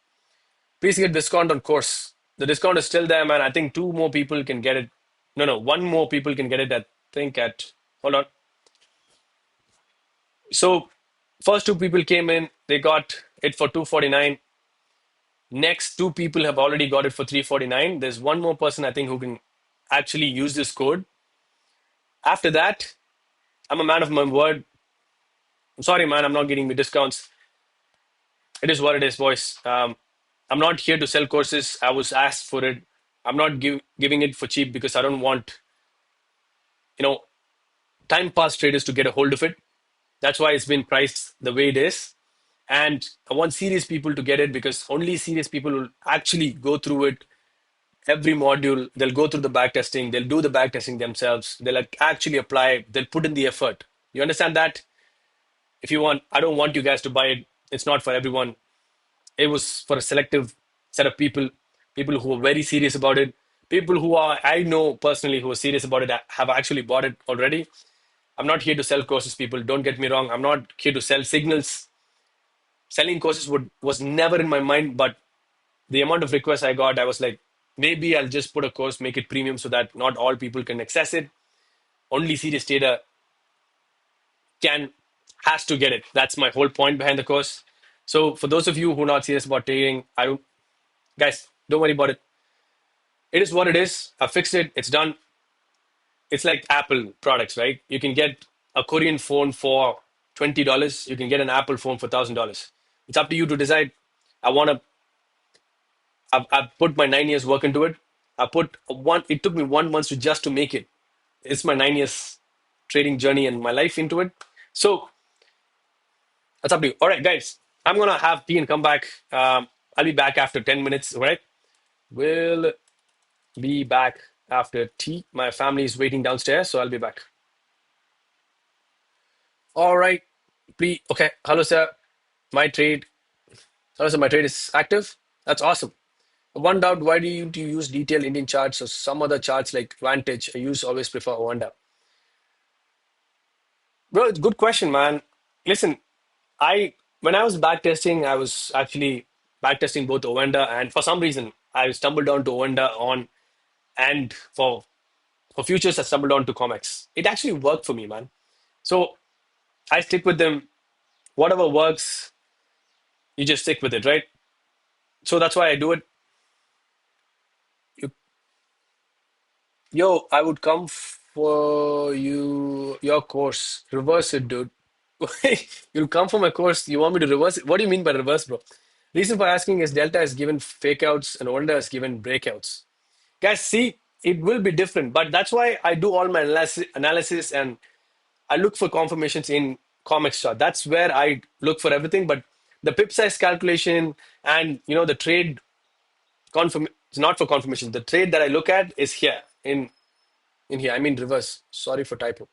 A: Please get discount on course. The discount is still there, man. I think two more people can get it. No, one more people can get it. I think at hold on. So First two people came in, they got it for 249. Next two people have already got it for 349. There's one more person I think who can actually use this code. After that, I'm a man of my word. I'm sorry, man, I'm not getting the discounts. It is what it is, boys. I'm not here to sell courses. I was asked for it. I'm not giving it for cheap because I don't want, you know, time pass traders to get a hold of it. That's why it's been priced the way it is. And I want serious people to get it because only serious people will actually go through it. Every module, they'll go through the back testing, they'll do the back testing themselves, they'll actually apply, they'll put in the effort. You understand that? If you want, I don't want you guys to buy it. It's not for everyone. It was for a selective set of people, people who are very serious about it, people who are, I know personally, who are serious about it, have actually bought it already. I'm not here to sell courses, people. Don't get me wrong. I'm not here to sell signals. Selling courses was never in my mind, but the amount of requests I got, I was like, maybe I'll just put a course, make it premium so that not all people can access it. Only serious trader can has to get it. That's my whole point behind the course. So for those of you who are not serious about trading, I don't, guys, don't worry about it. It is what it is. I fixed it. It's done. It's like Apple products, right? You can get a Korean phone for $20. You can get an Apple phone for $1,000. It's up to you to decide. I want to. I've put my 9 years work into it. I put one. It took me 1 month to just to make it. It's my 9 years trading journey and my life into it. So that's up to you. All right, guys. I'm gonna have tea and come back. I'll be back after 10 minutes. All right. We'll be back after tea. My family is waiting downstairs, so I'll be back. All right. Please. Okay. Hello, sir. My trade. Hello, sir. My trade is active. That's awesome. One doubt, why do you use detailed Indian charts or some other charts like Vantage? I use always prefer Wanda. Bro, it's a good question, man. Listen, I when I was backtesting, I was actually backtesting both Ovenda and for some reason I stumbled down to Ovenda on and for futures I stumbled on to Comex. It actually worked for me, man. So I stick with them. Whatever works, you just stick with it, right? So that's why I do it. You, yo, I would come for your course. Reverse it, dude. You'll come for my course. You want me to reverse it? What do you mean by reverse, bro? Reason for asking is Delta is given fake outs and Onda is given breakouts. Guys, see, it will be different, but that's why I do all my analysis and I look for confirmations in comics chart. That's where I look for everything. But the pip size calculation and the trade confirm it's not for confirmation. The trade that I look at is here in here. I mean reverse. Sorry for typo.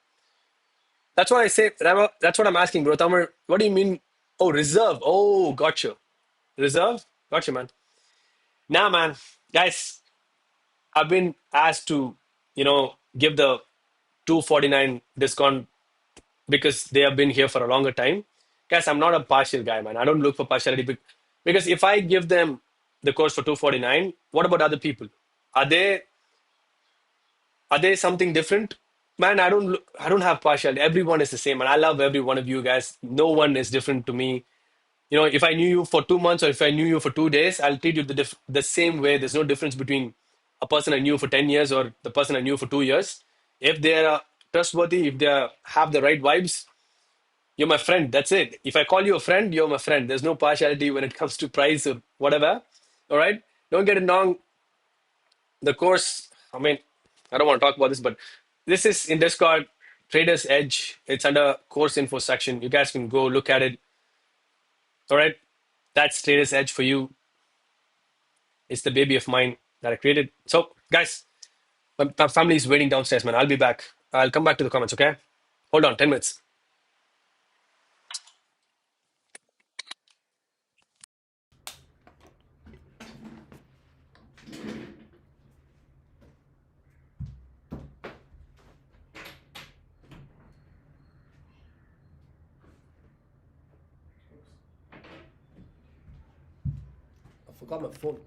A: That's why I say Rama, that's what I'm asking, bro. Tamar, what do you mean? Oh, reserve. Oh, gotcha. Reserve? Gotcha, man. Nah, man. Guys, I've been asked to, give the 249 discount because they have been here for a longer time. Guys, I'm not a partial guy, man. I don't look for partiality because if I give them the course for 249, what about other people? Are they are they something different? Man, I don't have partiality. Everyone is the same, and I love every one of you guys. No one is different to me. If I knew you for 2 months or if I knew you for 2 days, I'll treat you the same way. There's no difference between a person I knew for 10 years or the person I knew for 2 years. If they are trustworthy, if they have the right vibes, you're my friend. That's it. If I call you a friend, you're my friend. There's no partiality when it comes to price or whatever. All right. Don't get it wrong. The course, I mean, I don't want to talk about this, but this is in Discord, Traders Edge. It's under course info section. You guys can go look at it. All right. That's Traders Edge for you. It's the baby of mine that I created. So, guys, my family is waiting downstairs, man. I'll be back. I'll come back to the comments, okay? Hold on, 10 minutes. I forgot my phone.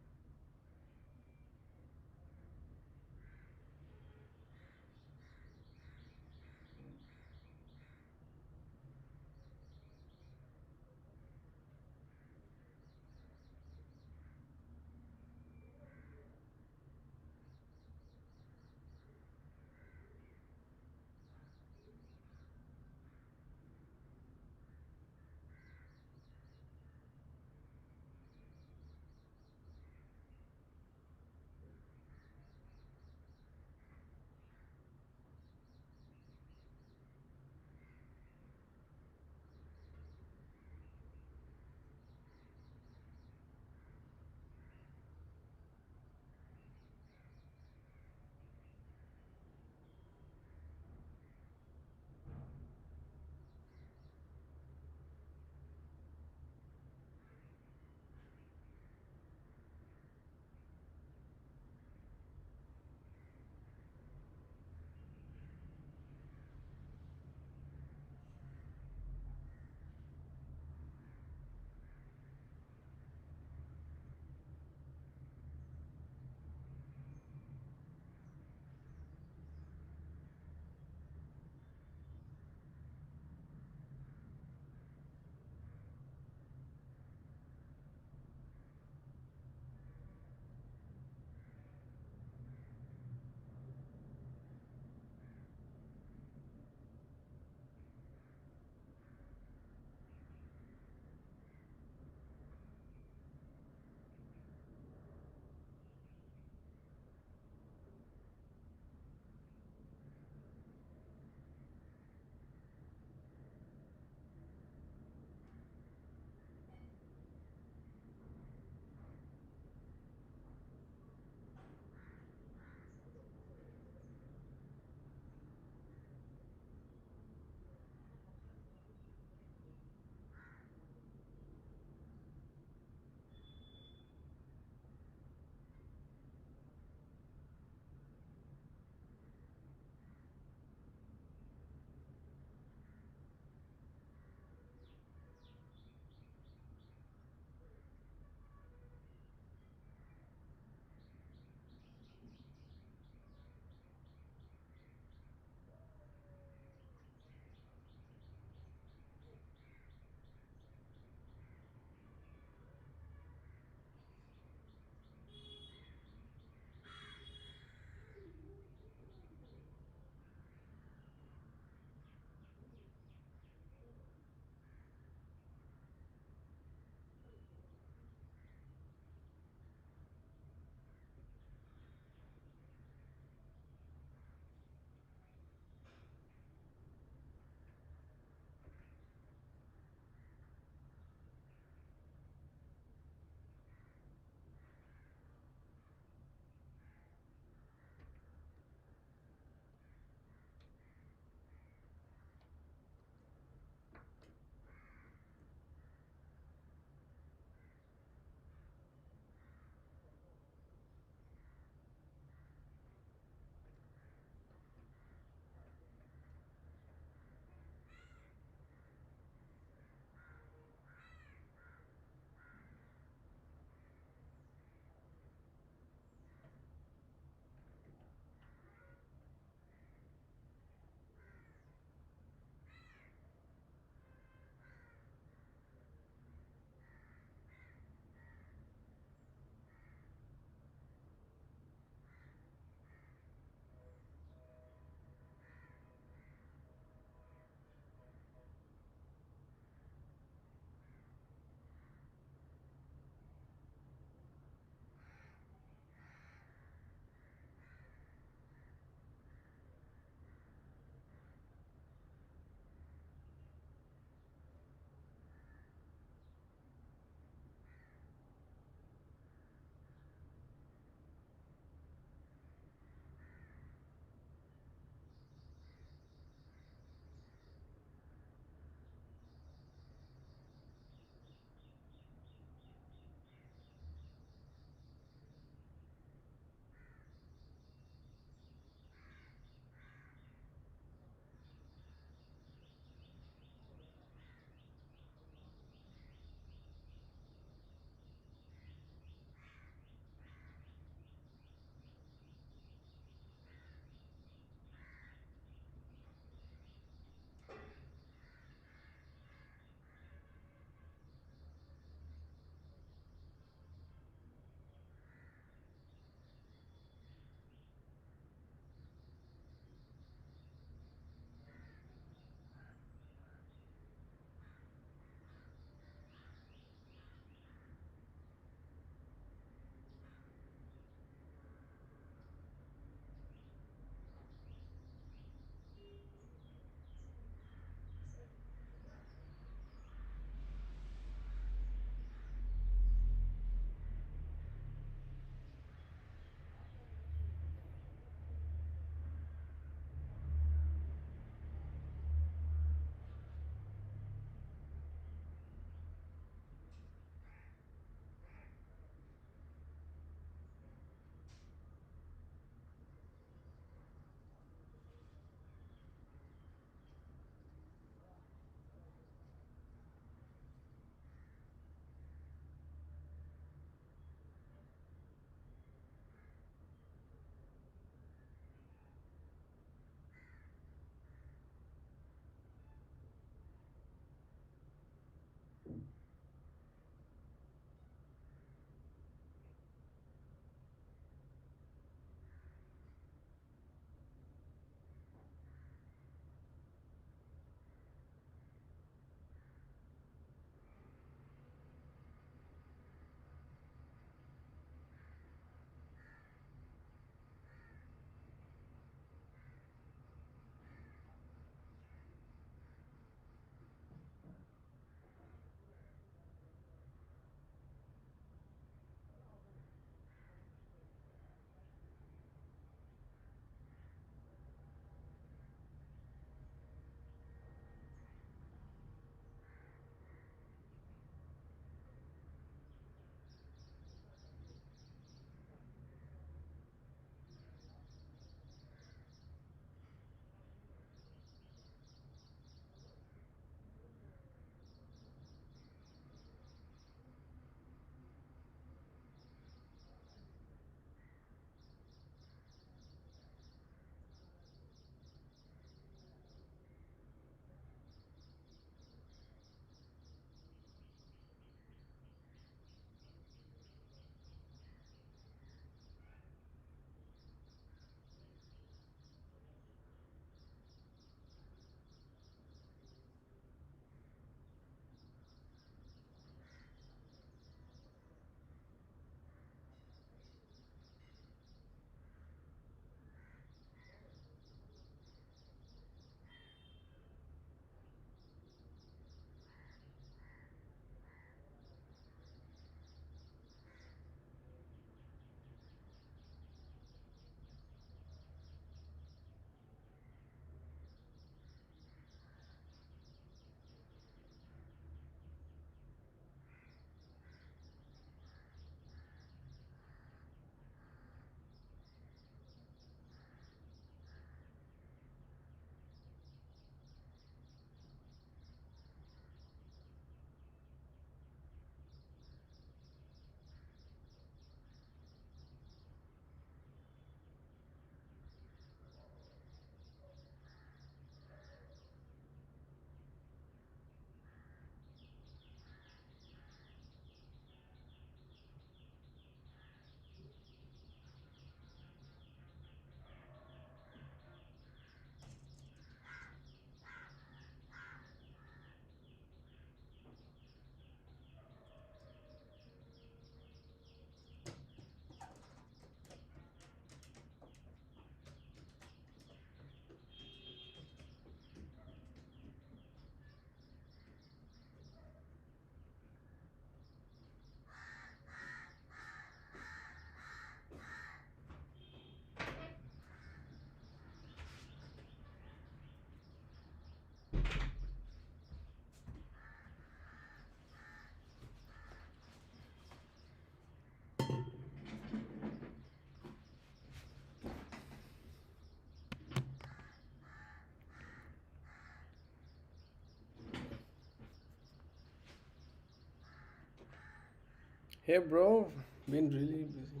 B: Hey bro, been really busy.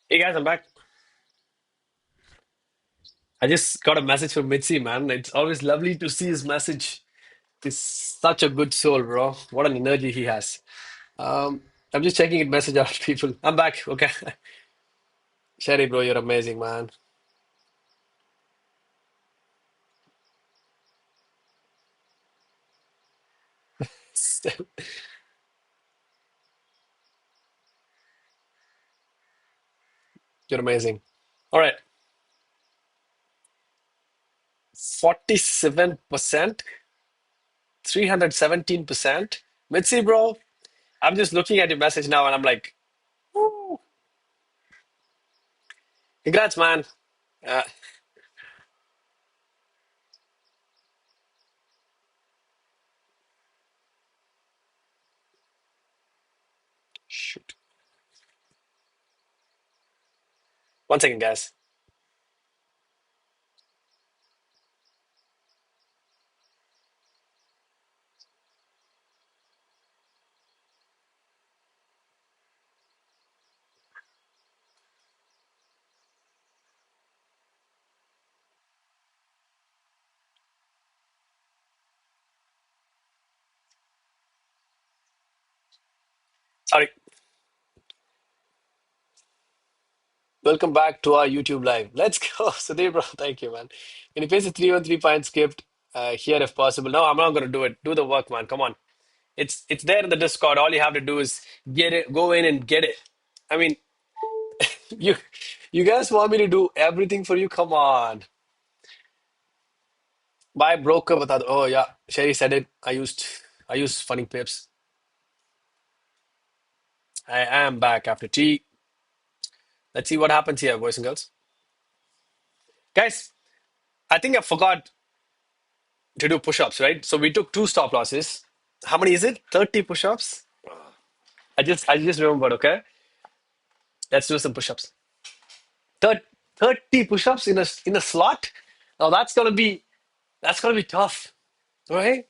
A: Hey guys, I'm back. I just got a message from Mitzi, man. It's always lovely to see his message. He's such a good soul, bro. What an energy he has. Um, I'm just checking it message out, people. I'm back. Okay. Sherry, bro, you're amazing, man. You're amazing. All right. 47%, 317%. Mitzi, bro, I'm just looking at your message now and I'm like, woo, congrats, man. Uh, shoot. One second, guys. Sorry. Welcome back to our YouTube live. Let's go. Sudeep, bro, thank you, man. Can you paste the 313 pint script here if possible? No, I'm not going to do it. Do the work, man. Come on. It's there in the Discord. All you have to do is get it, go in and get it. I mean, you you guys want me to do everything for you? Come on. Why broke up with other? Oh yeah, Sherry said it. I used funny pips. I am back after tea. Let's see what happens here, boys and girls. Guys, I think I forgot to do push-ups, right? So we took two stop losses. How many is it? 30 push-ups? I just remembered, okay? Let's do some push-ups. 30 push-ups in a slot? Now that's gonna be tough. All right?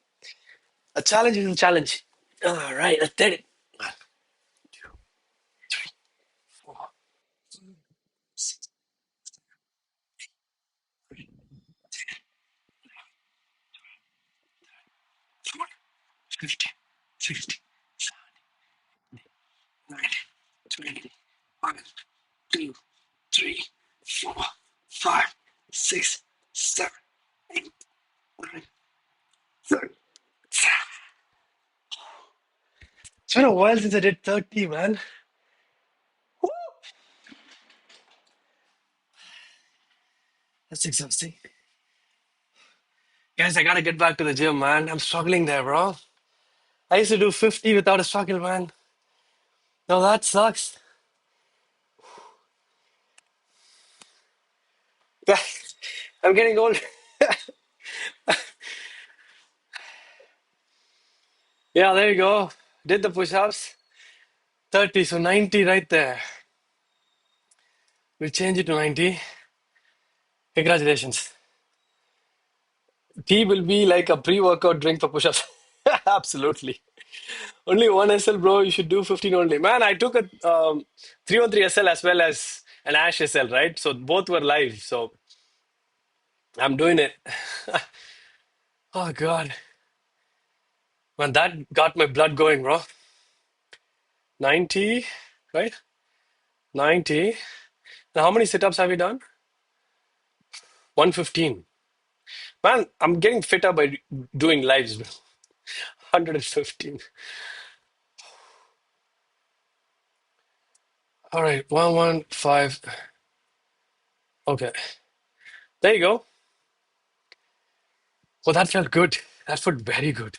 A: A challenge is a challenge. All right, let's get it. 1, 2, 3, 4, 6, 40, 50, 60, 70, 80, 90, 1, 2, 3, 4, 5, 6, 7, 8, 9, 10. It's been a while since I did 30, man. Woo! That's exhausting. Guys, I gotta get back to the gym, man. I'm struggling there, bro. I used to do 50 without a struggle, man. No, that sucks. I'm getting old. Yeah, there you go. Did the push-ups. 30, so 90 right there. We'll change it to 90. Congratulations. Tea will be like a pre-workout drink for push-ups. Absolutely. Only one SL, bro. You should do 15 only. Man, I took a 313 SL as well as an Ash SL, right? So both were live. So I'm doing it. Oh, God. Man, that got my blood going, bro. 90, right? 90. Now, how many sit-ups have you done? 115. Man, I'm getting fitter by doing lives, bro. 115. All right, 115. Okay, there you go. Well, that felt good. That felt very good.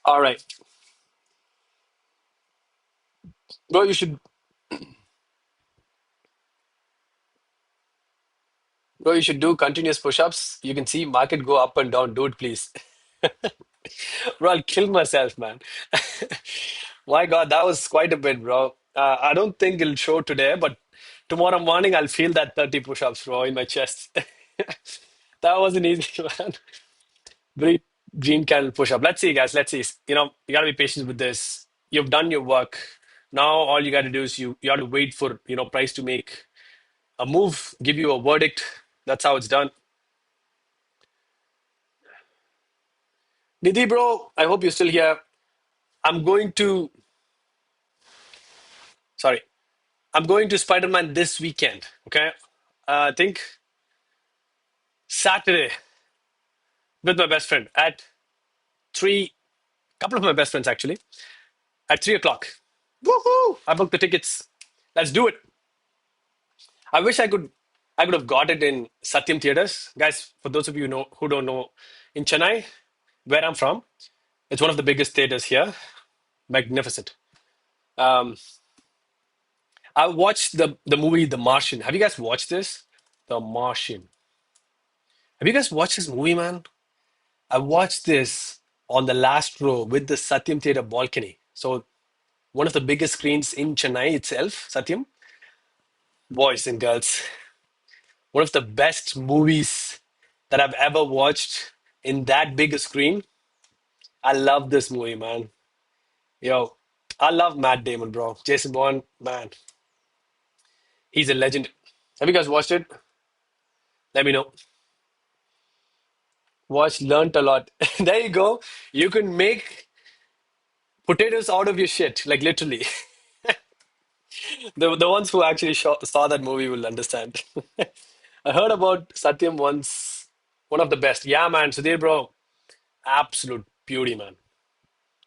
A: All right, bro, you should do continuous push-ups. You can see market go up and down. Do it, please. Bro, I'll kill myself, man. My God, that was quite a bit, bro. I don't think it'll show today, but tomorrow morning I'll feel that 30 push-ups, bro, in my chest. That wasn't easy, man. Very dream candle push-up. Let's see, guys. Let's see. You gotta be patient with this. You've done your work. Now all you gotta do is you have to wait for price to make a move, give you a verdict. That's how it's done. Nidhi, bro, I hope you're still here. I'm going to, sorry, I'm going to Spider-Man this weekend. Okay. I think Saturday with my best friend at 3, couple of my best friends actually, at 3 o'clock. Woohoo! I booked the tickets. Let's do it. I wish I could have got it in Satyam Theaters. Guys, for those of you who don't know, in Chennai, where I'm from, it's one of the biggest theaters here. Magnificent. Um, I watched the movie The Martian. Have you guys watched this? The Martian. Have you guys watched this movie, man? I watched this on the last row with the Satyam Theatre balcony. So one of the biggest screens in Chennai itself, Satyam. Boys and girls, one of the best movies that I've ever watched in that big a screen. I love this movie, man. Yo, I love Matt Damon, bro. Jason Bourne, man, he's a legend. Have you guys watched it? Let me know. Watched, learned a lot. There you go. You can make potatoes out of your shit, like literally. The ones who actually saw that movie will understand. I heard about Satyam once. One of the best. Yeah, man. Sudhir, bro. Absolute beauty, man.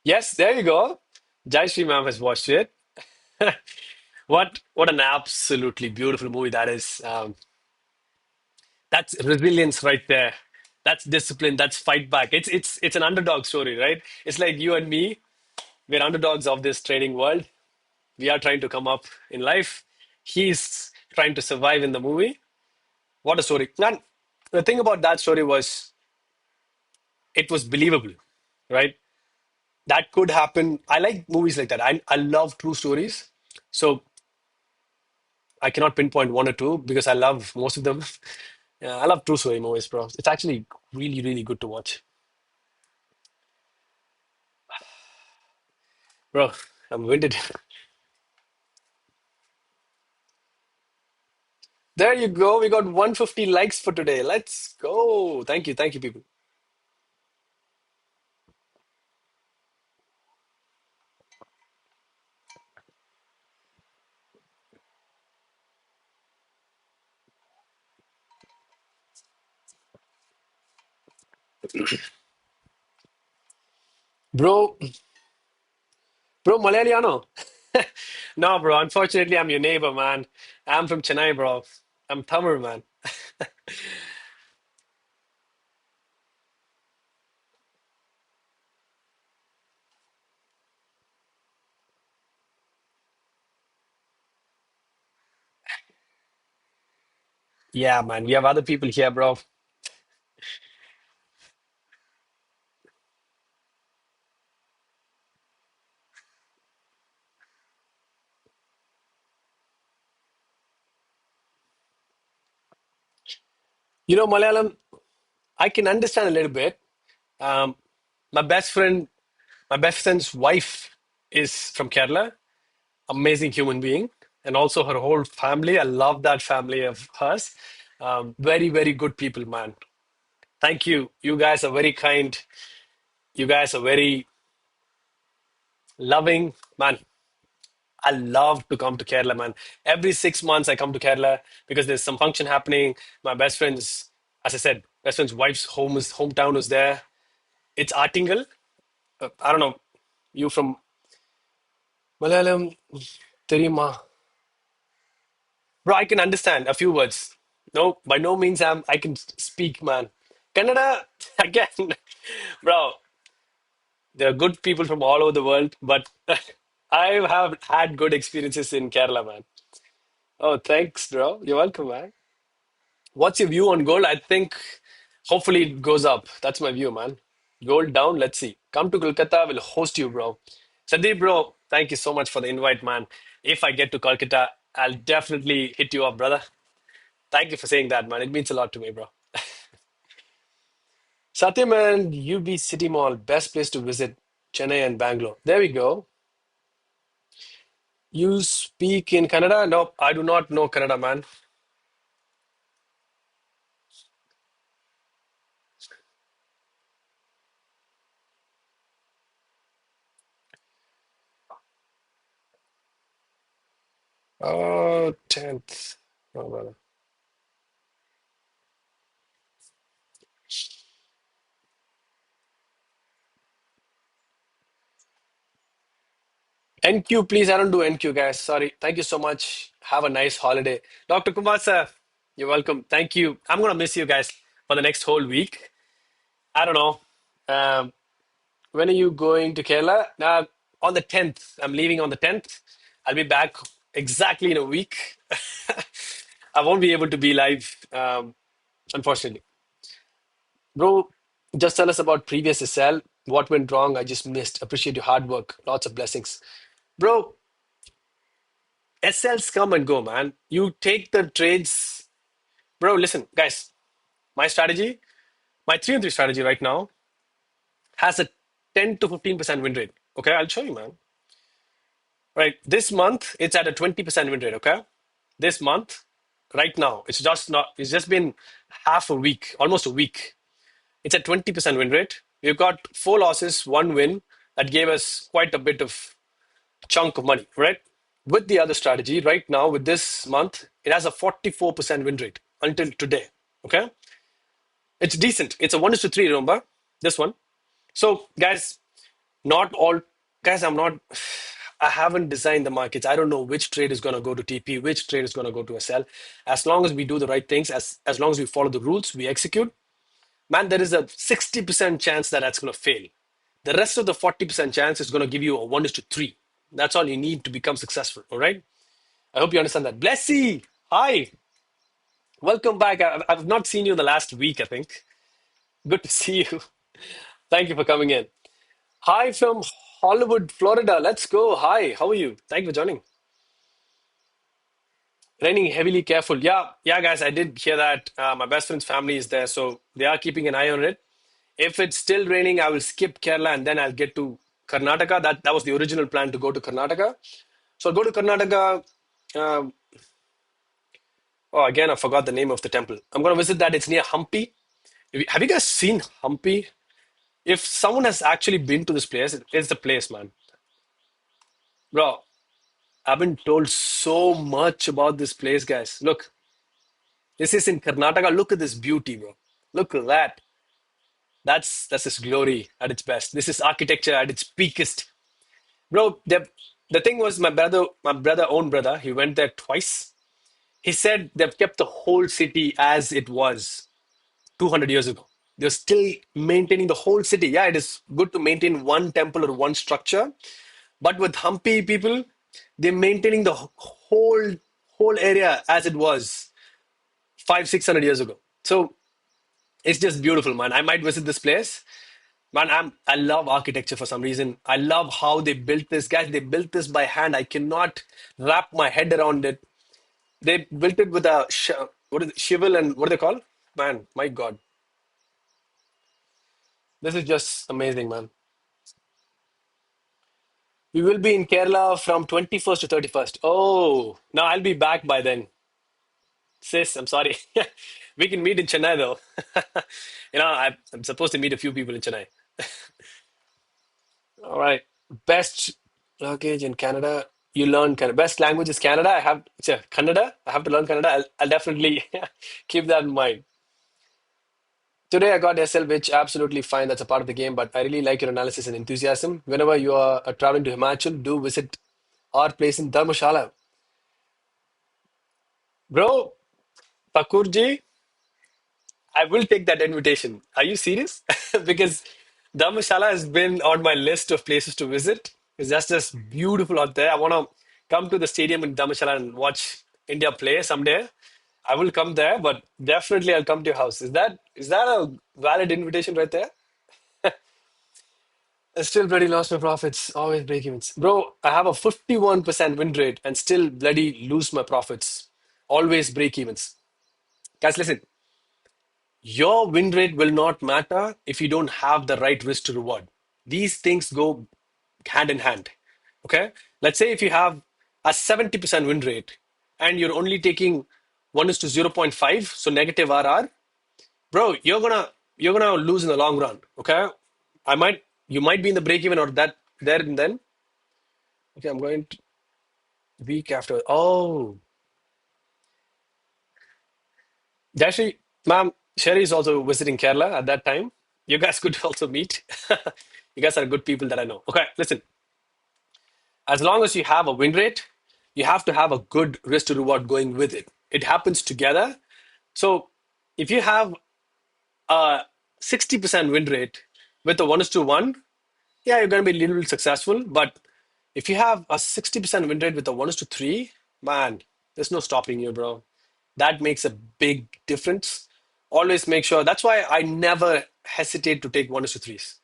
A: Yes, there you go. Jai Sri ma'am has watched it. What an absolutely beautiful movie that is. That's resilience right there. That's discipline. That's fight back. It's an underdog story, right? It's like you and me. We're underdogs of this trading world. We are trying to come up in life. He's trying to survive in the movie. What a story. Man, the thing about that story was it was believable, right? That could happen. I like movies like that. I love true stories. So I cannot pinpoint one or two because I love most of them. Yeah, I love true story movies, bro. It's actually really, really good to watch. Bro, I'm winded. There you go. We got 150 likes for today. Let's go. Thank you. Thank you, people. Bro, bro, Malayaliano. No, bro. Unfortunately, I'm your neighbor, man. I'm from Chennai, bro. I'm Tamil, man. Yeah, man. We have other people here, bro. Malayalam, I can understand a little bit. Um, my best friend, my best friend's wife is from Kerala. Amazing human being, and also her whole family. I love that family of hers. Very, very good people, man. Thank you. You guys are very kind. You guys are very loving, man. I love to come to Kerala, man. Every 6 months I come to Kerala because there's some function happening. My best friend's, as I said, best friend's wife's hometown is there. It's Artingal. I don't know. You from Malayalam? Terima. Bro, I can understand a few words. No, by no means I can speak, man. Kannada, again, bro. There are good people from all over the world, but I have had good experiences in Kerala, man. Oh, thanks, bro. You're welcome, man. What's your view on gold? I think hopefully it goes up. That's my view, man. Gold down, let's see. Come to Kolkata, we'll host you, bro. Sandeep, bro. Thank you so much for the invite, man. If I get to Kolkata, I'll definitely hit you up, brother. Thank you for saying that, man. It means a lot to me, bro. Satyam and UB City Mall, best place to visit Chennai and Bangalore. There we go. You speak in Kannada? No, I do not know Kannada, man. 10th. Oh, brother. NQ, please. I don't do NQ, guys. Sorry. Thank you so much. Have a nice holiday. Dr. Kumar, sir, you're welcome. Thank you. I'm going to miss you guys for the next whole week. I don't know. Um, when are you going to Kerala? On the 10th. I'm leaving on the 10th. I'll be back exactly in a week. I won't be able to be live, unfortunately. Bro, just tell us about previous SL. What went wrong? I just missed. Appreciate your hard work. Lots of blessings. Bro, SLs come and go, man. You take the trades. Bro, listen, guys, my strategy, my 3 and 3 strategy right now has a 10 to 15% win rate. Okay, I'll show you, man. Right, this month it's at a 20% win rate. Okay, this month, right now, it's just been half a week, almost a week. It's at 20% win rate. We've got 4 losses, 1 win. That gave us quite a bit of chunk of money, right? With the other strategy, right now, with this month, it has a 44% win rate until today. Okay. It's decent. It's a 1 is to 3, remember? This one. So, guys, not all, guys, I haven't designed the markets. I don't know which trade is going to go to TP, which trade is going to go to SL. As long as we do the right things, as long as we follow the rules, we execute, man, there is a 60% chance that that's going to fail. The rest of the 40% chance is going to give you a 1 is to 3. That's all you need to become successful. All right. I hope you understand that. Blessy, hi. Welcome back. I've not seen you in the last week, I think. Good to see you. Thank you for coming in. Hi from Hollywood, Florida. Let's go. Hi. How are you? Thank you for joining. Raining heavily, careful. Yeah, yeah, guys, I did hear that. My best friend's family is there, so they are keeping an eye on it. If it's still raining, I will skip Kerala and then I'll get to Karnataka. That was the original plan to go to Karnataka. So I'll go to Karnataka. Um, oh, again, I forgot the name of the temple. I'm going to visit that. It's near Hampi. Have you guys seen Hampi? If someone has actually been to this place, it's the place, man. Bro, I've been told so much about this place, guys. Look, this is in Karnataka. Look at this beauty, bro. Look at that. That's its glory at its best. This is architecture at its peakest. Bro, the thing was my own brother, he went there twice. He said they've kept the whole city as it was 200 years ago. They're still maintaining the whole city. Yeah, it is good to maintain one temple or one structure, but with Hampi people, they're maintaining the whole area as it was 600 years ago. So it's just beautiful, man. I might visit this place. Man, I love architecture for some reason. I love how they built this. Guys, they built this by hand. I cannot wrap my head around it. They built it with a what is it, shivel and what do they call? Man, my God, this is just amazing, man. We will be in Kerala from 21st to 31st. Oh, no, I'll be back by then. Sis, I'm sorry. We can meet in Chennai though. I'm supposed to meet a few people in Chennai. All right. Best luggage in Canada. You learn Canada. Best language is Canada. Kannada. I have to learn Kannada. I'll definitely keep that in mind. Today I got SL, which absolutely fine. That's a part of the game. But I really like your analysis and enthusiasm. Whenever you are traveling to Himachal, do visit our place in Dharmashala. Bro, Thakurji, I will take that invitation. Are you serious? Because Dharmashala has been on my list of places to visit. It's just beautiful out there. I want to come to the stadium in Dharmashala and watch India play someday. I will come there, but definitely I'll come to your house. Is that a valid invitation right there? I still bloody lost my profits. Always break evens. Bro, I have a 51% win rate and still bloody lose my profits. Always break evens. Guys, listen, your win rate will not matter if you don't have the right risk to reward. These things go hand in hand. Okay? Let's say if you have a 70% win rate and you're only taking 1 is to 0.5, so negative RR, bro, you're gonna lose in the long run. Okay? You might be in the break even or that there and then. Okay, I'm going to week after. Oh, actually, ma'am, Sherry is also visiting Kerala at that time. You guys could also meet. You guys are good people that I know. Okay, listen. As long as you have a win rate, you have to have a good risk to reward going with it. It happens together. So if you have a 60% win rate with a 1 is to 1, yeah, you're going to be a little bit successful. But if you have a 60% win rate with a 1 is to 3, man, there's no stopping you, bro. That makes a big difference. Always make sure. That's why I never hesitate to take 1 is to 3s.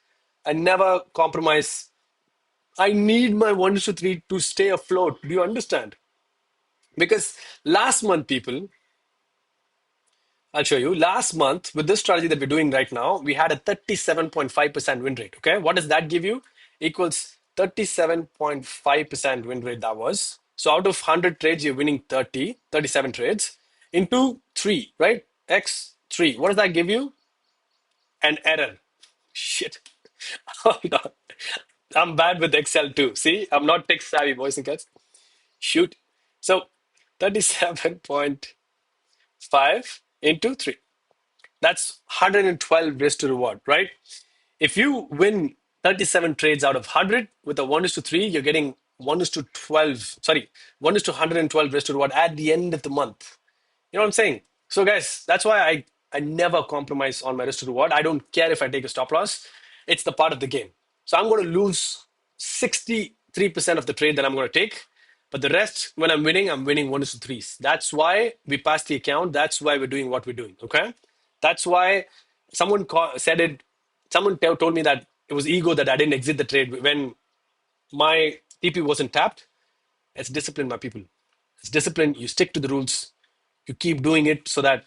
A: I never compromise. I need my 1 is to 3 to stay afloat. Do you understand? Because last month, people, I'll show you. Last month, with this strategy that we're doing right now, we had a 37.5% win rate. Okay. What does that give you? Equals 37.5% win rate that was. So out of 100 trades, you're winning 37 trades into 3, right? X 3. What does that give you? An error. Shit. Hold on. I'm bad with Excel too. See, I'm not tech savvy, boys and girls. Shoot. So 37.5 into 3. That's 112 risk to reward, right? If you win 37 trades out of 100 with a 1 is to 3, you're getting 1 is to 12, sorry, 1 is to 112 risk to reward at the end of the month. You know what I'm saying? So, guys, that's why I never compromise on my risk to reward. I don't care if I take a stop loss. It's the part of the game. So I'm going to lose 63% of the trade that I'm going to take. But the rest, when I'm winning 1 is to 3s. That's why we passed the account. That's why we're doing what we're doing. Okay? That's why said it. Someone told me that it was ego that I didn't exit the trade when my TP wasn't tapped. It's discipline, my people. It's discipline. You stick to the rules. You keep doing it so that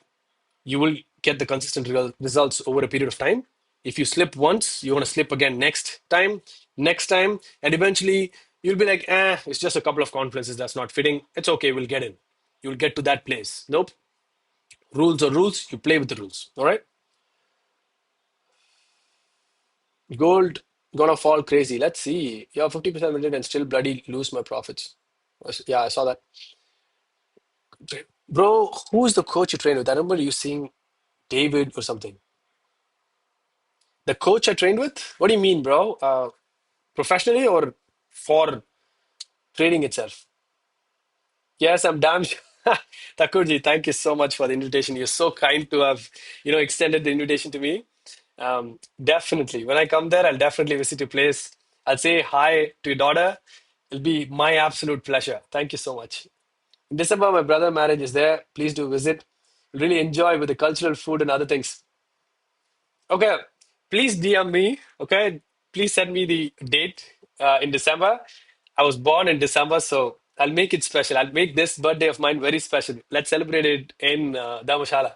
A: you will get the consistent results over a period of time. If you slip once, you want to slip again next time, and eventually you'll be like, it's just a couple of conferences that's not fitting. It's okay, we'll get in. You'll get to that place. Nope. Rules are rules. You play with the rules. All right. Gold gonna fall crazy. Let's see. Yeah, 50% minted and still bloody lose my profits. Yeah, I saw that. Bro, who's the coach you train with? I remember you seeing David or something. The coach I trained with? What do you mean, bro? Professionally or for trading itself? Yes, I'm damn sure. Thakurji, thank you so much for the invitation. You're so kind to have, extended the invitation to me. Definitely. When I come there, I'll definitely visit your place. I'll say hi to your daughter. It'll be my absolute pleasure. Thank you so much. In December, my brother marriage is there. Please do visit. Really enjoy with the cultural food and other things. Okay, please DM me. Okay, please send me the date in December. I was born in December, so I'll make it special. I'll make this birthday of mine very special. Let's celebrate it in Dharamshala.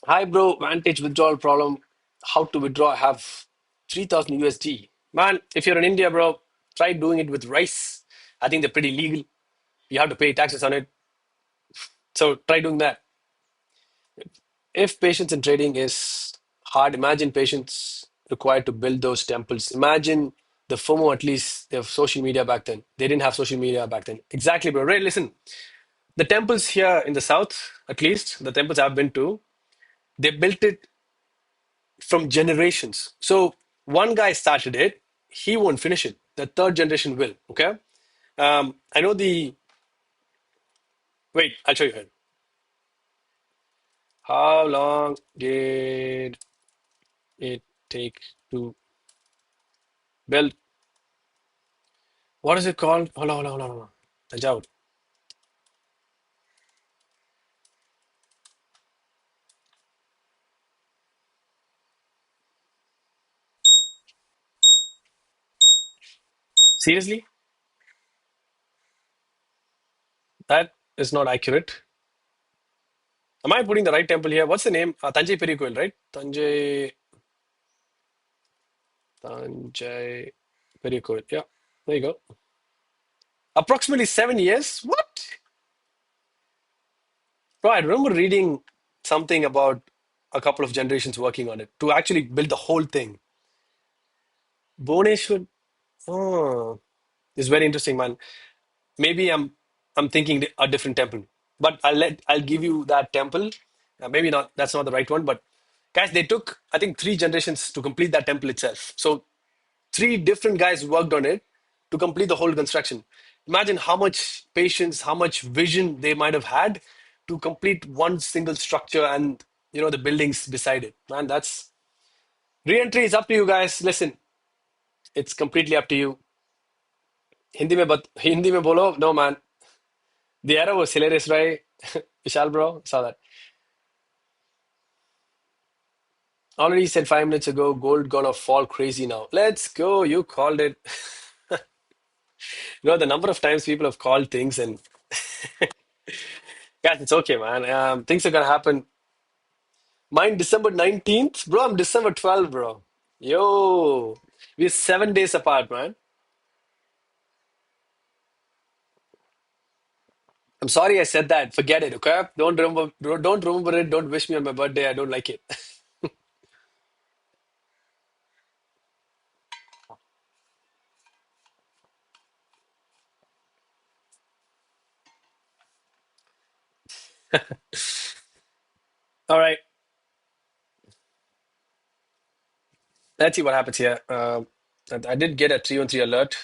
A: Hi, bro. Vantage withdrawal problem. How to withdraw? I have 3,000 USD. Man, if you're in India, bro, try doing it with rice. I think they're pretty legal. You have to pay taxes on it. So try doing that. If patience in trading is hard, imagine patience required to build those temples. Imagine the FOMO, at least they have social media back then. They didn't have social media back then. Exactly, bro. Right, listen. The temples here in the south, at least, the temples I've been to, they built it from generations. So one guy started it, he won't finish it. The third generation will. Okay. I know the wait, I'll show you here. How long did it take to build? What is it called? Hold on, hold on, hold on. Hold on. Tanjavur. Seriously, that is not accurate. Am I putting the right temple here? What's the name? Tanjai Perikoil, right? Tanjai Perikoil. Yeah, there you go. Approximately 7 years. What? Bro, I remember reading something about a couple of generations working on it to actually build the whole thing. Bhubaneswar. Oh, it's very interesting, man. Maybe I'm thinking a different temple, but I'll give you that temple. Maybe not. That's not the right one, but guys, they took I think 3 generations to complete that temple itself. So 3 different guys worked on it to complete the whole construction. Imagine how much patience, how much vision they might have had to complete one single structure and the buildings beside it. Man, that's re-entry is up to you guys. Listen, it's completely up to you. Hindi में बोलो. No man, the arrow was hilarious, right? Vishal bro, saw that. Already said 5 minutes ago, gold gonna fall crazy now. Let's go. You called it. The number of times people have called things and guys, it's okay, man. Things are gonna happen. Mine December 19th, bro. I'm December 12th, bro. Yo, we're 7 days apart, man. I'm sorry I said that. Forget it, okay? Don't remember it. Don't wish me on my birthday. I don't like it. All right, let's see what happens here. I did get a 313 alert.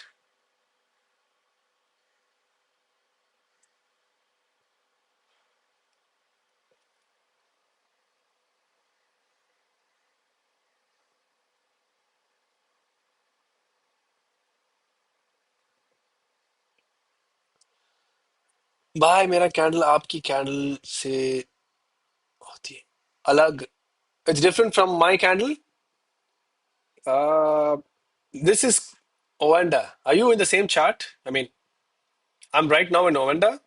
A: भाई मेरा candle आपकी candle से होती है अलग. It's different from my candle. Uh, this is Ovanda. Are you in the same chart? I mean, I'm right now in Ovanda.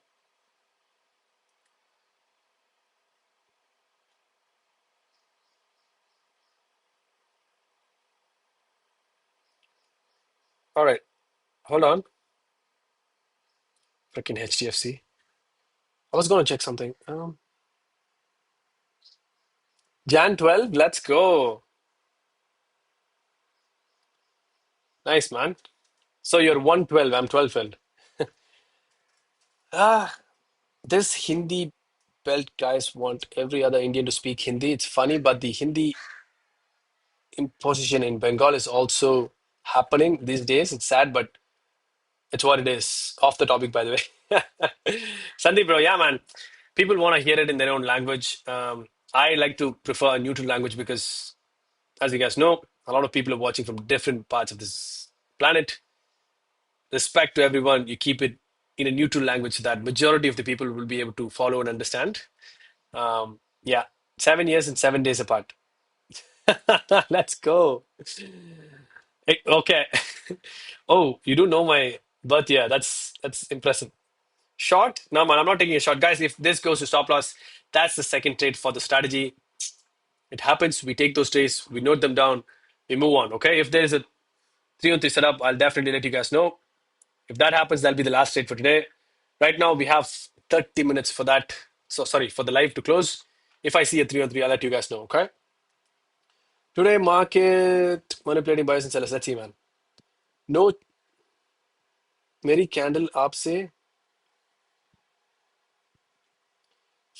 A: All right, hold on. Freaking HDFC. I was going to check something. Jan 12, let's go. Nice, man. So you're 112, I'm 12. Ah, this Hindi belt guys want every other Indian to speak Hindi. It's funny, but the Hindi imposition in Bengal is also happening these days. It's sad, but it's what it is. Off the topic, by the way. Sandeep, bro, yeah, man. People want to hear it in their own language. I like to prefer a neutral language because, as you guys know, a lot of people are watching from different parts of this planet. Respect to everyone. You keep it in a neutral language so that majority of the people will be able to follow and understand. Yeah, 7 years and 7 days apart. Let's go. Okay. Oh, you do know my birth year. That's impressive. Short? No, man, I'm not taking a shot. Guys, if this goes to stop loss, that's the second trade for the strategy. It happens. We take those trades, we note them down, we move on. Okay. If there's a 3 on 3 setup, I'll definitely let you guys know. If that happens, that'll be the last trade for today. Right now, we have 30 minutes for that. So, sorry, for the live to close. If I see a 3 on 3, I'll let you guys know. Okay. Today, market manipulating buyers and sellers. Let's see, man. No, मेरी candle आपसे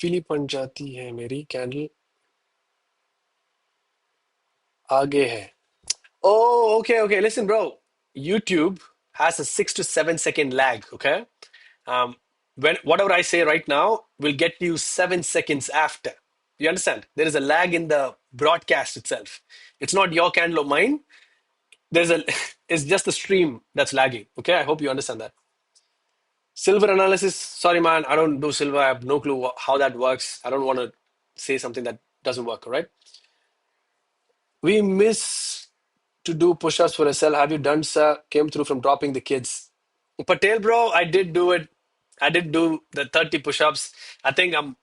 A: पीली पड़ जाती है मेरी candle आगे है. Oh, okay, okay. Listen, bro. YouTube has a 6 to 7 second lag. Okay, when whatever I say right now will get you 7 seconds after. You understand? There is a lag in the broadcast itself. It's not your candle or mine. There's a. It's just the stream that's lagging. Okay, I hope you understand that. Silver analysis. Sorry, man. I don't do silver. I have no clue how that works. I don't want to say something that doesn't work. All right. We miss. to do push-ups for a cell. Have you done, sir? Came through from dropping the kids. Patel, bro, I did do it. I did do the 30 push-ups. I think I'm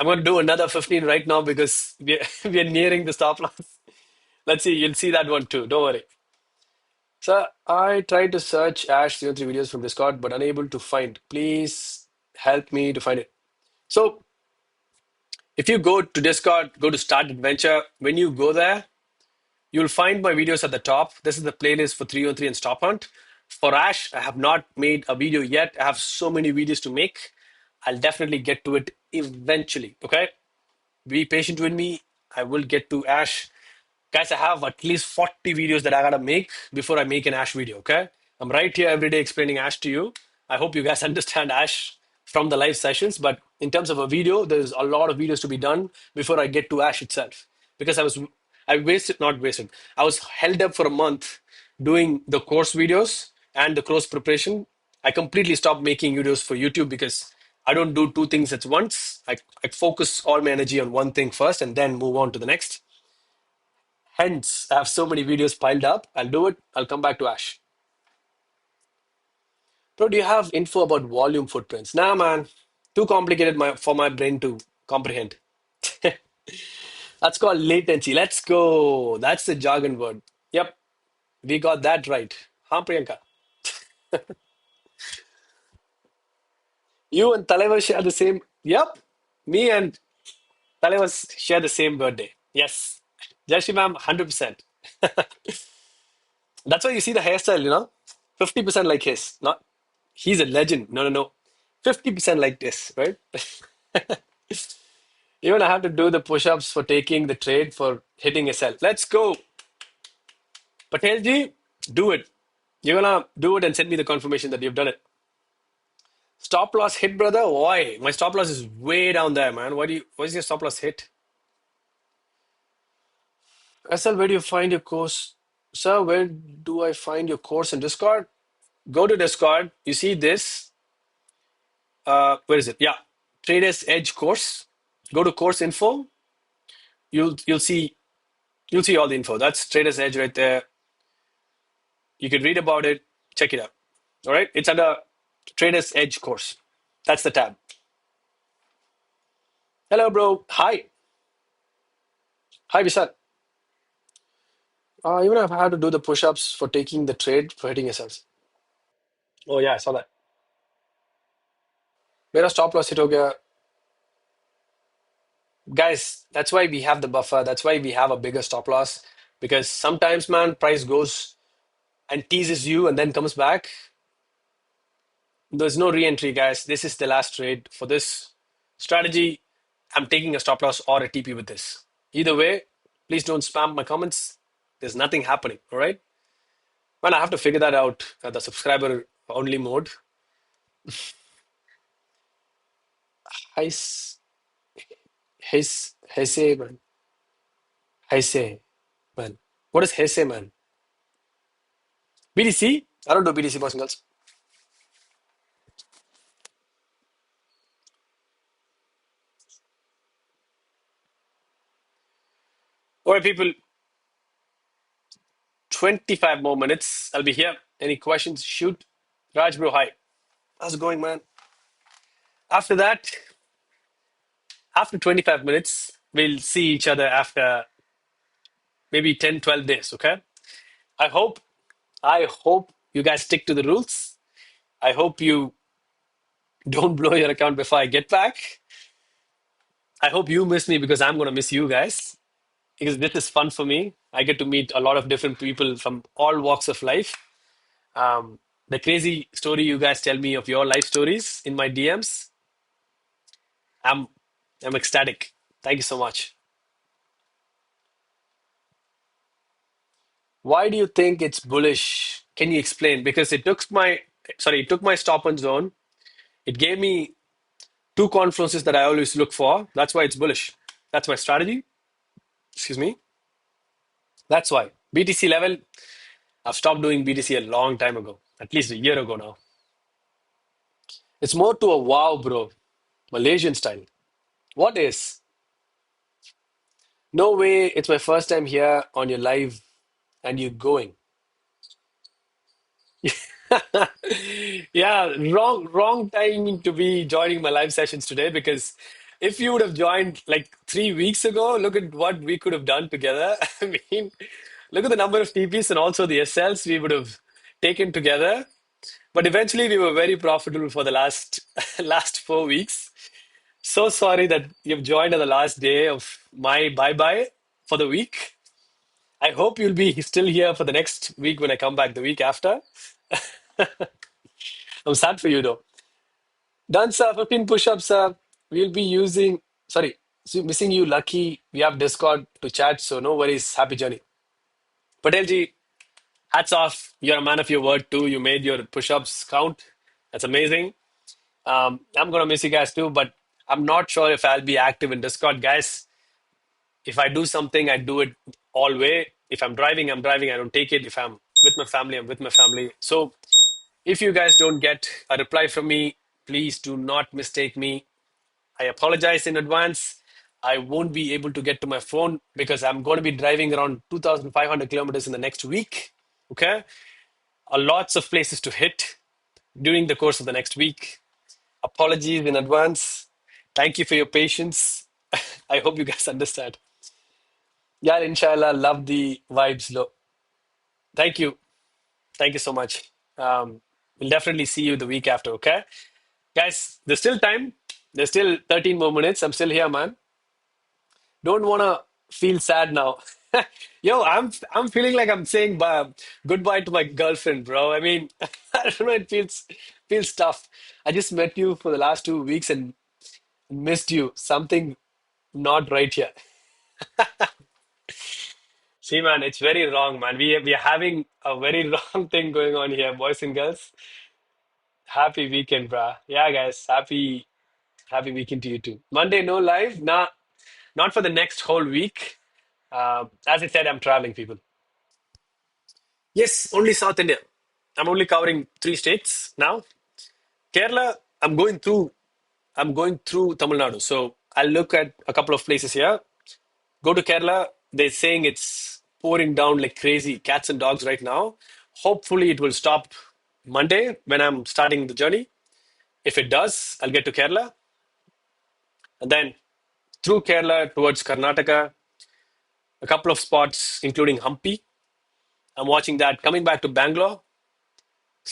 A: going to do another 15 right now because we're nearing the stop loss. Let's see. You'll see that one too. Don't worry. So I tried to search Ash 03 videos from Discord, but unable to find. Please help me to find it. So if you go to Discord, go to Start Adventure. When you go there, you'll find my videos at the top. This is the playlist for 303 and Stop Hunt. For Ash, I have not made a video yet. I have so many videos to make. I'll definitely get to it eventually. Okay? Be patient with me. I will get to Ash. Guys, I have at least 40 videos that I gotta make before I make an Ash video, okay? I'm right here every day explaining Ash to you. I hope you guys understand Ash from the live sessions, but in terms of a video, there's a lot of videos to be done before I get to Ash itself. Because I wasted, not wasted, I was held up for a month doing the course videos and the course preparation. I completely stopped making videos for YouTube because I don't do two things at once. I focus all my energy on one thing first and then move on to the next. Hence, I have so many videos piled up. I'll do it. I'll come back to Ash. Bro, do you have info about volume footprints? Nah, man. Too complicated for my brain to comprehend. That's called latency. Let's go. That's the jargon word. Yep, we got that right. Huh, Priyanka? You and Taleva share the same. Yep, me and Taleva share the same birthday. Yes. Jashi ma'am, 100%. That's why you see the hairstyle, 50% like his. Not he's a legend. No, no, no. 50% like this, right? Even I have to do the push-ups for taking the trade for hitting a sell. Let's go. Patelji, do it. You're gonna do it and send me the confirmation that you've done it. Stop loss hit, brother. Why? My stop loss is way down there, man. What's your stop loss hit? SL, where do you find your course? Sir, where do I find your course in Discord? Go to Discord. You see this. Where is it? Yeah. Traders Edge course. Go to course info. You'll see all the info. That's Traders Edge right there. You can read about it. Check it out. All right. It's under Traders Edge course. That's the tab. Hello, bro. Hi. Hi, Vishal. Even I've had to do the push-ups for taking the trade for hitting yourselves. Oh yeah, I saw that. मेरा stop loss hit हो गया. Guys, that's why we have the buffer. That's why we have a bigger stop loss. Because sometimes, man, price goes and teases you and then comes back. There's no re-entry, guys. This is the last trade for this strategy. I'm taking a stop loss or a TP with this. Either way, please don't spam my comments. There's nothing happening, all right? Man, I have to figure that out at the subscriber only mode. Heis, Heise, man. Heise, man. What is Heise, man? BDC? I don't do BDC, boys and girls. All right, people, 25 more minutes. I'll be here. Any questions? Shoot. Raj, bro, hi. How's it going, man? After that, after 25 minutes, we'll see each other after maybe 10, 12 days, okay? I hope, I hope you guys stick to the rules. I hope you don't blow your account before I get back. I hope you miss me because I'm going to miss you guys because this is fun for me. I get to meet a lot of different people from all walks of life. The crazy story you guys tell me of your life stories in my DMs, I'm I'm ecstatic. Thank you so much. Why do you think it's bullish? Can you explain? Because it took my stop and zone. It gave me two confluences that I always look for. That's why it's bullish. That's my strategy. Excuse me. That's why. BTC level, I've stopped doing BTC a long time ago, at least a year ago now. It's more to a wow, bro. Malaysian style. What is? No way. It's my first time here on your live. and you're going. Yeah, wrong timing to be joining my live sessions today because if you would have joined like 3 weeks ago, look at what we could have done together. I mean, look at the number of TPs and also the SLs we would have taken together. But eventually, we were very profitable for the last last 4 weeks. So sorry that you've joined on the last day of my bye bye for the week. I hope you'll be still here for the next week when I come back the week after. I'm sad for you though. Done, sir. 15 push-ups, sir. We'll be using, sorry, missing you, Lucky. We have Discord to chat, so no worries. Happy journey. Patelji, hats off. You're a man of your word too. You made your push-ups count. That's amazing. I'm gonna miss you guys too, but I'm not sure if I'll be active in Discord, guys. If I do something, I do it all way. If I'm driving, I'm driving. I don't take it. If I'm with my family, I'm with my family. So if you guys don't get a reply from me, please do not mistake me. I apologize in advance. I won't be able to get to my phone because I'm going to be driving around 2,500 kilometers in the next week. Okay. Lots of places to hit during the course of the next week. Apologies in advance. Thank you for your patience. I hope you guys understand. Yeah, inshallah, love the vibes. Thank you. Thank you so much. We'll definitely see you the week after, okay? Guys, there's still time. There's still 13 more minutes. I'm still here, man. Don't wanna feel sad now. Yo, I'm feeling like I'm saying goodbye to my girlfriend, bro. I mean, I don't know, it feels tough. I just met you for the last 2 weeks and missed you. Something not right here. See, man, it's very wrong, man. We are having a very wrong thing going on here, boys and girls. Happy weekend, brah. Yeah, guys, happy weekend to you too. Monday, no live, nah, not for the next whole week. As I said, I'm traveling, people. Yes, only South India. I'm only covering 3 states now. Kerala, I'm going through Tamil Nadu. So I'll look at a couple of places here. Go to Kerala. They're saying it's pouring down like crazy, cats and dogs right now. Hopefully, it will stop Monday when I'm starting the journey. If it does, I'll get to Kerala and then through Kerala towards Karnataka, a couple of spots, including Hampi. I'm watching that. Coming back to Bangalore,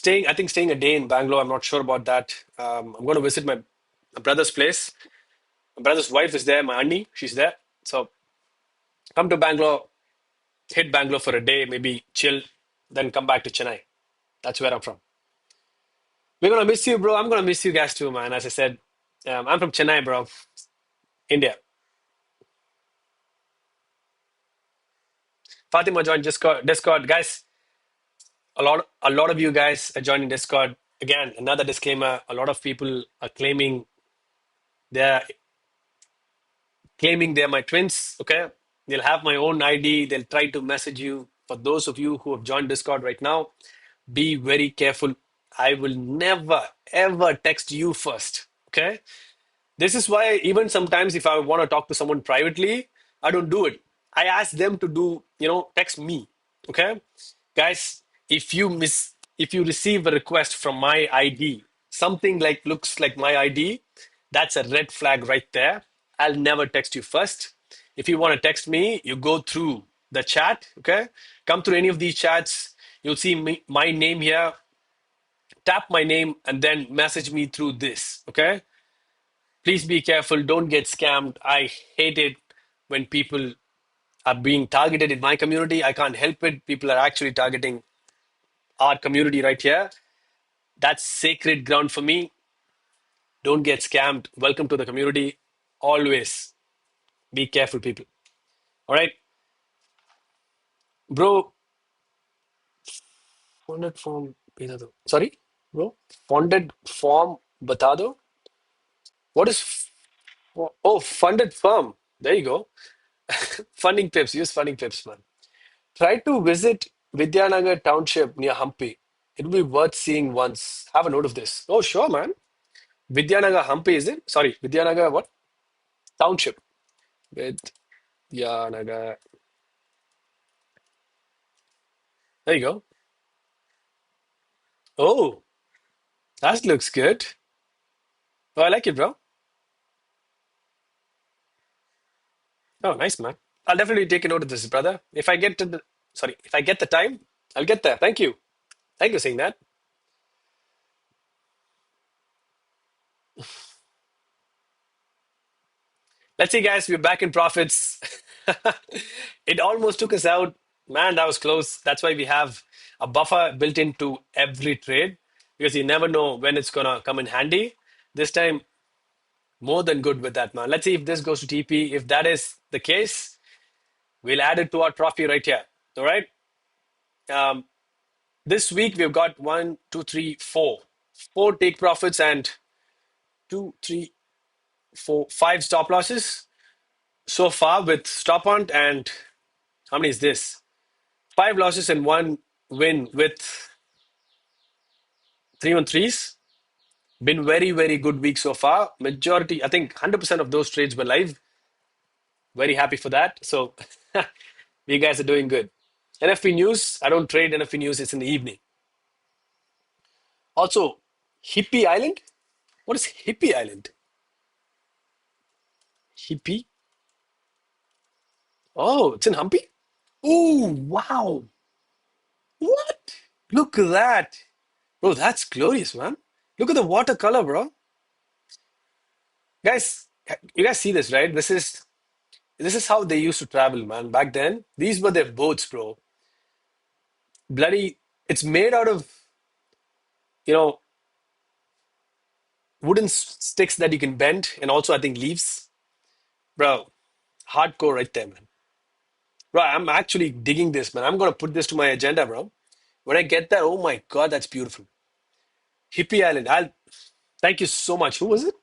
A: I think staying a day in Bangalore. I'm not sure about that. I'm going to visit my brother's place. My brother's wife is there. My auntie, she's there. So come to Bangalore, hit Bangalore for a day, maybe chill, then come back to Chennai. That's where I'm from. We're gonna miss you, bro. I'm gonna miss you guys too, man. As I said, I'm from Chennai, bro, India. Fatima joined Discord, guys. A lot of you guys are joining Discord. Again, another disclaimer: a lot of people are they're claiming they're my twins. Okay, they'll have my own ID. They'll try to message you. For those of you who have joined Discord right now, be very careful. I will never ever text you first. Okay, this is why even sometimes if I want to talk to someone privately, I don't do it. I ask them to text me. Okay? Guys, if you receive a request from my ID, something like looks like my ID, that's a red flag right there. I'll never text you first. If you want to text me, you go through the chat, okay? Come through any of these chats. You'll see my name here. Tap my name and then message me through this, okay? Please be careful. Don't get scammed. I hate it when people are being targeted in my community. I can't help it. People are actually targeting our community right here. That's sacred ground for me. Don't get scammed. Welcome to the community. Always be careful, people. All right, bro. Funded form. Sorry, bro. Funded form. Batado. What is? Oh, funded firm. There you go. Funding pips. Use funding pips, man. Try to visit Vidyanagar Township near Hampi. It will be worth seeing once. Have a note of this. Oh, sure, man. Vidyanagar Hampi, is it? Sorry, Vidyanagar what? Township. Vidyanagar There you go. Oh, that looks good. Oh, I like it, bro. Oh, nice, man. I'll definitely take a note of this, brother. If I get to the, sorry, if I get the time, I'll get there. Thank you. Thank you for saying that. Let's see, guys. We're back in profits. It almost took us out. Man, that was close. That's why we have a buffer built into every trade because you never know when it's gonna come in handy. This time, more than good with that, man. Let's see if this goes to TP. If that is the case, we'll add it to our trophy right here. All right. Um, this week we've got one, two, three, four. Four take profits and two, three, four, five stop losses so far with stop on. And how many is this? Five losses and one win with three on threes. Been very, very good week so far. Majority, I think 100% of those trades were live. Very happy for that. So you guys are doing good. NFP news, I don't trade NFP news, it's in the evening. Also, Hippie Island? What is Hippie Island? Hippie? Oh, it's in Humpy? Oh, wow. What? Look at that. Bro, that's glorious, man. Look at the watercolor, bro. Guys, you guys see this, right? This is how they used to travel, man. Back then, these were their boats, bro. Bloody, it's made out of, you know, wooden sticks that you can bend, and also I think leaves. Bro, hardcore right there, man. Bro, I'm actually digging this, man. I'm gonna put this to my agenda, bro. When I get that, oh my God, that's beautiful. Hippie Island. I'll thank you so much. Who was it?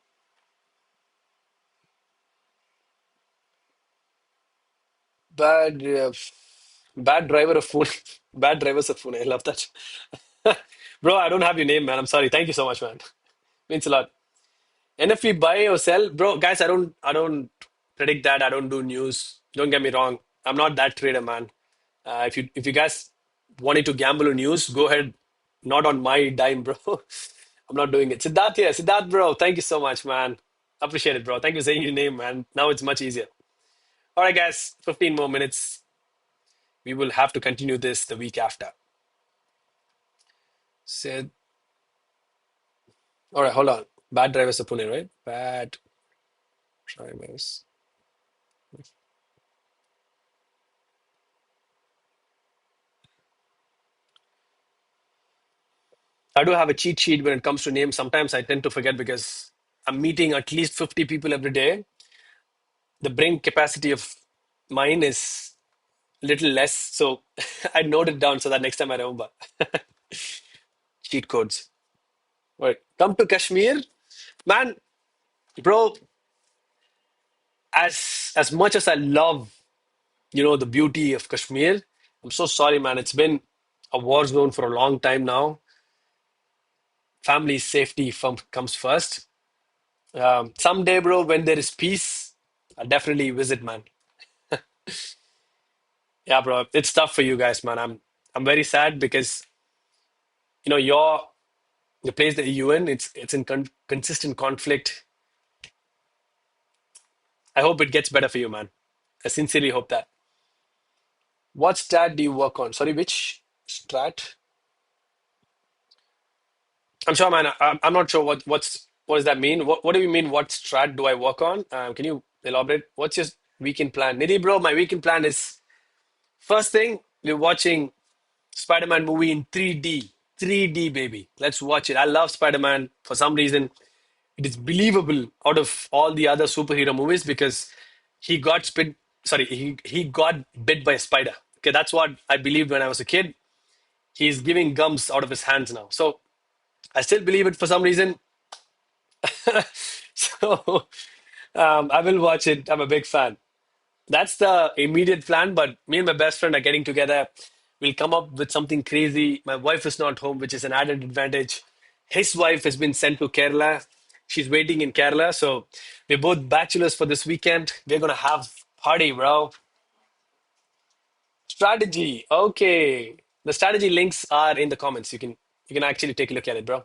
A: Bad, bad driver of phone. Bad drivers of phone. I love that. Bro, I don't have your name, man. I'm sorry. Thank you so much, man. Means a lot. And if we buy or sell, bro, guys, I don't predict that. I don't do news. Don't get me wrong. I'm not that trader, man. If you guys wanted to gamble on news, go ahead. Not on my dime, bro. I'm not doing it. Siddharth here. Siddharth, bro. Thank you so much, man. Appreciate it, bro. Thank you for saying your name, man. Now it's much easier. All right, guys. 15 more minutes. We will have to continue this the week after. Said, all right, hold on. Bad drivers of Pune, right? Bad drivers. I do have a cheat sheet when it comes to names. Sometimes I tend to forget because I'm meeting at least 50 people every day. The brain capacity of mine is a little less. So I note it down so that next time I remember. Cheat codes. All right. Come to Kashmir. Man, bro, as much as I love, the beauty of Kashmir, I'm so sorry, man. It's been a war zone for a long time now. Family safety comes first. Someday, bro, when there is peace, I'll definitely visit, man. Yeah, bro, it's tough for you guys, man. I'm very sad because your the place that you in, it's in consistent conflict. I hope it gets better for you, man. I sincerely hope that. What strat do you work on? Sorry, which strat? I'm sure, man. I'm not sure what does that mean. What do you mean? What strat do I work on? Can you elaborate? What's your weekend plan, Nidhi, bro? My weekend plan is first thing we're watching Spider-Man movie in 3D. 3D, baby. Let's watch it. I love Spider-Man for some reason. It is believable out of all the other superhero movies because he got spit. Sorry, he got bit by a spider. Okay, that's what I believed when I was a kid. He's giving gums out of his hands now. So I still believe it for some reason. So I will watch it. I'm a big fan. That's the immediate plan, but me and my best friend are getting together. We'll come up with something crazy. My wife is not home, which is an added advantage. His wife has been sent to Kerala. She's waiting in Kerala. So we're both bachelors for this weekend. We're gonna have party, bro. Strategy. Okay. The strategy links are in the comments. You can actually take a look at it, bro.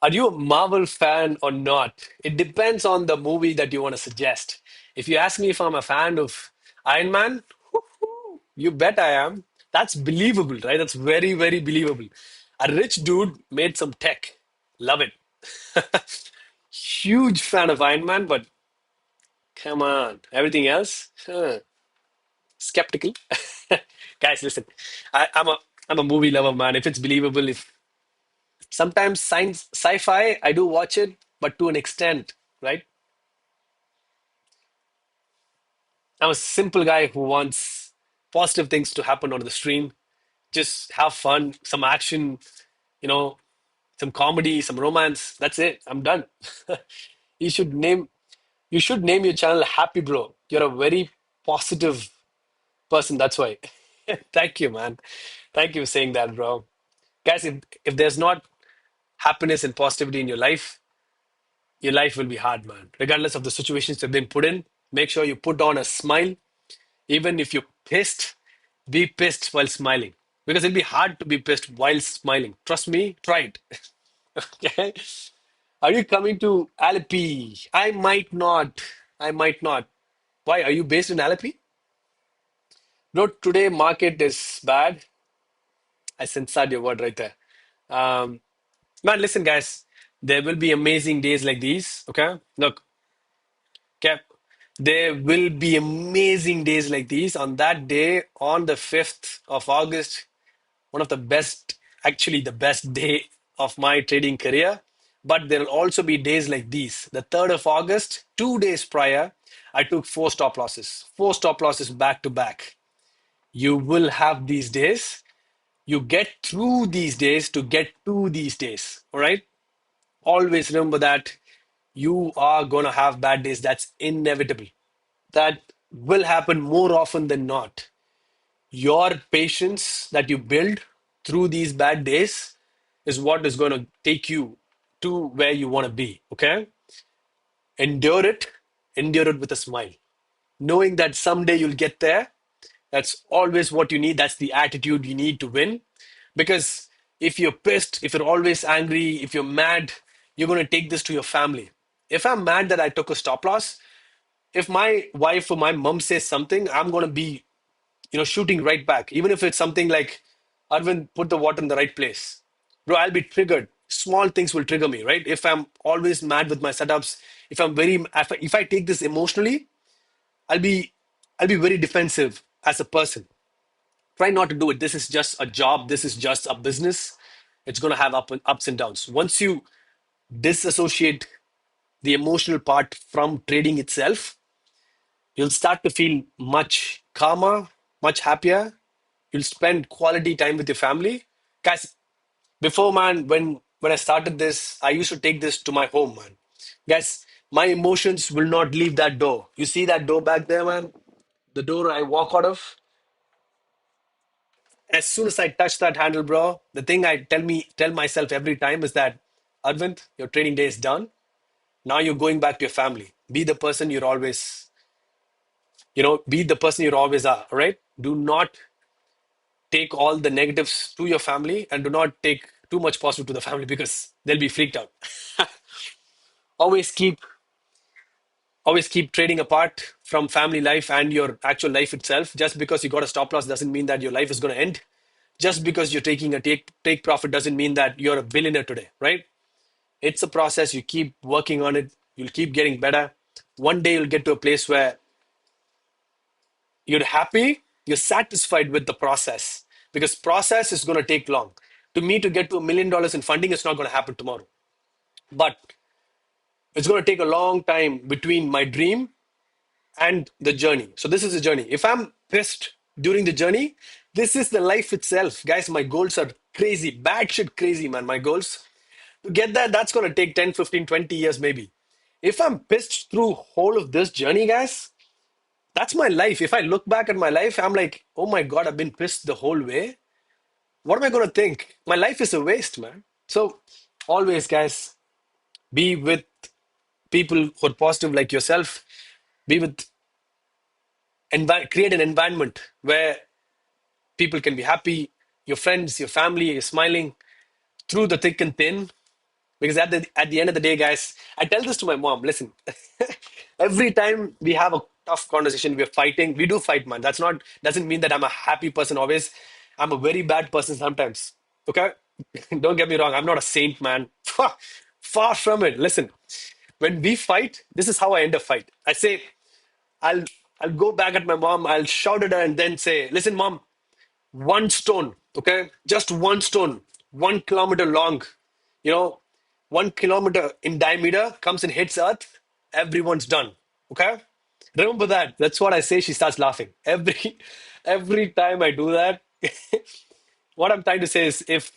A: Are you a Marvel fan or not? It depends on the movie that you want to suggest. If you ask me if I'm a fan of Iron Man, you bet I am. That's believable, right? That's very, very believable. A rich dude made some tech. Love it. Huge fan of Iron Man, but come on. Everything else? Skeptical. Guys, listen. I'm a movie lover, man. If it's believable, if sometimes science sci-fi, I do watch it, but to an extent, right? I'm a simple guy who wants positive things to happen on the stream. Just have fun, some action, you know, some comedy, some romance. That's it. I'm done. You should name you should name your channel Happy Bro. You're a very positive person. That's why. Thank you, man. Thank you for saying that, bro. Guys, if there's not happiness and positivity in your life will be hard, man. Regardless of the situations you've been put in, make sure you put on a smile. Even if you're pissed, be pissed while smiling. Because it'll be hard to be pissed while smiling. Trust me, try it. Okay? Are you coming to Alleppey? I might not. I might not. Why? Are you based in Alleppey? No, today market is bad. I censored your word right there. Um, Man, listen, guys. There will be amazing days like these. Okay? Look, Cap, there will be amazing days like these. On that day, on the 5th of August, one of the best, actually the best day of my trading career. But there will also be days like these. The 3rd of August, 2 days prior, I took four stop losses back to back. You will have these days. You get through these days to get to these days. All right. Always remember that you are going to have bad days. That's inevitable. That will happen more often than not. Your patience that you build through these bad days is what is going to take you to where you want to be. Okay. Endure it, endure it with a smile, knowing that someday you'll get there. That's always what you need. That's the attitude you need to win. Because if you're pissed, if you're always angry, if you're mad, you're going to take this to your family. If I'm mad that I took a stop loss, if my wife or my mom says something, I'm going to be, shooting right back. Even if it's something like, Arvind, put the water in the right place. Bro, I'll be triggered. Small things will trigger me, right? If I'm always mad with my setups, if I take this emotionally, I'll be, I'll be very defensive as a person. Try not to do it. This is just a job. This is just a business. It's going to have ups and downs. Once you disassociate the emotional part from trading itself, you'll start to feel much calmer, much happier. You'll spend quality time with your family. Guys, before, man, when I started this, I used to take this to my home, man. Guys, my emotions will not leave that door. You see that door back there, man? The door I walk out of. As soon as I touch that handle, bro, the thing I tell myself every time is that, Arvind, your trading day is done. Now you're going back to your family. Be the person you're always, be the person you always are, all right? Do not take all the negatives to your family and do not take too much positive to the family because they'll be freaked out. Always keep always keep trading apart from family life and your actual life itself. Just because you got a stop loss doesn't mean that your life is going to end. Just because you're taking a take profit doesn't mean that you're a billionaire today, right? It's a process. You keep working on it. You'll keep getting better. One day you'll get to a place where you're happy, you're satisfied with the process because process is going to take long. To me, to get to $1 million in funding, it's not going to happen tomorrow. But it's going to take a long time between my dream and the journey. So this is a journey. If I'm pissed during the journey, this is the life itself. Guys, my goals are crazy, bad shit crazy, man. My goals. To get that, that's going to take 10, 15, 20 years maybe. If I'm pissed through whole of this journey, guys, that's my life. If I look back at my life, I'm like, oh my God, I've been pissed the whole way. What am I going to think? My life is a waste, man. So always, guys, be with people who are positive like yourself. Be with, create an environment where People can be happy. Your friends, your family, you're smiling through the thick and thin. Because at the end of the day, guys, I tell this to my mom. Listen, every time we have a tough conversation, we're fighting. We do fight, man. That's not doesn't mean that I'm a happy person always. I'm a very bad person sometimes. Okay, don't get me wrong. I'm not a saint, man. Far from it. Listen, when we fight, this is how I end a fight. I say, I'll I'll go back at my mom. I'll shout at her and then say, "Listen, mom, one stone, okay? Just one stone, 1 kilometer long, you know, 1 kilometer in diameter comes and hits Earth, everyone's done, okay? Remember that. That's what I say. She starts laughing. Every time I do that, what I'm trying to say is if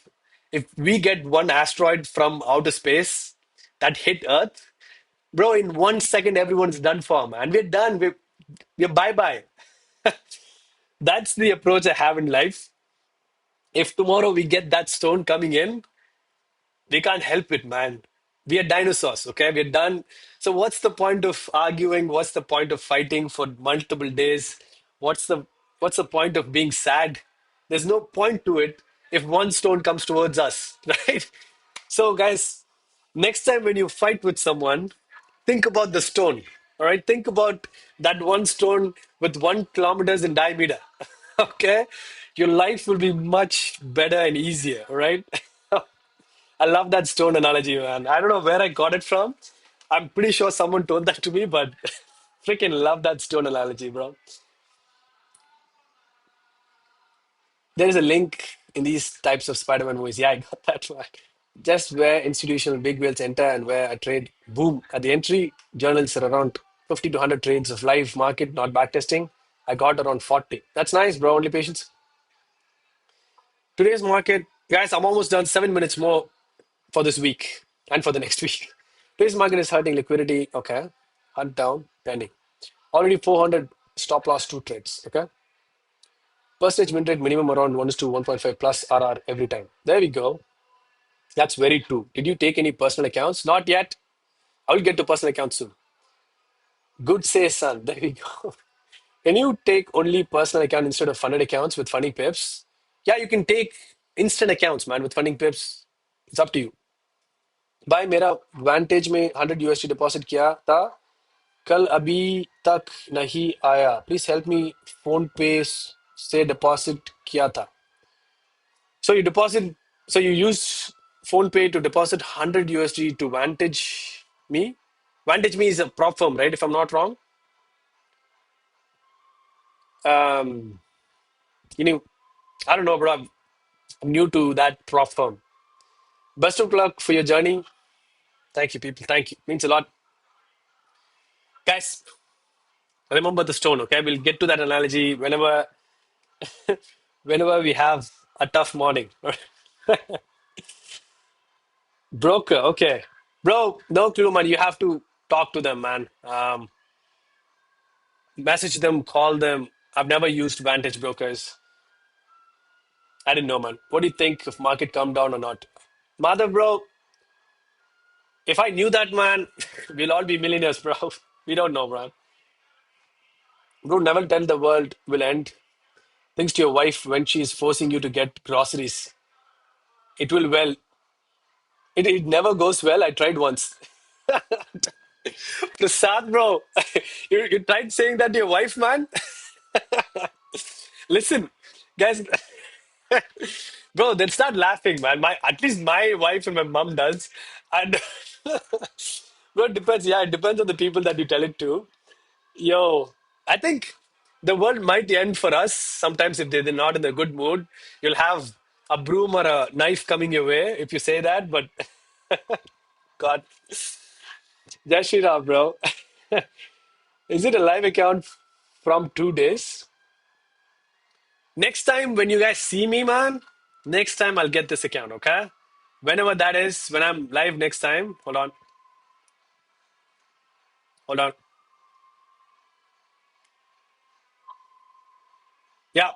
A: we get one asteroid from outer space that hit Earth, bro, in 1 second everyone's done for, man. We're done. We're bye-bye. That's the approach I have in life. If tomorrow we get that stone coming in, we can't help it, man. We are dinosaurs, okay? We're done. So what's the point of arguing? What's the point of fighting for multiple days? What's the what's the point of being sad? There's no point to it if one stone comes towards us, right? So guys, next time when you fight with someone, think about the stone. All right, think about that one stone with 1 kilometers in diameter. Okay, your life will be much better and easier. All right. I love that stone analogy, man. I don't know where I got it from. I'm pretty sure someone told that to me, but freaking love that stone analogy, bro. There is a link in these types of Spider-Man movies. Yeah, I got that one. Just where institutional big whales enter and where a trade boom at the entry, journals are around 50 to 100 trades of live market, not backtesting. I got around 40. That's nice, bro. Only patience. Today's market, guys, I'm almost done. 7 minutes more for this week and for the next week. Today's market is hurting liquidity. Okay. Hunt down, pending. Already 400 stop loss, two trades. Okay. Percentage win rate minimum around 1 is to 1.5 plus RR every time. There we go. That's very true. Did you take any personal accounts? Not yet. I will get to personal accounts soon. Good say, son. There we go. Can you take only personal account instead of funded accounts with funding pips? Yeah, you can take instant accounts, man, with funding pips. It's up to you. भाई मेरा Vantage में 100 USD deposit किया था कल अभी तक नहीं आया प्लीज हेल्प मी फोन पे से डिपॉजिट किया था so you deposit so you use phone pay to deposit 100 USD to Vantage me is a prop firm, right? If I'm not wrong. um you know, I don't know, bro. I'm new to that prop firm. Best of luck for your journey. Thank you, people. Thank you, means a lot, guys. Remember the stone, okay? We'll get to that analogy whenever we have a tough morning. Broker, okay. Bro, no clue, man. You have to talk to them, man. Message them, call them. I've never used Vantage brokers. I didn't know, man. What do you think if market come down or not? Mother, bro, if I knew that, man, we'll all be millionaires, bro. We don't know, bro. Bro, never tell the world will end. Things to your wife when she's forcing you to get groceries. It will well. It never goes well. I tried once. Prasad, bro, you tried saying that to your wife, man? Listen, guys, bro, then start laughing, man. At least my wife and my mom does. And bro, it depends. Yeah, it depends on the people that you tell it to. Yo, I think the world might end for us sometimes if they're not in a good mood. You'll have a broom or a knife coming your way if you say that. But God, Jai Shri Ram, bro. Is it a live account from 2 days? Next time when you guys see me, man, next time I'll get this account, okay? Whenever that is, when I'm live next time. Hold on. Hold on. Yeah.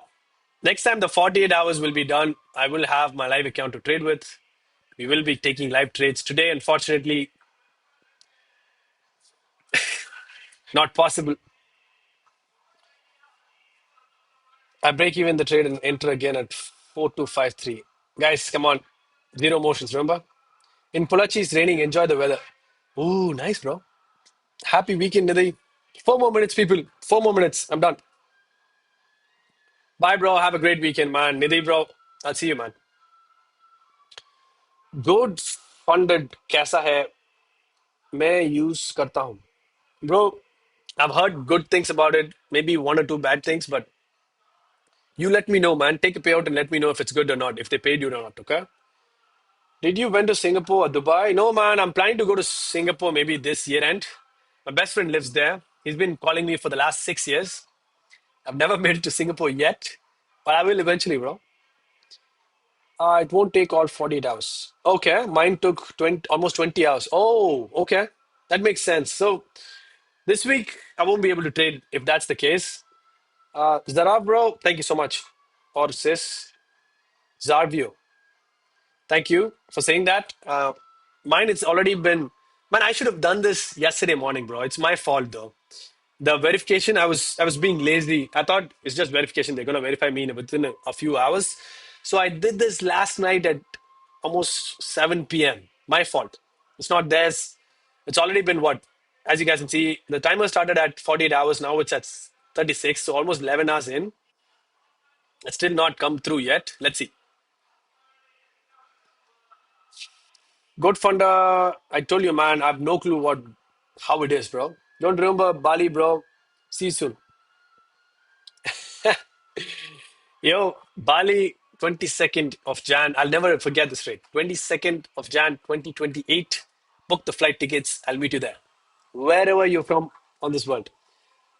A: Next time the 48 hours will be done, I will have my live account to trade with. We will be taking live trades today. Unfortunately, not possible. I break even the trade and enter again at 4253. Guys, come on. Zero motions, remember? In Polachi, it's raining. Enjoy the weather. Ooh, nice, bro. Happy weekend, Nidhi. 4 more minutes, people. 4 more minutes. I'm done. Bye, bro. Have a great weekend, man. Nidhi, bro. I'll see you, man. Good funded कैसा है मैं use करता हूँ bro. I've heard good things about it, maybe one or two bad things, but you let me know, man. Take a payout and let me know if it's good or not, if they paid you or not, okay? Did you went to Singapore or Dubai? No, man. I'm planning to go to Singapore maybe this year end. My best friend lives there. He's been calling me for the last 6 years. I've never made it to Singapore yet, but I will eventually, bro. It won't take all 48 hours. Okay, mine took 20, almost 20 hours. Oh, okay. That makes sense. So this week, I won't be able to trade if that's the case. Zara, bro, thank you so much. Or sis, Zarvio. Thank you for saying that. Mine, it's already been. Man, I should have done this yesterday morning, bro. It's my fault though. The verification, I was being lazy. I thought it's just verification. They're gonna verify me within a few hours. So I did this last night at almost 7 p.m. My fault. It's not theirs. It's already been what? As you guys can see, the timer started at 48 hours. Now it's at 36, so almost 11 hours in. It's still not come through yet. Let's see. Good Fonda, I told you, man, I have no clue how it is, bro. Don't remember Bali, bro. See you soon. Yo, Bali, 22nd of Jan. I'll never forget this rate. 22nd of Jan, 2028. Book the flight tickets. I'll meet you there. Wherever you're from on this world.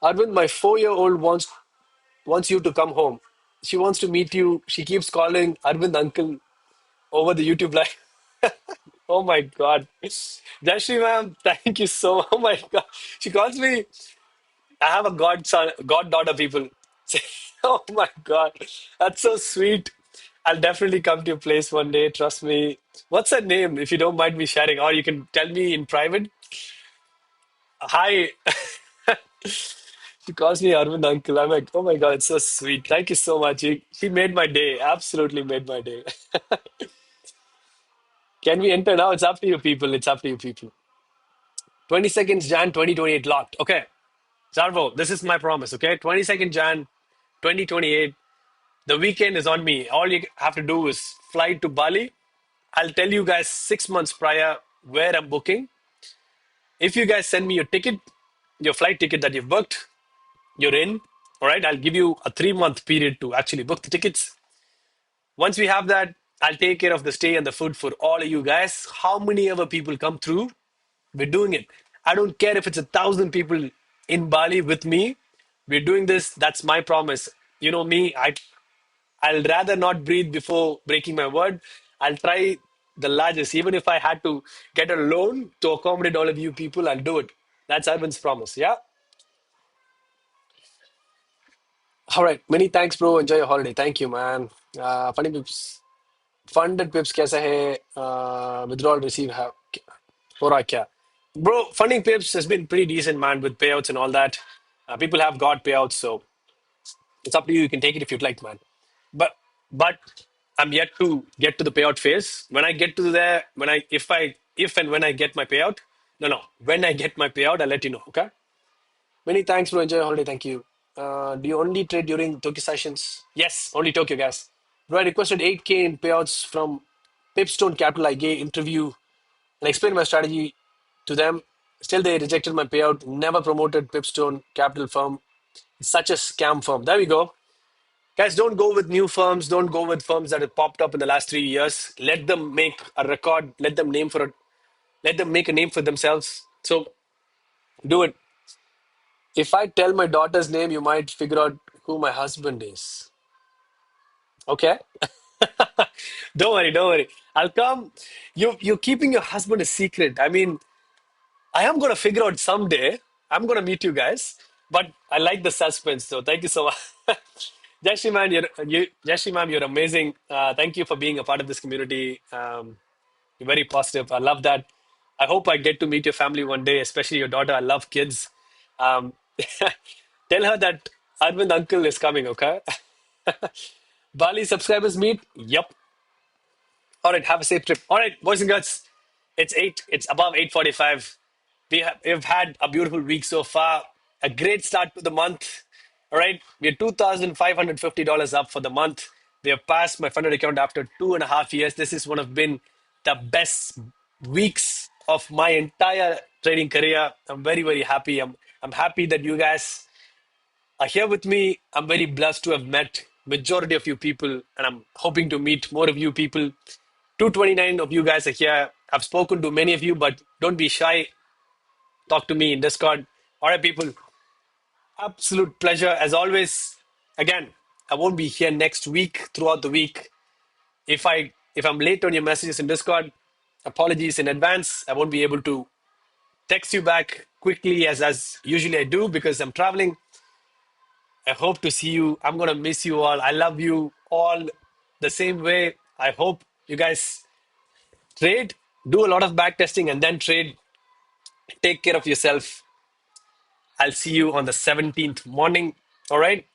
A: Arvind, my 4-year-old wants you to come home. She wants to meet you. She keeps calling Arvind uncle over the YouTube live. Oh my God. Jashri ma'am, thank you so. Oh my God. She calls me. I have a godson, goddaughter, people. Oh my God. That's so sweet. I'll definitely come to your place one day. Trust me. What's her name, if you don't mind me sharing? Or you can tell me in private. Hi. She calls me Arvind uncle. I'm like, oh my God, it's so sweet. Thank you so much. She made my day. Absolutely made my day. Can we enter now? It's up to you, people. It's up to you, people. 22nd Jan 2028 locked. Okay. Zarvo, this is my promise, okay? 22nd Jan 2028. The weekend is on me. All you have to do is fly to Bali. I'll tell you guys 6 months prior where I'm booking. If you guys send me your ticket, your flight ticket that you've booked, you're in. All right. I'll give you a 3 month period to actually book the tickets. Once we have that, I'll take care of the stay and the food for all of you guys. How many ever people come through, we're doing it. I don't care if it's 1,000 people in Bali with me. We're doing this. That's my promise. You know me, I'll rather not breathe before breaking my word. I'll try the largest. Even if I had to get a loan to accommodate all of you people, I'll do it. That's Arvin's promise. Yeah. All right. Many thanks, bro. Enjoy your holiday. Thank you, man. Funny pips. Funded pips कैसा है? Withdrawal receive have हो रहा है क्या? Bro, funding pips has been pretty decent, man, with payouts and all that. People have got payouts, so it's up to you. You can take it if you'd like, man. But I'm yet to get to the payout phase. When I get to there, if and when I get my payout, no, when I get my payout, I'll let you know. Okay. Many thanks, bro. Enjoy your holiday. Thank you. Do you only trade during Tokyo sessions? Yes, only Tokyo, guys. Bro, I requested 8K in payouts from Pipstone Capital. I gave interview and explained my strategy to them. Still, they rejected my payout. Never promoted Pipstone Capital firm. It's such a scam firm. There we go. Guys, don't go with new firms. Don't go with firms that have popped up in the last 3 years. Let them make a record. Let them let them make a name for themselves. So do it. If I tell my daughter's name, you might figure out who my husband is. Okay? Don't worry, don't worry. I'll come. You're keeping your husband a secret. I mean, I am gonna figure out someday. I'm gonna meet you guys. But I like the suspense, so thank you so much. Jashi man, Jashi ma'am, you're amazing. Thank you for being a part of this community. You're very positive. I love that. I hope I get to meet your family one day, especially your daughter. I love kids. Um, tell her that Arvind uncle is coming, okay? Bali subscribers meet? Yep. All right, have a safe trip. All right, boys and girls, it's 8. It's above 8:45. We've had a beautiful week so far. A great start to the month. All right, we're $2,550 up for the month. We have passed my funded account after 2.5 years. This is one of been the best weeks of my entire trading career. I'm very, very happy. I'm happy that you guys are here with me. I'm very blessed to have met majority of you people, and I'm hoping to meet more of you people. 229 of you guys are here. I've spoken to many of you, but don't be shy. Talk to me in Discord. All right, people. Absolute pleasure as always. Again, I won't be here next week throughout the week. If I'm late on your messages in Discord, apologies in advance. I won't be able to text you back quickly as usually I do because I'm traveling. I hope to see you. I'm gonna miss you all. I love you all the same way. I hope you guys trade, do a lot of back testing, and then trade. Take care of yourself. I'll see you on the 17th morning. All right.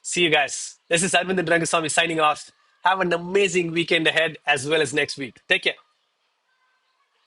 A: See you guys. This is Arvind Rangasamy signing off. Have an amazing weekend ahead as well as next week. Take care.